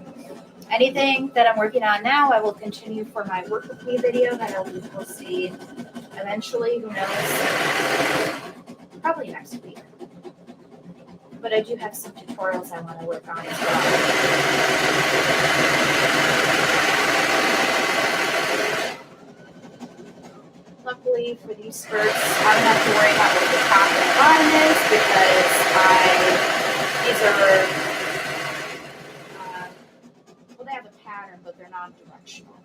anything that I'm working on now, I will continue for my work with me video that we'll see eventually. Who knows? Probably next week. But I do have some tutorials I want to work on as well. Luckily for these skirts, I don't have to worry about what the top and the bottom is because these are, well, they have a pattern, but they're non-directional.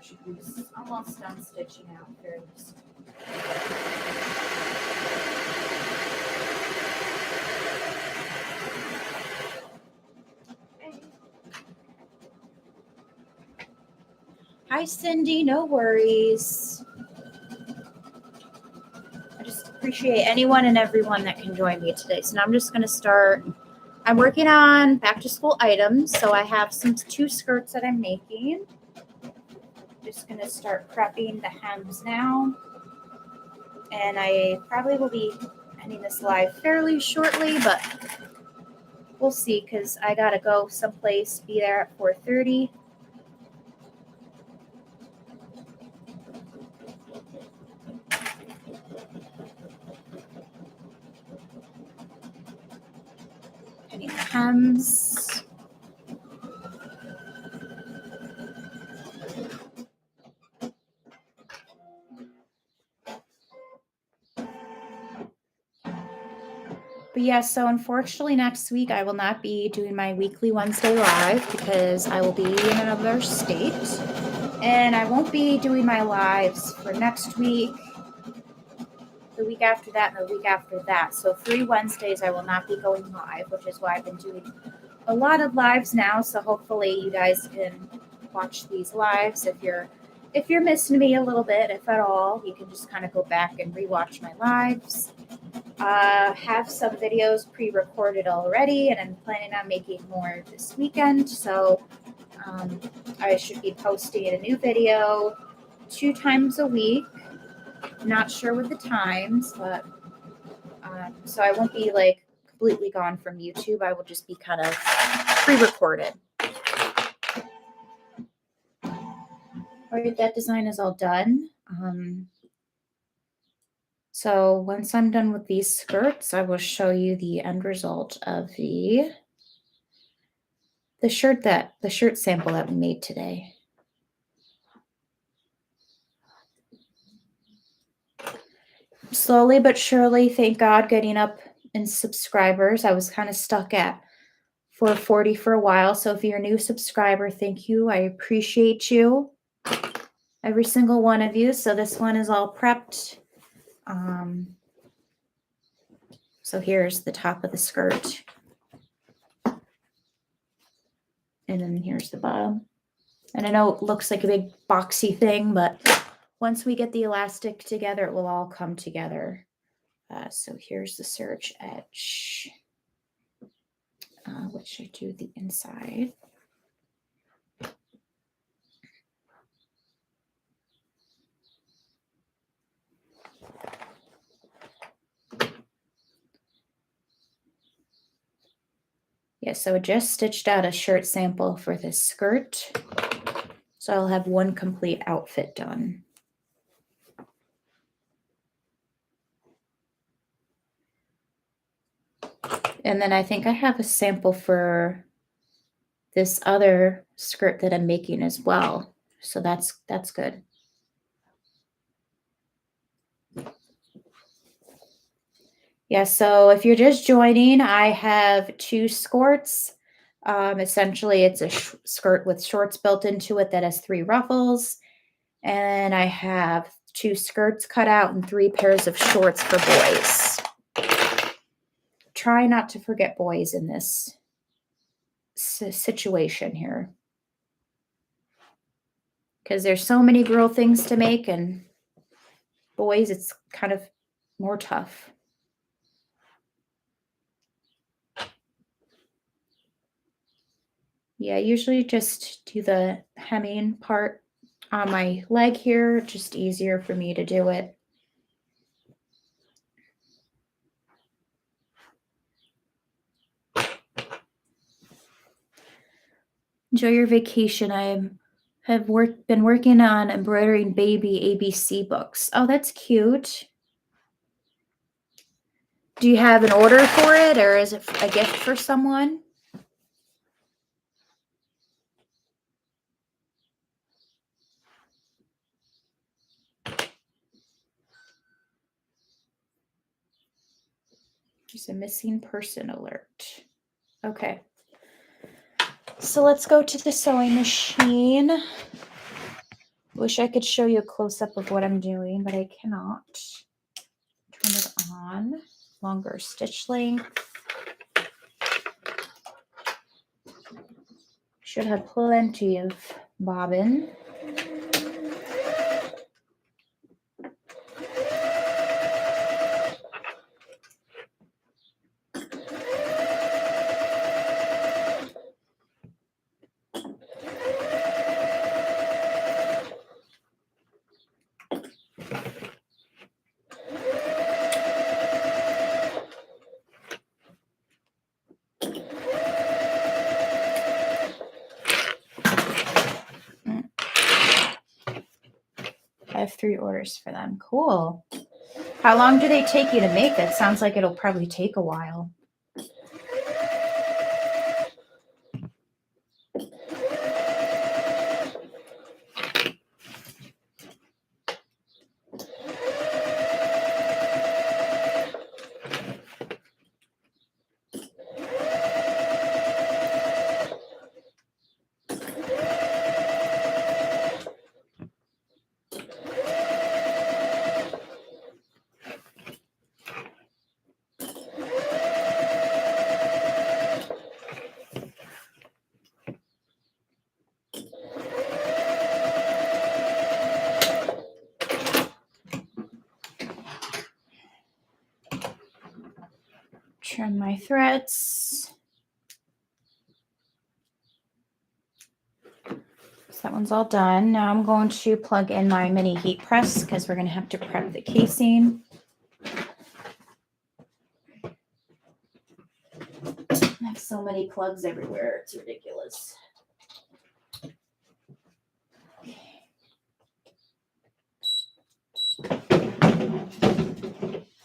Should be almost done stitching out fairly soon. Hi, Cindy. No worries. I just appreciate anyone and everyone that can join me today. So now I'm just going to start. I'm working on back to school items. So I have two skirts that I'm making. Just going to start prepping the hems now. And I probably will be ending this live fairly shortly, but we'll see because I got to go someplace, be there at 4:30. Getting the hems. But yeah, so unfortunately next week I will not be doing my weekly Wednesday live because I will be in another state. And I won't be doing my lives for next week, the week after that, and the week after that. So 3 Wednesdays I will not be going live, which is why I've been doing a lot of lives now. So hopefully you guys can watch these lives. If you're missing me a little bit, if at all, you can just kind of go back and rewatch my lives. Have some videos pre-recorded already, and I'm planning on making more this weekend. So I should be posting a new video 2 times a week. Not sure with the times, but so I won't be like completely gone from YouTube. I will just be kind of pre-recorded. All right, that design is all done. So once I'm done with these skirts, I will show you the end result of the shirt sample that we made today. Slowly but surely, thank God, getting up in subscribers. I was kind of stuck at 440 for a while. So if you're a new subscriber, thank you. I appreciate you. Every single one of you. So this one is all prepped. So here's the top of the skirt. And then here's the bottom. And I know it looks like a big boxy thing, but once we get the elastic together, it will all come together. So here's the serge edge. What should I do the inside? Yeah, so I just stitched out a shirt sample for this skirt. So I'll have one complete outfit done. And then I think I have a sample for this other skirt that I'm making as well. So that's good. Yeah, so if you're just joining, I have 2 skirts. Essentially, it's a skirt with shorts built into it that has 3 ruffles. And I have 2 skirts cut out and 3 pairs of shorts for boys. Try not to forget boys in this situation here. Because there's so many girl things to make, and boys, it's kind of more tough. Yeah, I usually just do the hemming part on my leg here, just easier for me to do it. Enjoy your vacation. I have been working on embroidering baby ABC books. Oh, that's cute. Do you have an order for it, or is it a gift for someone? There's a missing person alert. Okay. So let's go to the sewing machine. Wish I could show you a close-up of what I'm doing, but I cannot. Turn it on. Longer stitch length. Should have plenty of bobbin. I have 3 orders for them. Cool. How long do they take you to make that? Sounds like it'll probably take a while. Trim my threads. So that one's all done. Now I'm going to plug in my mini heat press because we're going to have to prep the casing. I have so many plugs everywhere. It's ridiculous.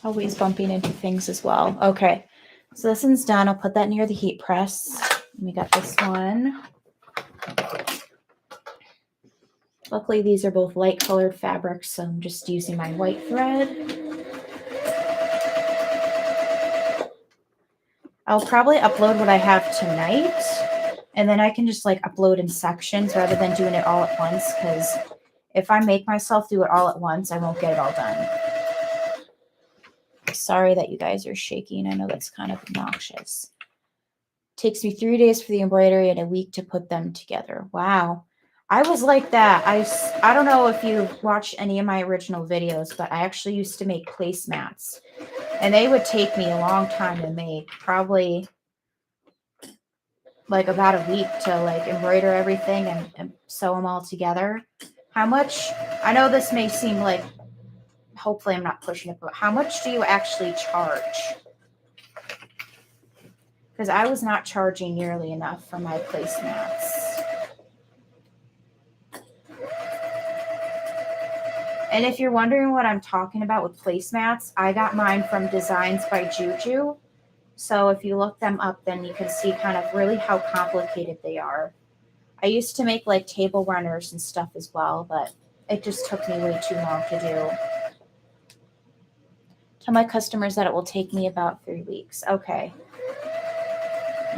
Always bumping into things as well. Okay, so this one's done. I'll put that near the heat press. We got this one. Luckily, these are both light colored fabrics, so I'm just using my white thread. I'll probably upload what I have tonight, and then I can just like upload in sections rather than doing it all at once, because if I make myself do it all at once, I won't get it all done. Sorry that you guys are shaking. I know that's kind of obnoxious. Takes me 3 days for the embroidery and a week to put them together. Wow. I was like that. I don't know if you watched any of my original videos, but I actually used to make placemats. And they would take me a long time to make. Probably like about a week to like embroider everything and sew them all together. How much? I know this may seem like, hopefully I'm not pushing it, but how much do you actually charge? Because I was not charging nearly enough for my placemats. And if you're wondering what I'm talking about with placemats, I got mine from Designs by Juju. So if you look them up, then you can see kind of really how complicated they are. I used to make like table runners and stuff as well, but it just took me way too long to do. Tell my customers that it will take me about 3 weeks. Okay.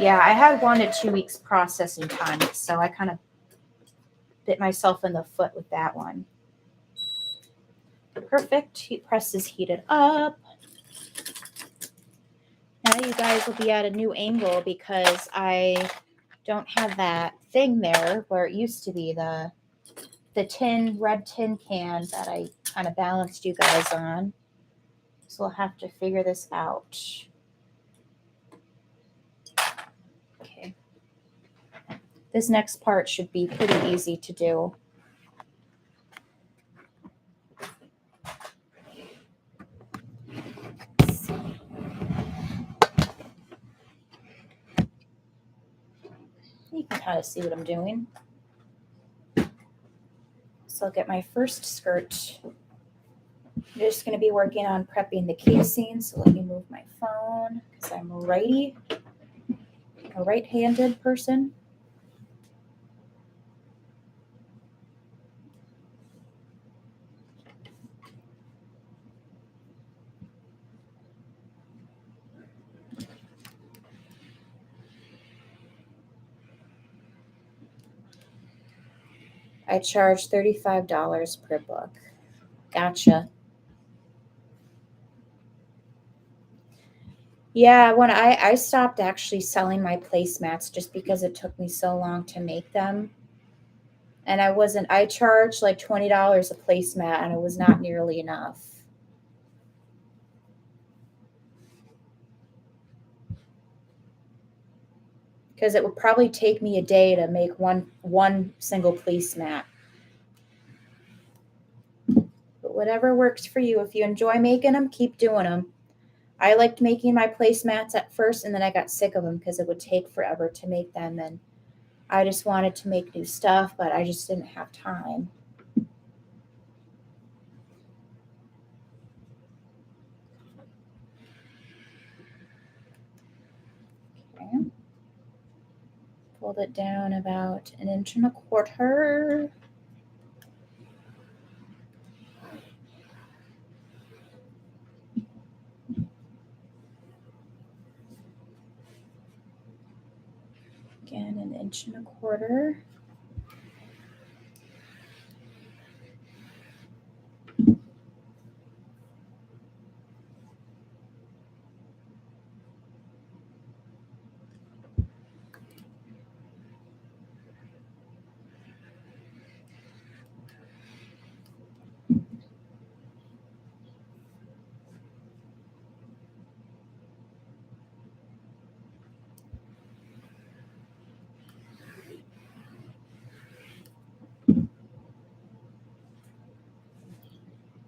Yeah, I had 1 to 2 weeks processing time, so I kind of bit myself in the foot with that one. Perfect. Heat press is heated up. Now you guys will be at a new angle because I don't have that thing there where it used to be, the red tin can that I kind of balanced you guys on. So we'll have to figure this out. Okay. This next part should be pretty easy to do. You can kind of see what I'm doing. So I'll get my first skirt. I'm just going to be working on prepping the casing. So let me move my phone because I'm righty, a right-handed person. I charge $35 per book. Gotcha. Yeah, when I stopped actually selling my placemats just because it took me so long to make them. And I charged like $20 a placemat and it was not nearly enough. Because it would probably take me a day to make one single placemat. But whatever works for you. If you enjoy making them, keep doing them. I liked making my placemats at first, and then I got sick of them because it would take forever to make them, and I just wanted to make new stuff, but I just didn't have time. Okay. Pulled it down about 1.25 inches. Again, 1.25 inches.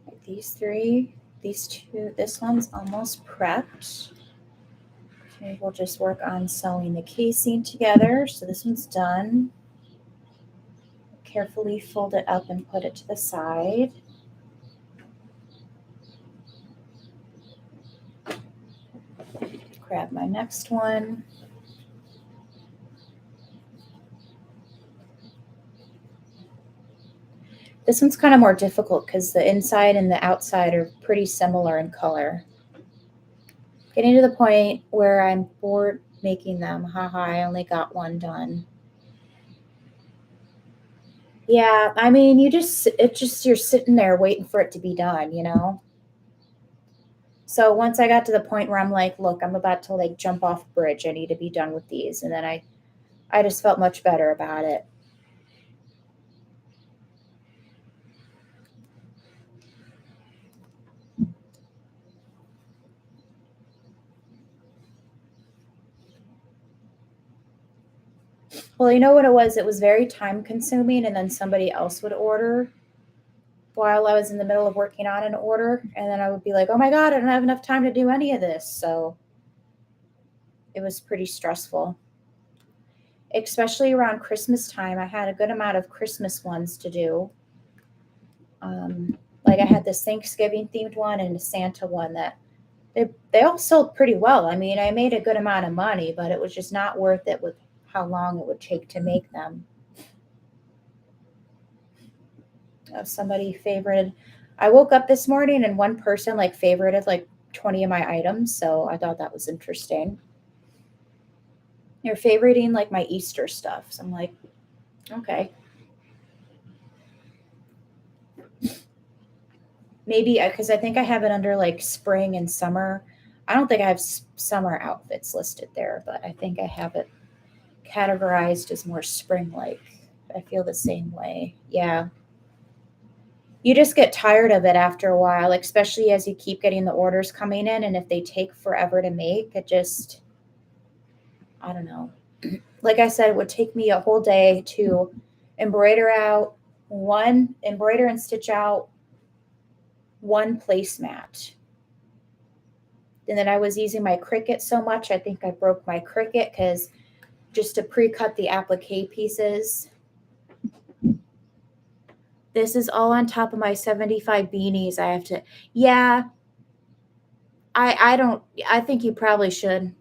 Like these three, these two, this one's almost prepped. Okay, we'll just work on sewing the casing together. So this one's done. Carefully fold it up and put it to the side. Grab my next one. This one's kind of more difficult because the inside and the outside are pretty similar in color. Getting to the point where I'm bored making them. Haha, I only got one done. Yeah, I mean, you're sitting there waiting for it to be done, you know? So once I got to the point where I'm like, look, I'm about to like jump off a bridge. I need to be done with these. And then I just felt much better about it. Well, you know what it was? It was very time consuming, and then somebody else would order while I was in the middle of working on an order. And then I would be like, oh my God, I don't have enough time to do any of this. So it was pretty stressful, especially around Christmas time. I had a good amount of Christmas ones to do. Like I had this Thanksgiving themed one and a Santa one that they all sold pretty well. I mean, I made a good amount of money, but it was just not worth it with how long it would take to make them. Somebody favorited. I woke up this morning and one person like favorited like 20 of my items, so I thought that was interesting. They're favoriting like my Easter stuff. So I'm like, okay. Maybe because I think I have it under like spring and summer. I don't think I have summer outfits listed there, but I think I have it categorized as more spring like. I feel the same way. Yeah. You just get tired of it after a while, like, especially as you keep getting the orders coming in. And if they take forever to make, I don't know. Like I said, it would take me a whole day to embroider and stitch out one placemat. And then I was using my Cricut so much, I think I broke my Cricut because just to pre-cut the applique pieces. This is all on top of my 75 beanies. I have to, yeah, I don't, I think you probably should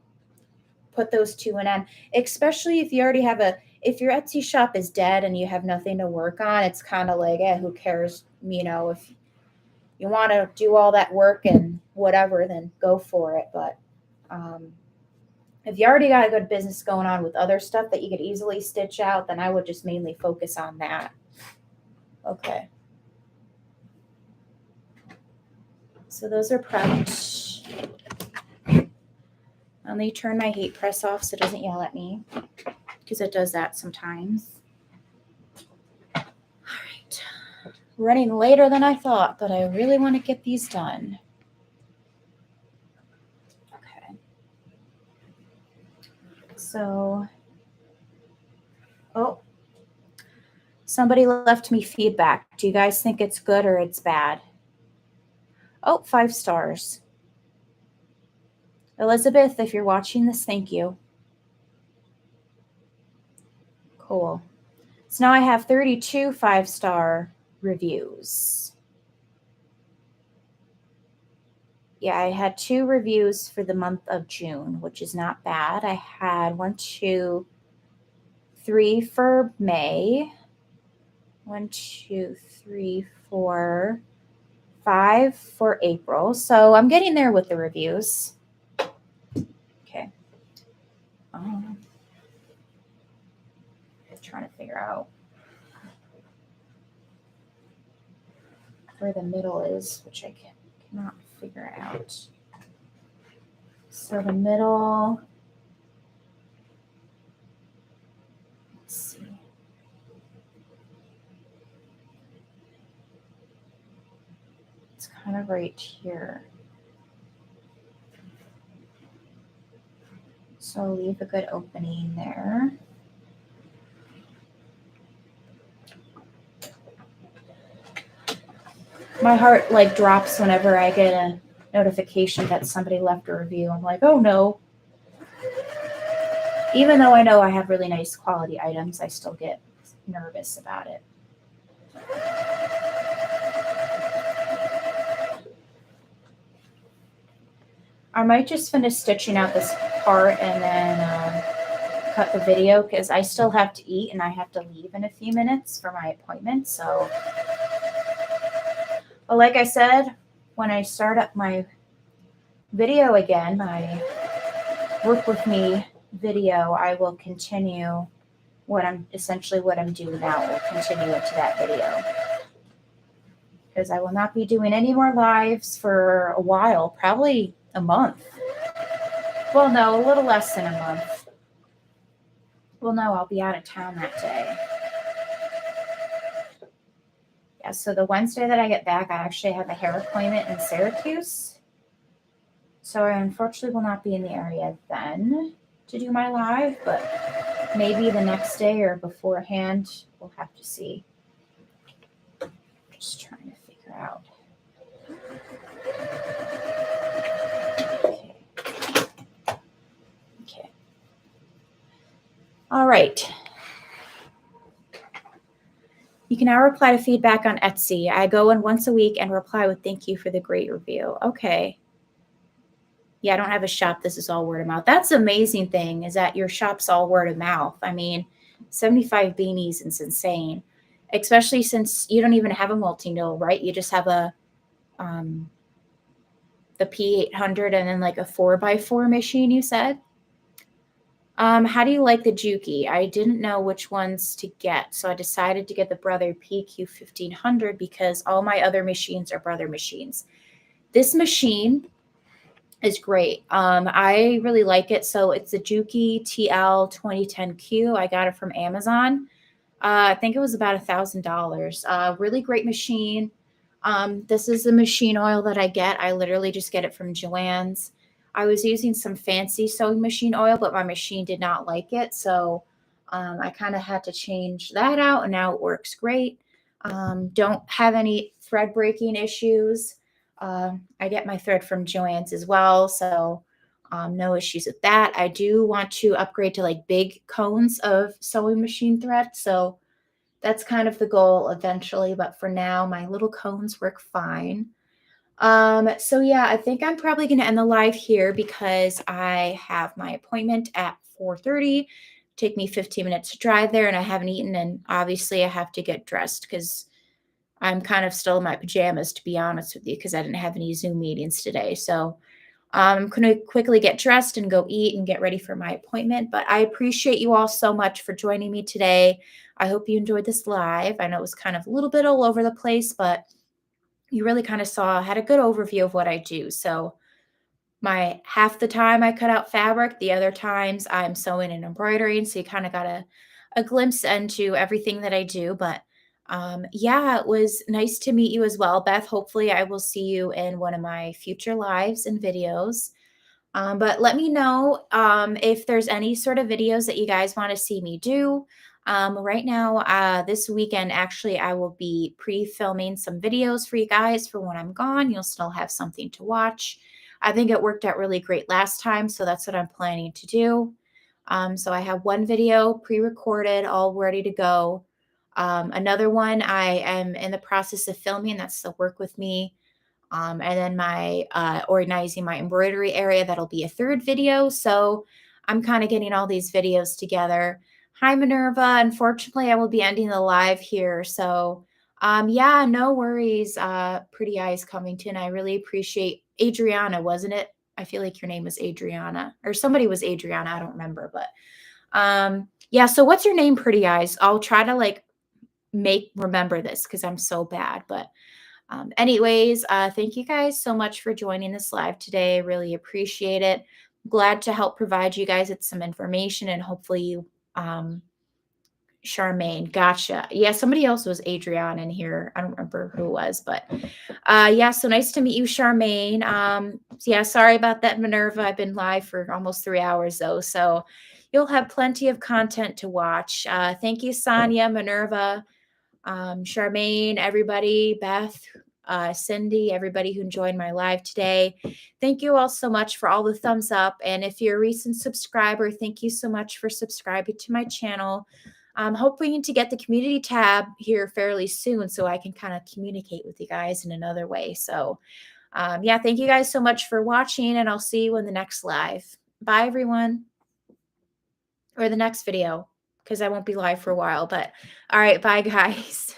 put those two in, especially if you already have if your Etsy shop is dead and you have nothing to work on, it's kind of like, who cares? You know, if you want to do all that work and whatever, then go for it. But if you already got a good business going on with other stuff that you could easily stitch out, then I would just mainly focus on that. Okay. So those are prepped. Let me turn my heat press off so it doesn't yell at me, because it does that sometimes. All right. Running later than I thought, but I really want to get these done. Okay. So, oh, somebody left me feedback. Do you guys think it's good or it's bad? Oh, 5 stars. Elizabeth, if you're watching this, thank you. Cool. So now I have 32 5-star reviews. Yeah, I had 2 reviews for the month of June, which is not bad. I had 1, 2, 3 for May. 1, 2, 3, 4, 5 for April. So I'm getting there with the reviews. Okay. Trying to figure out where the middle is, which I cannot figure out. So the middle, let's see. It's kind of right here. So leave a good opening there. My heart like drops whenever I get a notification that somebody left a review. I'm like, oh no. Even though I know I have really nice quality items, I still get nervous about it. I might just finish stitching out this part and then cut the video, because I still have to eat and I have to leave in a few minutes for my appointment. So, but like I said, when I start up my video again, my work with me video, I will continue what I'm doing now. Will continue into that video, because I will not be doing any more lives for a while, probably a month. Well, no, a little less than a month. Well, no, I'll be out of town that day. Yeah, so the Wednesday that I get back, I actually have a hair appointment in Syracuse. So I unfortunately will not be in the area then to do my live, but maybe the next day or beforehand, we'll have to see. Just trying to figure out. Okay. All right. You can now reply to feedback on Etsy. I go in once a week and reply with thank you for the great review. Okay. Yeah, I don't have a shop. This is all word of mouth. That's the amazing thing, is that your shop's all word of mouth. I mean, 75 beanies is insane, especially since you don't even have a multi-needle, right? You just have the P800 and then like a 4x4 machine, you said? How do you like the Juki? I didn't know which ones to get, so I decided to get the Brother PQ1500 because all my other machines are Brother machines. This machine is great. I really like it. So it's the Juki TL 2010Q. I got it from Amazon. I think it was about $1,000. Really great machine. This is the machine oil that I get. I literally just get it from Joann's. I was using some fancy sewing machine oil, but my machine did not like it. So I kind of had to change that out, and now it works great. Don't have any thread breaking issues. I get my thread from Joann's as well, so no issues with that. I do want to upgrade to like big cones of sewing machine thread, so that's kind of the goal eventually, but for now, my little cones work fine. So yeah, I think I'm probably going to end the live here because I have my appointment at 4:30. Take me 15 minutes to drive there, and I haven't eaten, and obviously I have to get dressed because I'm kind of still in my pajamas, to be honest with you, because I didn't have any Zoom meetings today. So I'm going to quickly get dressed and go eat and get ready for my appointment. But I appreciate you all so much for joining me today. I hope you enjoyed this live. I know it was kind of a little bit all over the place, but you really kind of had a good overview of what I do. So my half the time I cut out fabric, the other times I'm sewing and embroidering. So you kind of got a glimpse into everything that I do. But yeah, it was nice to meet you as well, Beth. Hopefully, I will see you in one of my future lives and videos. But let me know if there's any sort of videos that you guys want to see me do. Right now, this weekend, actually, I will be pre-filming some videos for you guys for when I'm gone. You'll still have something to watch. I think it worked out really great last time, so that's what I'm planning to do. So I have one video pre-recorded, all ready to go. Another one I am in the process of filming. That's the Work With Me, and then my organizing my embroidery area. That'll be a third video. So I'm kind of getting all these videos together. Hi, Minerva. Unfortunately, I will be ending the live here. So yeah, no worries. Pretty Eyes Covington. I really appreciate Adriana, wasn't it? I feel like your name was Adriana, or somebody was Adriana. I don't remember, but yeah. So what's your name, Pretty Eyes? I'll try to like remember this because I'm so bad, but anyways, thank you guys so much for joining this live today. Really appreciate it. Glad to help provide you guys with some information, and hopefully you, Charmaine, gotcha. Yeah, somebody else was Adrienne in here. I don't remember who it was, but yeah, so nice to meet you, Charmaine. So yeah, sorry about that, Minerva. I've been live for almost 3 hours though, so you'll have plenty of content to watch. Thank you, Sonia, Minerva, Charmaine, everybody, Beth, Cindy, everybody who joined my live today. Thank you all so much for all the thumbs up. And if you're a recent subscriber, thank you so much for subscribing to my channel. I'm hoping to get the community tab here fairly soon so I can kind of communicate with you guys in another way. So yeah, thank you guys so much for watching, and I'll see you in the next live. Bye, everyone. Or the next video, because I won't be live for a while. But all right, bye, guys.